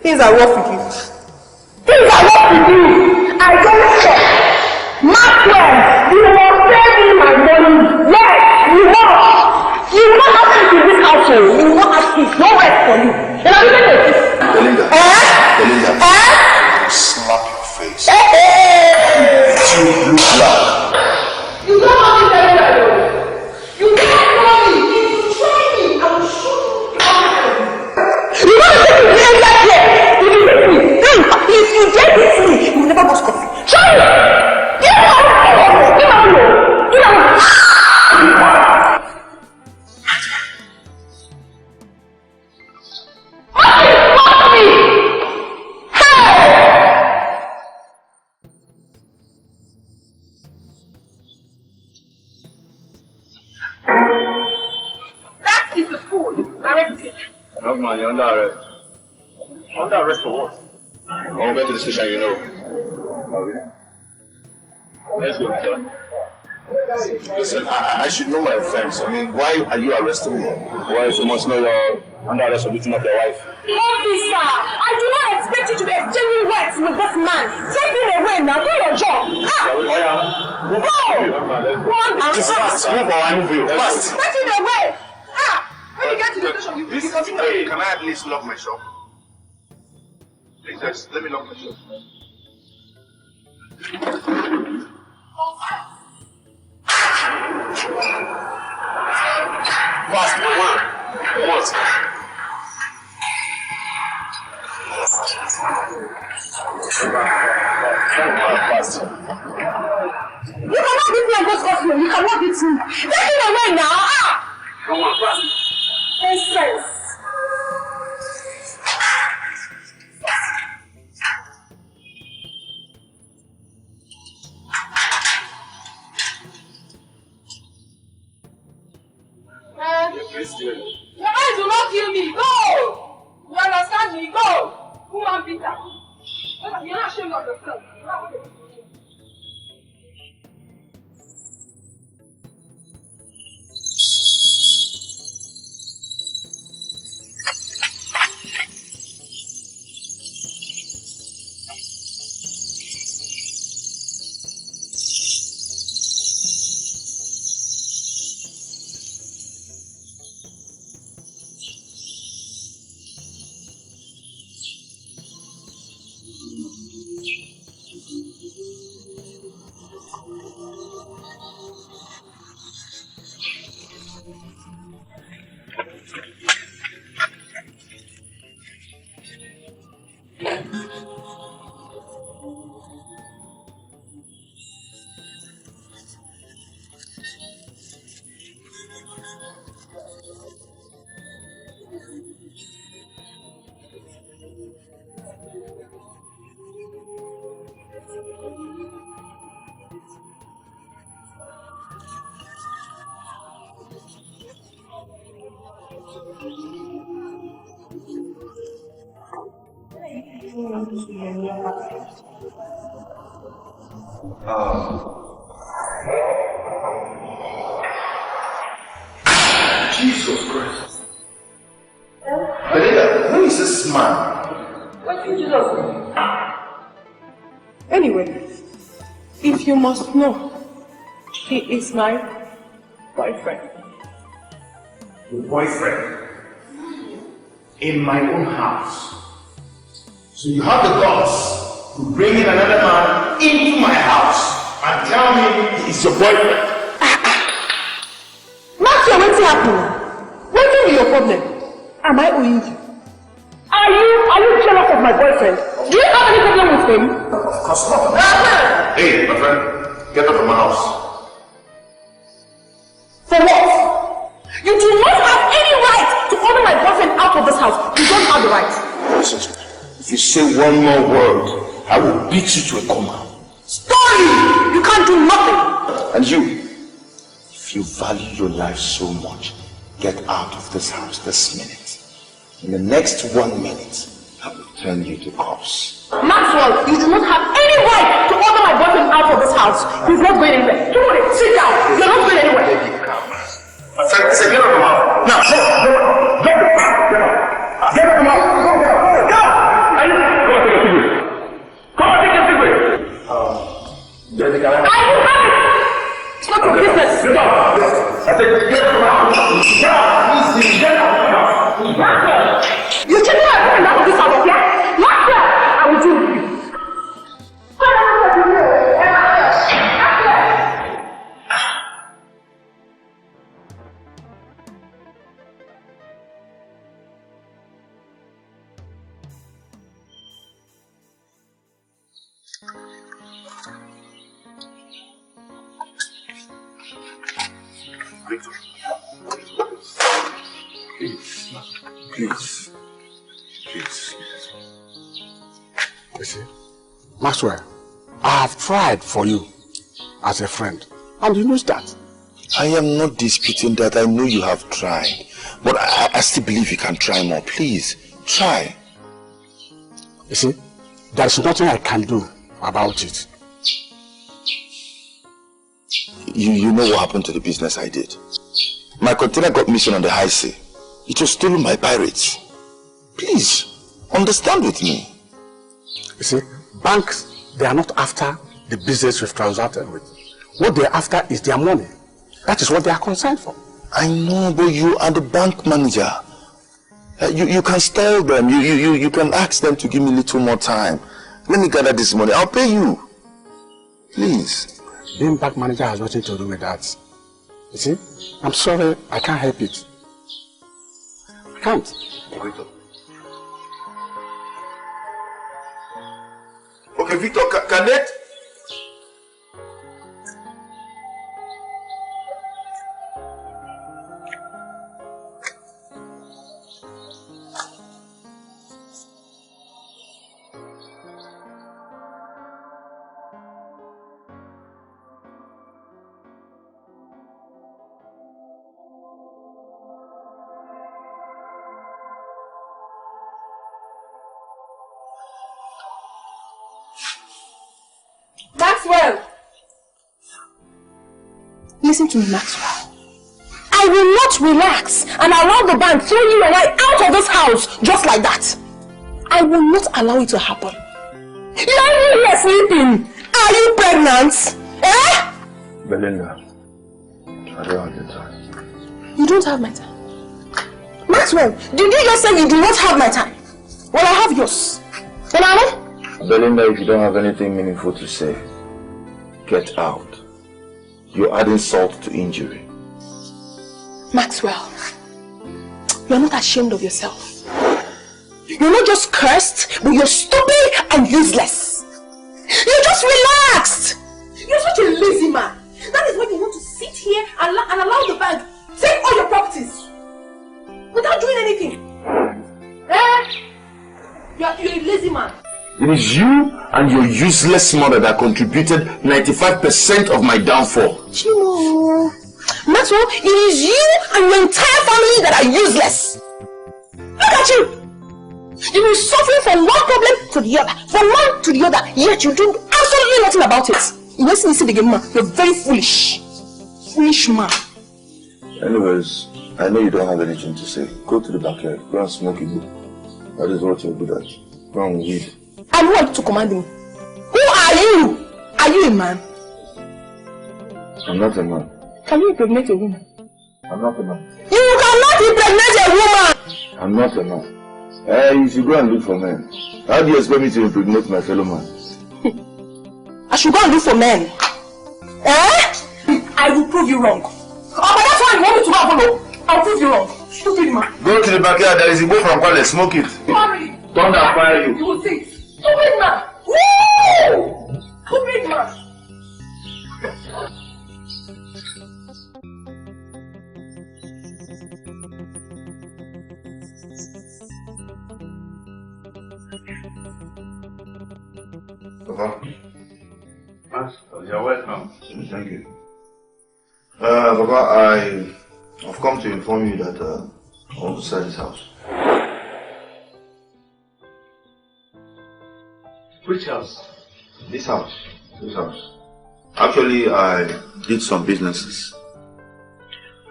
things are rough with you. Things are rough with you. I don't care. Maxwell, you must pay me my money. Yes, you must. You will not have peace in this household. You will not have peace. No rest for you. And I'm even this. Belinda. Belinda. Slap your face. You look loud. You don't have to tell me that. You can't tell me. If you try me, I will shoot you. You want to take me in that way? If you hit me, if you dare hit me, you will never go to coffee. Try me. Get out. Get out. Get out. That is the fool. Arrest him. No, man, you're under arrest. Under arrest for what? I won't go to the station, you know. Okay. Let's go, sir. Listen, I should know my offense. I mean, why are you arresting me? Why you must know you're under arrest for beating up your wife? Officer, I do not expect you to be exchanging words with this man. Take him away now. Do your job. Fast. Take him away. When you get to the station, you continue. Hey, can I at least lock my shop? Please, just let me lock my shop. Fast, man. What? You cannot beat me and go to hospital. You cannot beat me. Take him away now. Come on, fast. Nonsense. Your eyes will not kill me. Go! You understand me? Go! Woman Peter. You're not showing up yourself. Jesus Christ. Belinda, who is this man? What did Jesus do? Anyway, if you must know, he is my boyfriend. Your boyfriend? In my own house? So you have the guts to bring in another man into my house and tell me he is your boyfriend? Matthew, what's happening? What is your problem? Am I owing you? Are you jealous of my boyfriend? Do you have any problem with him? Of course not. Hey, my friend, get out of my house. For what? You do not have any right to order my boyfriend out of this house. You don't have the right. Listen, if you say one more word, I will beat you to a coma. Story! You can't do nothing. And you, if you value your life so much, get out of this house this minute. In the next 1 minute, I will turn you to corpse. Maxwell, you do not have any right to order my boyfriend out of this house. He's not going anywhere. Come on, sit down. You're not going anywhere. Say, get out of the house. Now, get out of the house. Get out of the house. Go. Come on, take a cigarette. Jessica. It's not your business. Stop. I said, get out of the house. Get out of the house. You take me out of this house, yeah? Maxwell, I will deal with you. Please. You see, Maxwell, I have tried for you as a friend, and you know that. I am not disputing that. I know you have tried, but I still believe you can try more. Please, try. You see, there is nothing I can do about it. You know what happened to the business I did? My container got missing on the high sea. It was stolen by pirates. Please, understand with me. You see, banks, they are not after the business we've transacted with. What they're after is their money. That is what they are concerned for. I know, but you are the bank manager. You can style them. You can ask them to give me a little more time. Let me gather this money. I'll pay you. Please. Being bank manager has nothing to do with that. You see, I'm sorry, I can't help it. I can't. Okay, Victor, can that? Maxwell! Listen to me, Maxwell. I will not relax and allow the bank throw you and I out of this house just like that. I will not allow it to happen. You are here sleeping. Are you pregnant? Eh? Belinda, I don't have the time. You don't have my time. Maxwell, did you just say you do not have my time? Well, I have yours. Belinda, if you don't have anything meaningful to say, get out. You're adding salt to injury. Maxwell, you're not ashamed of yourself. You're not just cursed, but you're stupid and useless. You're just relaxed. You're such a lazy man. That is when you want to sit here and allow the bank take all your properties without doing anything. You're a lazy man. It is you and your useless mother that contributed 95% of my downfall. Chimo. Maxwell, it is you and your entire family that are useless. Look at you. You've been suffering from one problem to the other, from one to the other, yet you do absolutely nothing about it. You listen again, man. You're very foolish. Foolish man. Anyways, I know you don't have anything to say. Go to the backyard. Go and smoke a book. That is what you're good at. Go and weed. And who are you to command me? Who are you? Are you a man? I'm not a man. Can you impregnate a woman? I'm not a man. You cannot impregnate a woman! I'm not a man. You should go and look for men. How do you expect me to impregnate my fellow man? I should go and look for men. I will prove you wrong. Oh, but that's why you want me to follow. I'll prove you wrong. Stupid man. Go to the backyard. There is a bowl from Kwale. Smoke it. Sorry. Don't fire you. You will see. Stupid man. Woo! Stupid man. Papa. You're welcome. Thank you. Papa, I've come to inform you that I want to sell this house. Which house? This house. This house. Actually, I did some businesses.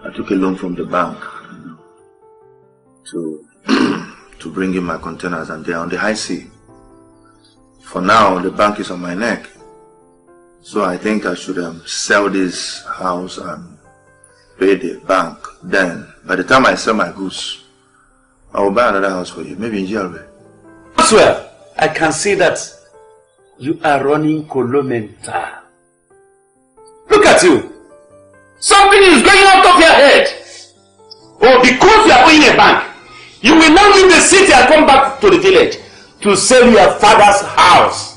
I took a loan from the bank to bring in my containers, and they're on the high sea. For now, the bank is on my neck. So I think I should sell this house and pay the bank. Then, by the time I sell my goods, I will buy another house for you, maybe in GRA. I swear, I can see that you are running Kolomenta. Look at you. Something is going out of your head. Oh, because you are owning a bank, you will now leave the city and come back to the village to sell your father's house.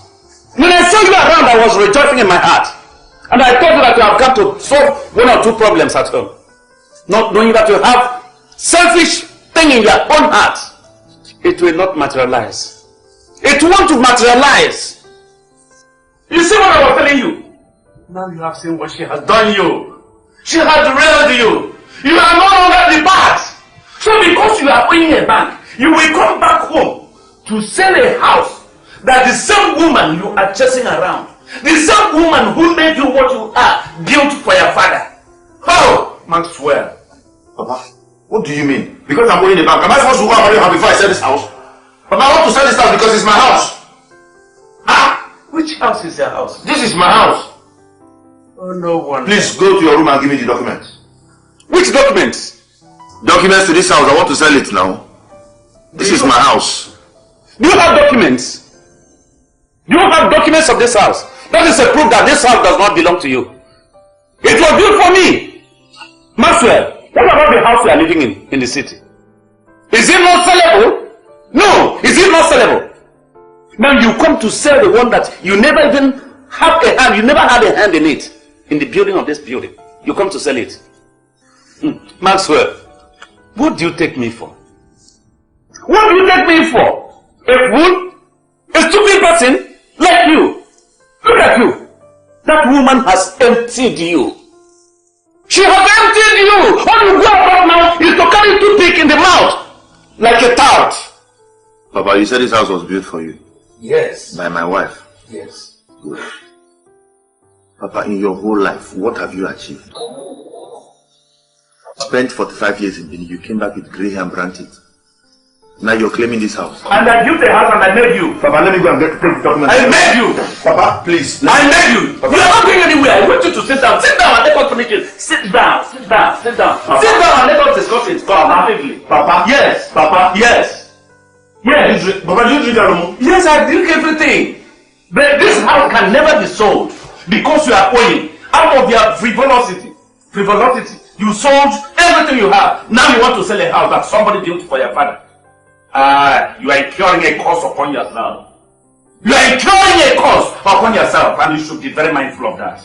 When I saw you around, I was rejoicing in my heart. And I thought that you have come to solve one or two problems at home. Not knowing that you have selfish thing in your own heart. It will not materialize. It won't materialize. You see what I was telling you? Now you have seen what she has done you. She has derailed you. You are no longer the past. So because you are owning a bank, you will come back home to sell a house that the same woman you are chasing around, the same woman who made you what you are, built for your father. How? Maxwell. Papa, what do you mean? Because I'm owning the bank, am I supposed to go and marry her before I sell this house? Papa, I want to sell this house because it's my house. Which house is your house? This is my house. Oh, no wonder. Please go to your room and give me the documents. Which documents? Documents to this house. I want to sell it now. This is my house. Do you have documents? Do you have documents of this house? That is a proof that this house does not belong to you. It was built for me. Maxwell, what about the house you are living in the city? Is it not sellable? No, is it not sellable? Now you come to sell the one that you never even have a hand, you never had a hand in it, in the building of this building. You come to sell it. Maxwell, what do you take me for? What do you take me for? A fool? A stupid person? Like you. Look at you. That woman has emptied you. She has emptied you. All you go about now is to carry toothpick in the mouth. Like a tout. Papa, you said this house was built for you. Yes. By my wife. Yes. Good. Papa, in your whole life, what have you achieved? Spent 45 years in Benin, you came back with grey hair and brown teeth. Now you're claiming this house. And I built a house and I made you. Papa, let me go and take the documents. I made you. Papa, please. I made you. Papa. You are not going anywhere. I want you to sit down. Sit down and let us finish it. Sit down. Sit down. Sit down. Papa. Sit down and let us discuss it. Collaboratively. Papa. Yes. Papa. Yes. Yes. Papa, did you drink that? Yes, I drink everything. But this house can never be sold because you are owing out of your frivolosity. Frivolosity. You sold everything you have. Now you want to sell a house that somebody built for your father. You are incurring a curse upon yourself. You are incurring a curse upon yourself, and you should be very mindful of that.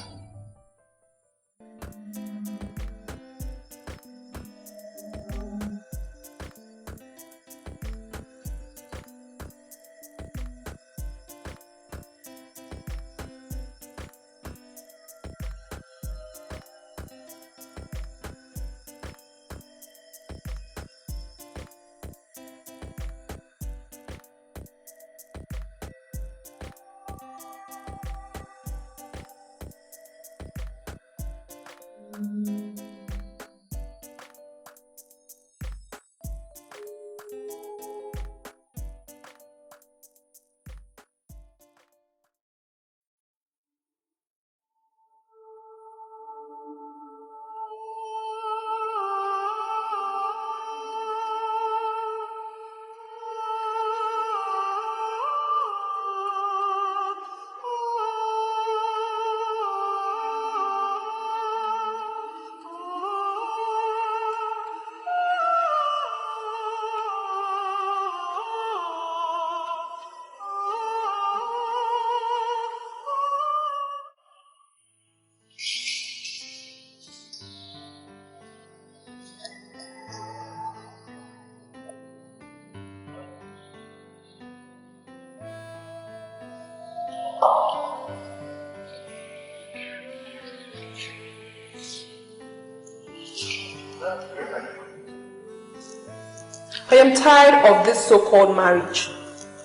I am tired of this so-called marriage.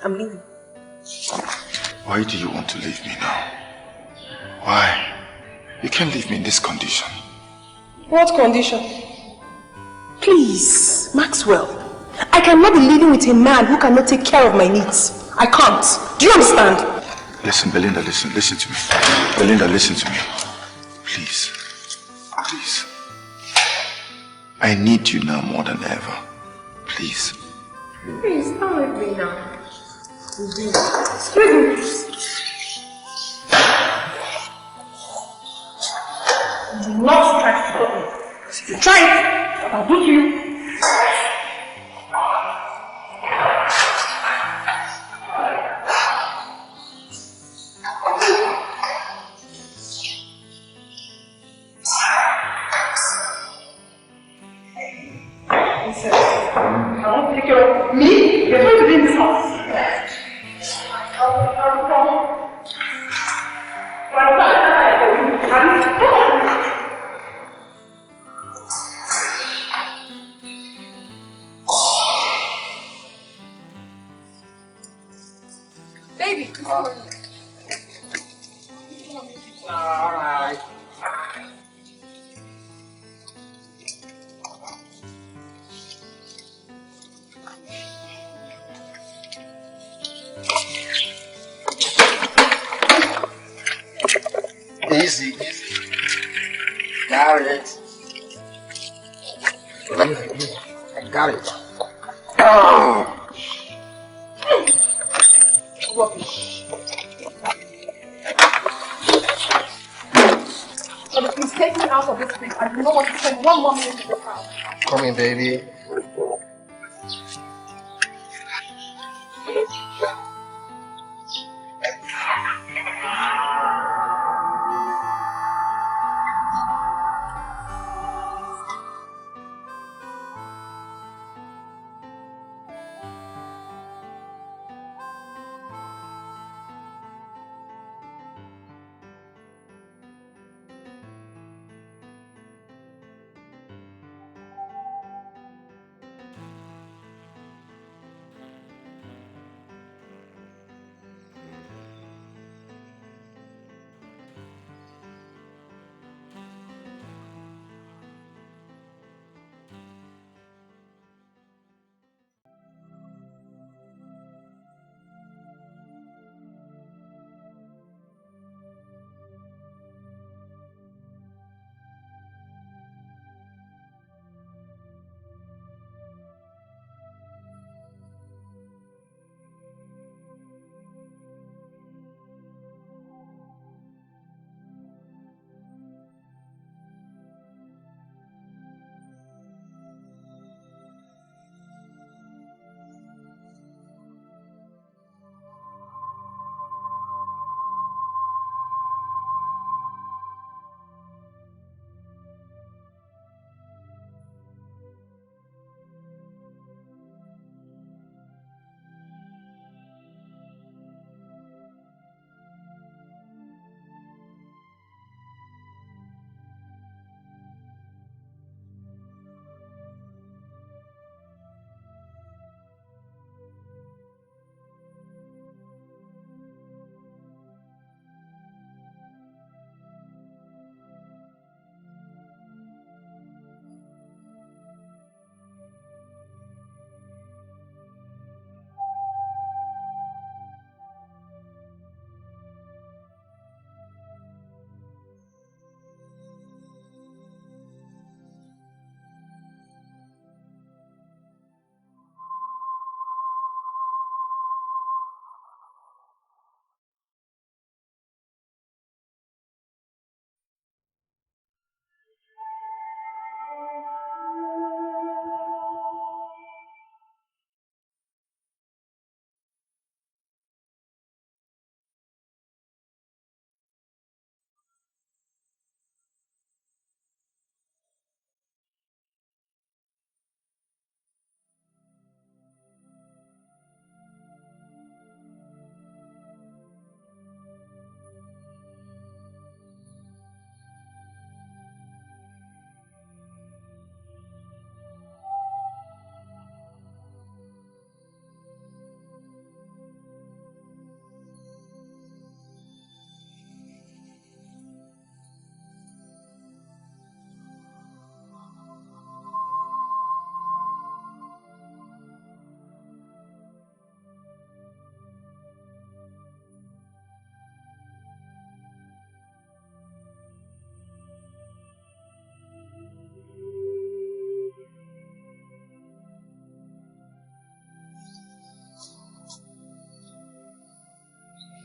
I'm leaving. Why do you want to leave me now? Why? You can't leave me in this condition. What condition? Please, Maxwell. I cannot be living with a man who cannot take care of my needs. I can't. Do you understand? Listen, Belinda, listen to me. Belinda, listen to me. Please. Please. I need you now more than ever. Please. Please, don't leave me now. Please. Do not try to stop me. If you try it, I'll do to you. I won't take care of me. You're going to be in this house. Baby, Alright. Easy. Got it. I got it. Oh. Please take me out of this place. I do not want to spend 1 more minute in this house. Come in, baby.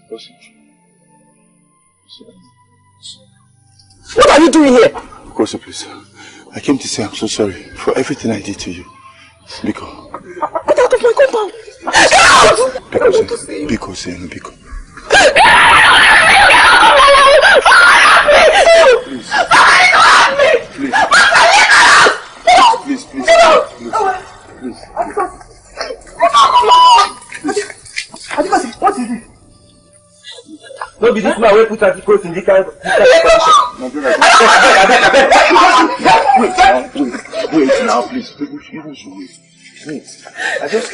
What are you doing here? Kosi, please. I came to say I'm so sorry for everything I did to you. Biko. Get out of my compound! Get out! Biko, Biko. Please. What is it? No, be this man will put at the coast in the kind of condition. Wait, now, please. You should wait. Wait. I just...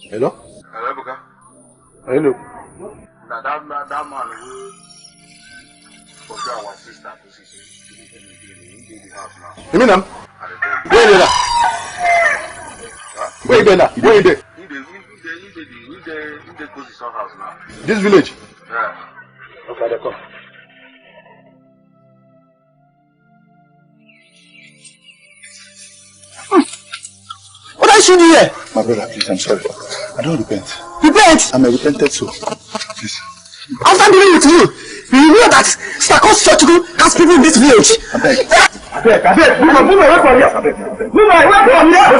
Hello? Hello, Buka. Hello. Now that man will for sure our sister to see in the house now. You mean him? Where is that? Where is that? Where is that? In the position house now. This village? Yeah. Okay, they come. What are you doing here? My brother, please, I'm sorry. I don't repent. Repent? I'm a repentant soul. Please. After dealing with you, you know that Stakos Church has people in this village. I beg. Move away from here. Move away from here.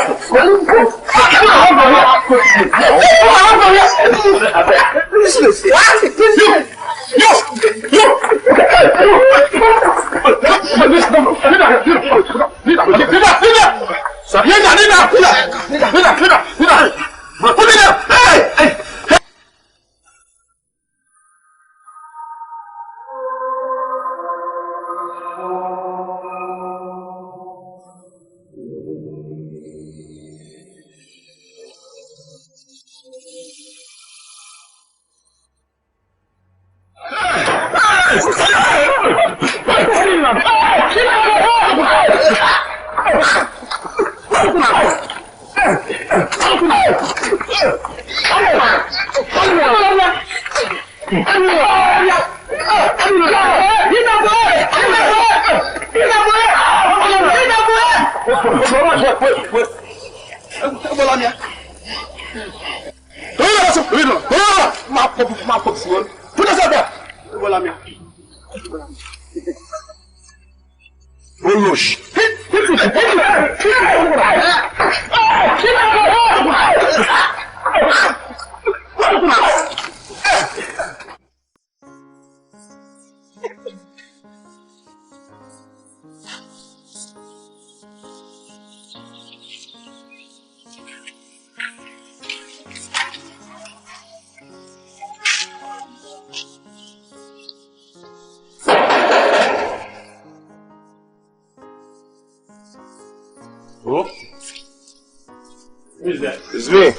Who? Who is that? It's me.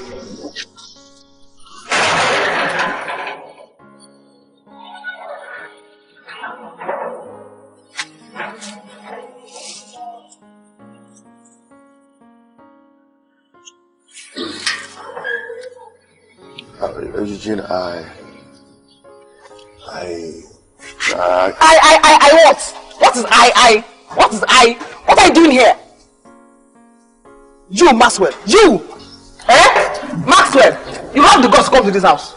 Eugene, I what? What is I? What is I? What are you doing here? You, Maxwell. You! Maxwell, you have the guts to come to this house.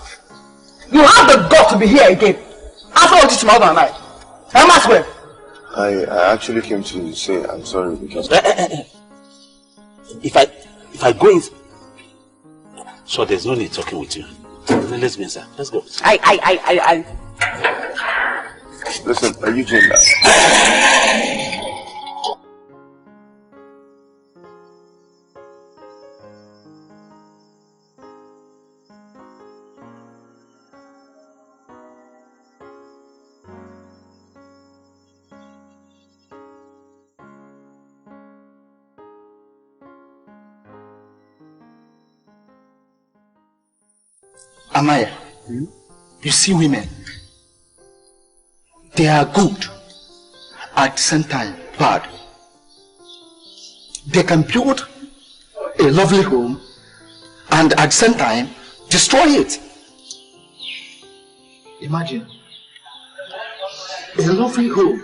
You have the guts to be here again. After all this, my husband and I. Maxwell? I actually came to say I'm sorry because... If I go in... So there's no need talking with you. Let's go inside. Let's go. Listen, Eugene... Amaya, you see women, they are good, at the same time bad. They can build a lovely home and at the same time destroy it. Imagine A lovely home.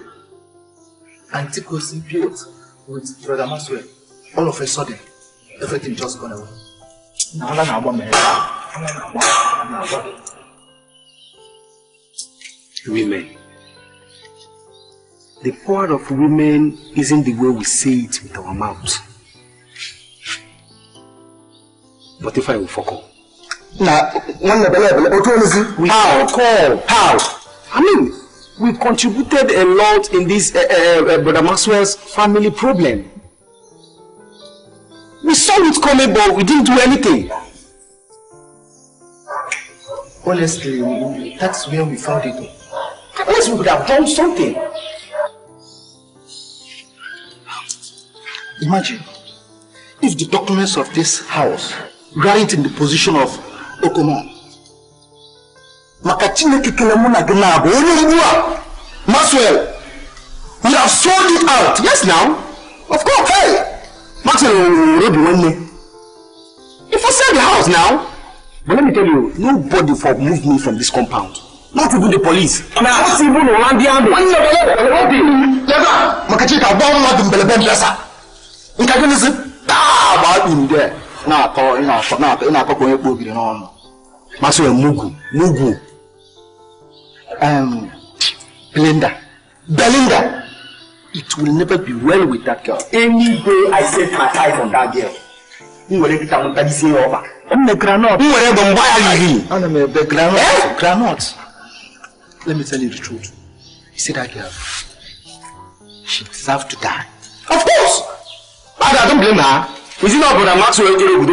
Aunty Kosi built with Brother Maxwell. All of a sudden, everything just gone away. Women. The power of women isn't the way we say it with our mouths. But if I will fuck up. How? I mean, we contributed a lot in this Brother Maxwell's family problem. We saw it coming, but we didn't do anything. Honestly, that's where we found it. At least we could have done something. Imagine if the documents of this house right in the position of Okomo. Maxwell, we have sold it out. Yes, now. Of course. Hey, Maxwell will be one day. If I sell the house now, but let me tell you, nobody for move me from this compound. Not even the police. Not even one the army. Maxwell Mugu. Belinda. It will never be well with that girl. Any day I set my eyes on that girl, you will get over. I'm the granite. Granite. Let me tell you the truth. You see that girl? She deserves to die. Of course! I don't blame her. Is it not Brother Maxwell Job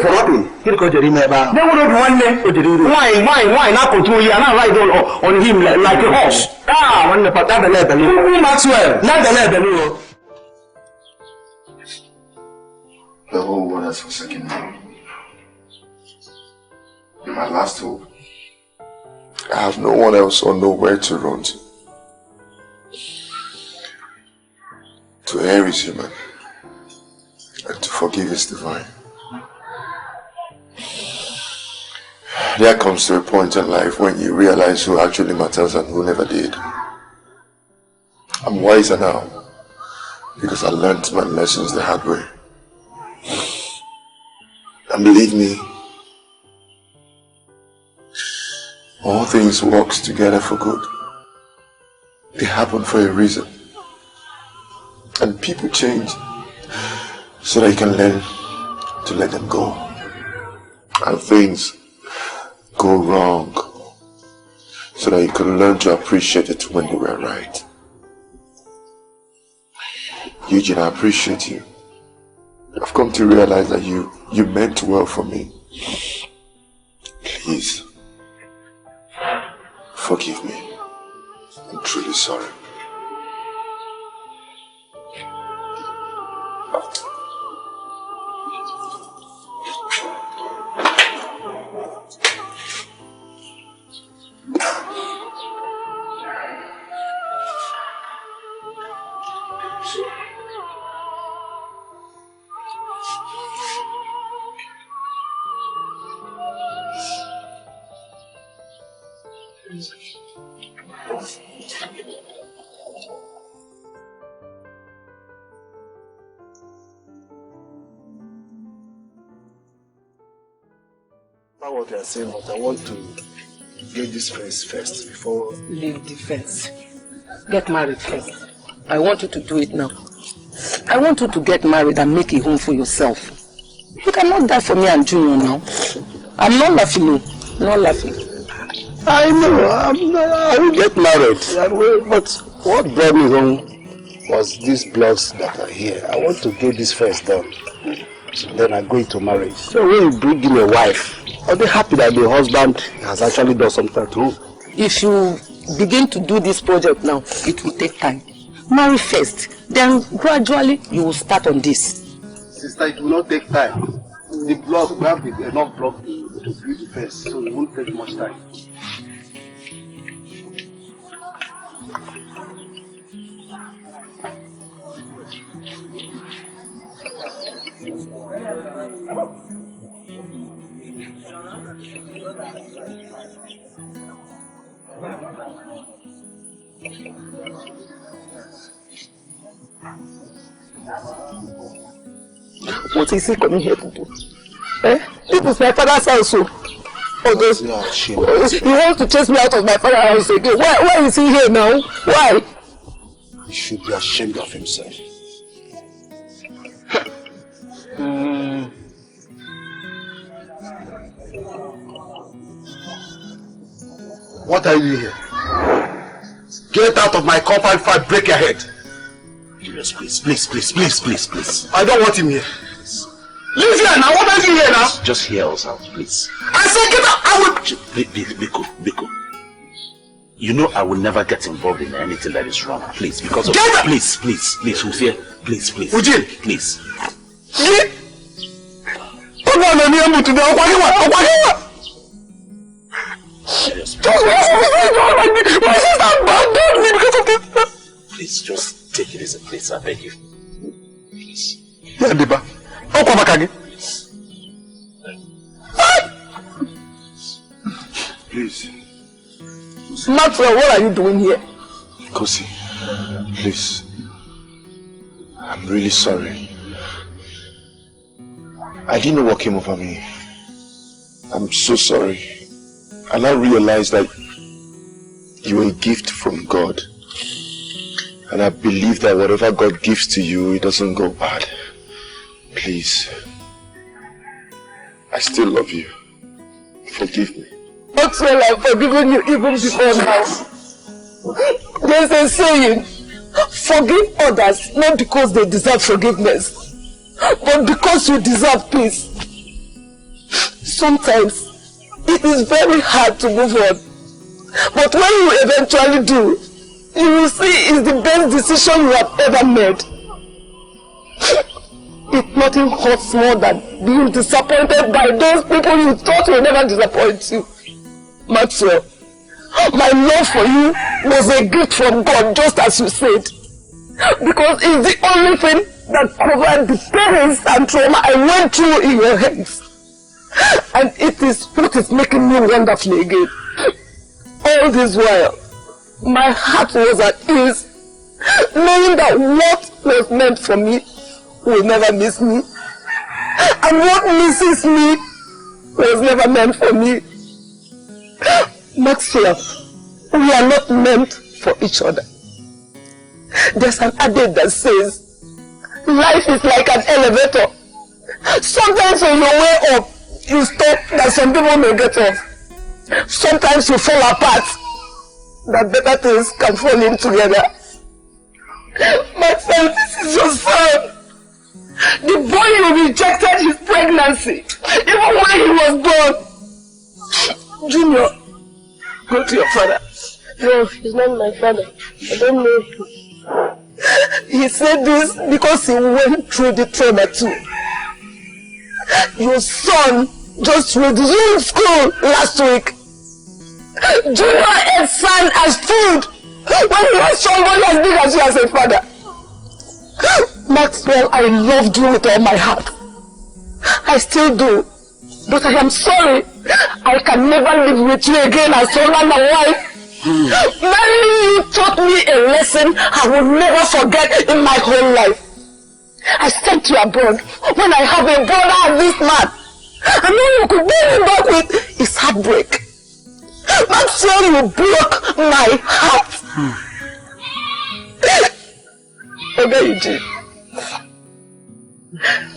for nothing? They would have one day. Why not control you and not ride on him like a horse? One the level. Maxwell, not the level. The whole world has forsaken me. You're my last hope. I have no one else or nowhere to run to. To err is human, and to forgive is divine. There comes to a point in life when you realize who actually matters and who never did. I'm wiser now because I learned my lessons the hard way. And believe me, all things work together for good. They happen for a reason. And people change so that you can learn to let them go. And things go wrong so that you can learn to appreciate it when they were right. Eugene, I appreciate you. I've come to realize that you meant well for me. Please, forgive me. I'm truly sorry. Not what you are saying, but I want to get this first before... Leave the fence. Get married first. I want you to do it now. I want you to get married and make a home for yourself. You cannot die for me and Junior now. I'm not laughing, no. Not laughing. I know, I will get married. But what brought me home was these blocks that are here. I want to get this first done. So then I go into marriage. So when you bring in a wife, are they happy that the husband has actually done something at home? If you begin to do this project now, it will take time. Marry first, then gradually you will start on this. Sister, it will not take time. The block, we have enough block to build the first, so it won't take much time. What is he coming here to do? Eh? This is my father's house. August. No, he wants to chase me out of my father's house again. Why is he here now? Why? He should be ashamed of himself. What are you here? Get out of my compound before I break your head. Julius, please. I don't want him here. Leave here now. What are you here now? Just hear us out, please. I said get out. I will. Biko. You know I will never get involved in anything that is wrong. Please, because of get out. Please, Ufie. Please. Eugene. Please. Please, just take it easy, please. I beg you. Please. Yeah, Deba. Please. Maxwell, what are you doing here? Kosi, please. I'm really sorry. I didn't know what came over me. I'm so sorry. And I realized that you were a gift from God. And I believe that whatever God gives to you, it doesn't go bad. Please. I still love you. Forgive me. Maxwell, I've forgiven you even before now. There's a saying, forgive others not because they deserve forgiveness, but because you deserve peace. Sometimes it is very hard to move on, but when you eventually do, you will see it's the best decision you have ever made. Nothing hurts more than being disappointed by those people you thought will never disappoint you. Maxwell, my love for you was a gift from God, just as you said. Because it's the only thing that covered the pains and trauma I went through in your hands. And it is what is making me wonderfully again. All this while, my heart was at ease, knowing that what was meant for me will never miss me. And what misses me was never meant for me. Maxwell, we are not meant for each other. There's an adage that says, life is like an elevator. Sometimes on your way up, you stop that some people may get off. Sometimes you fall apart, that better things can fall in together. Maxwell, this is your son. The boy you rejected his pregnancy, even when he was born. Junior, go to your father. No, he's not my father. I don't know him. He said this because he went through the trauma too. Your son just resumed school last week. Junior ate sand as food when he was somebody as big as you as a father. Maxwell, I loved you with all my heart. I still do. But I am sorry. I can never live with you again as husband and wife. Marrying you taught me a lesson I will never forget in my whole life. I sent you abroad when I have a brother as this man. And all you could bring him back with is heartbreak. Maxwell, you broke my heart. Okay, Eugene.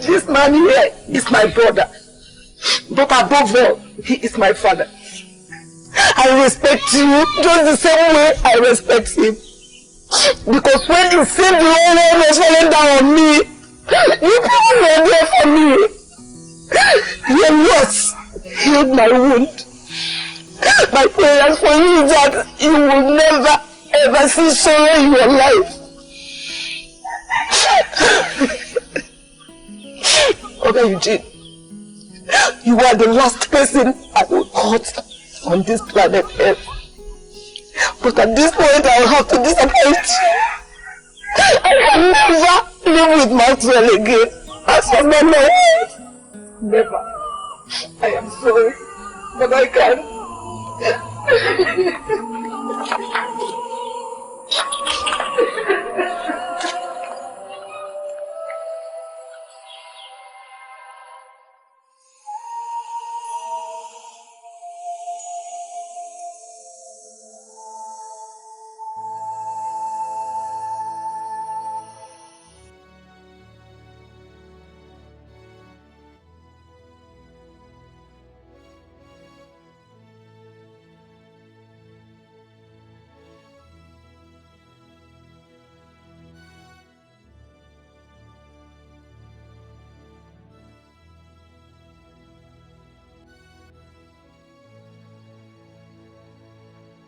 This man here is my brother. But above all, he is my father. I respect you just the same way I respect him. Because when he said the whole world was falling down on me, you people were there for me. Your loss healed my wound. My prayers for you is that you will never ever see sorrow in your life. Okay, Eugene. You are the last person I will hurt on this planet Earth. But at this point I will have to disappoint you. I can never live with Maxwell again. As for my life. Never. I am sorry, but I can't.